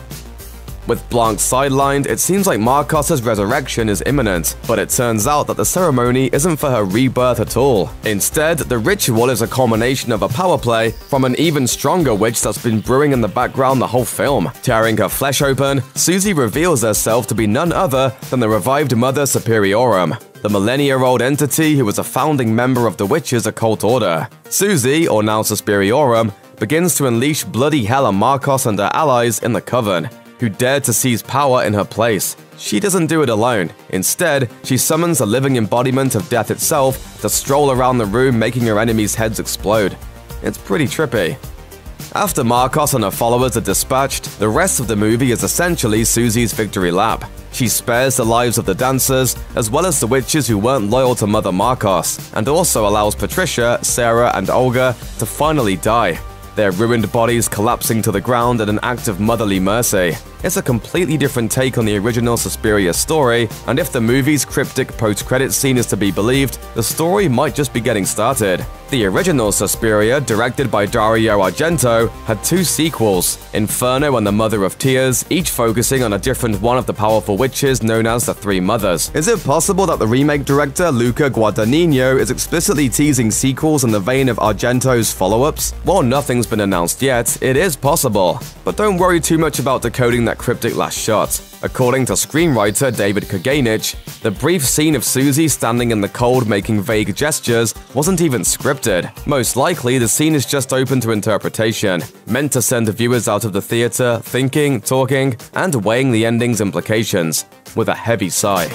With Blanc sidelined, it seems like Marcos' resurrection is imminent, but it turns out that the ceremony isn't for her rebirth at all. Instead, the ritual is a culmination of a power play from an even stronger witch that's been brewing in the background the whole film. Tearing her flesh open, Susie reveals herself to be none other than the revived Mother Superiorum, the millennia-old entity who was a founding member of the Witches' occult order. Susie, or now Suspiriorum, begins to unleash bloody hell on Marcos and her allies in the Coven, who dared to seize power in her place. She doesn't do it alone. Instead, she summons a living embodiment of death itself to stroll around the room, making her enemies' heads explode. It's pretty trippy. After Marcos and her followers are dispatched, the rest of the movie is essentially Susie's victory lap. She spares the lives of the dancers, as well as the witches who weren't loyal to Mother Marcos, and also allows Patricia, Sarah, and Olga to finally die, their ruined bodies collapsing to the ground in an act of motherly mercy. It's a completely different take on the original Suspiria story, and if the movie's cryptic post-credits scene is to be believed, the story might just be getting started. The original Suspiria, directed by Dario Argento, had 2 sequels, Inferno and the Mother of Tears, each focusing on a different one of the powerful witches known as the Three Mothers. Is it possible that the remake director Luca Guadagnino is explicitly teasing sequels in the vein of Argento's follow-ups? While nothing's been announced yet, it is possible. But don't worry too much about decoding that cryptic last shot. According to screenwriter David Kaganich, the brief scene of Susie standing in the cold making vague gestures wasn't even scripted. Most likely, the scene is just open to interpretation, meant to send viewers out of the theater thinking, talking, and weighing the ending's implications, with a heavy sigh.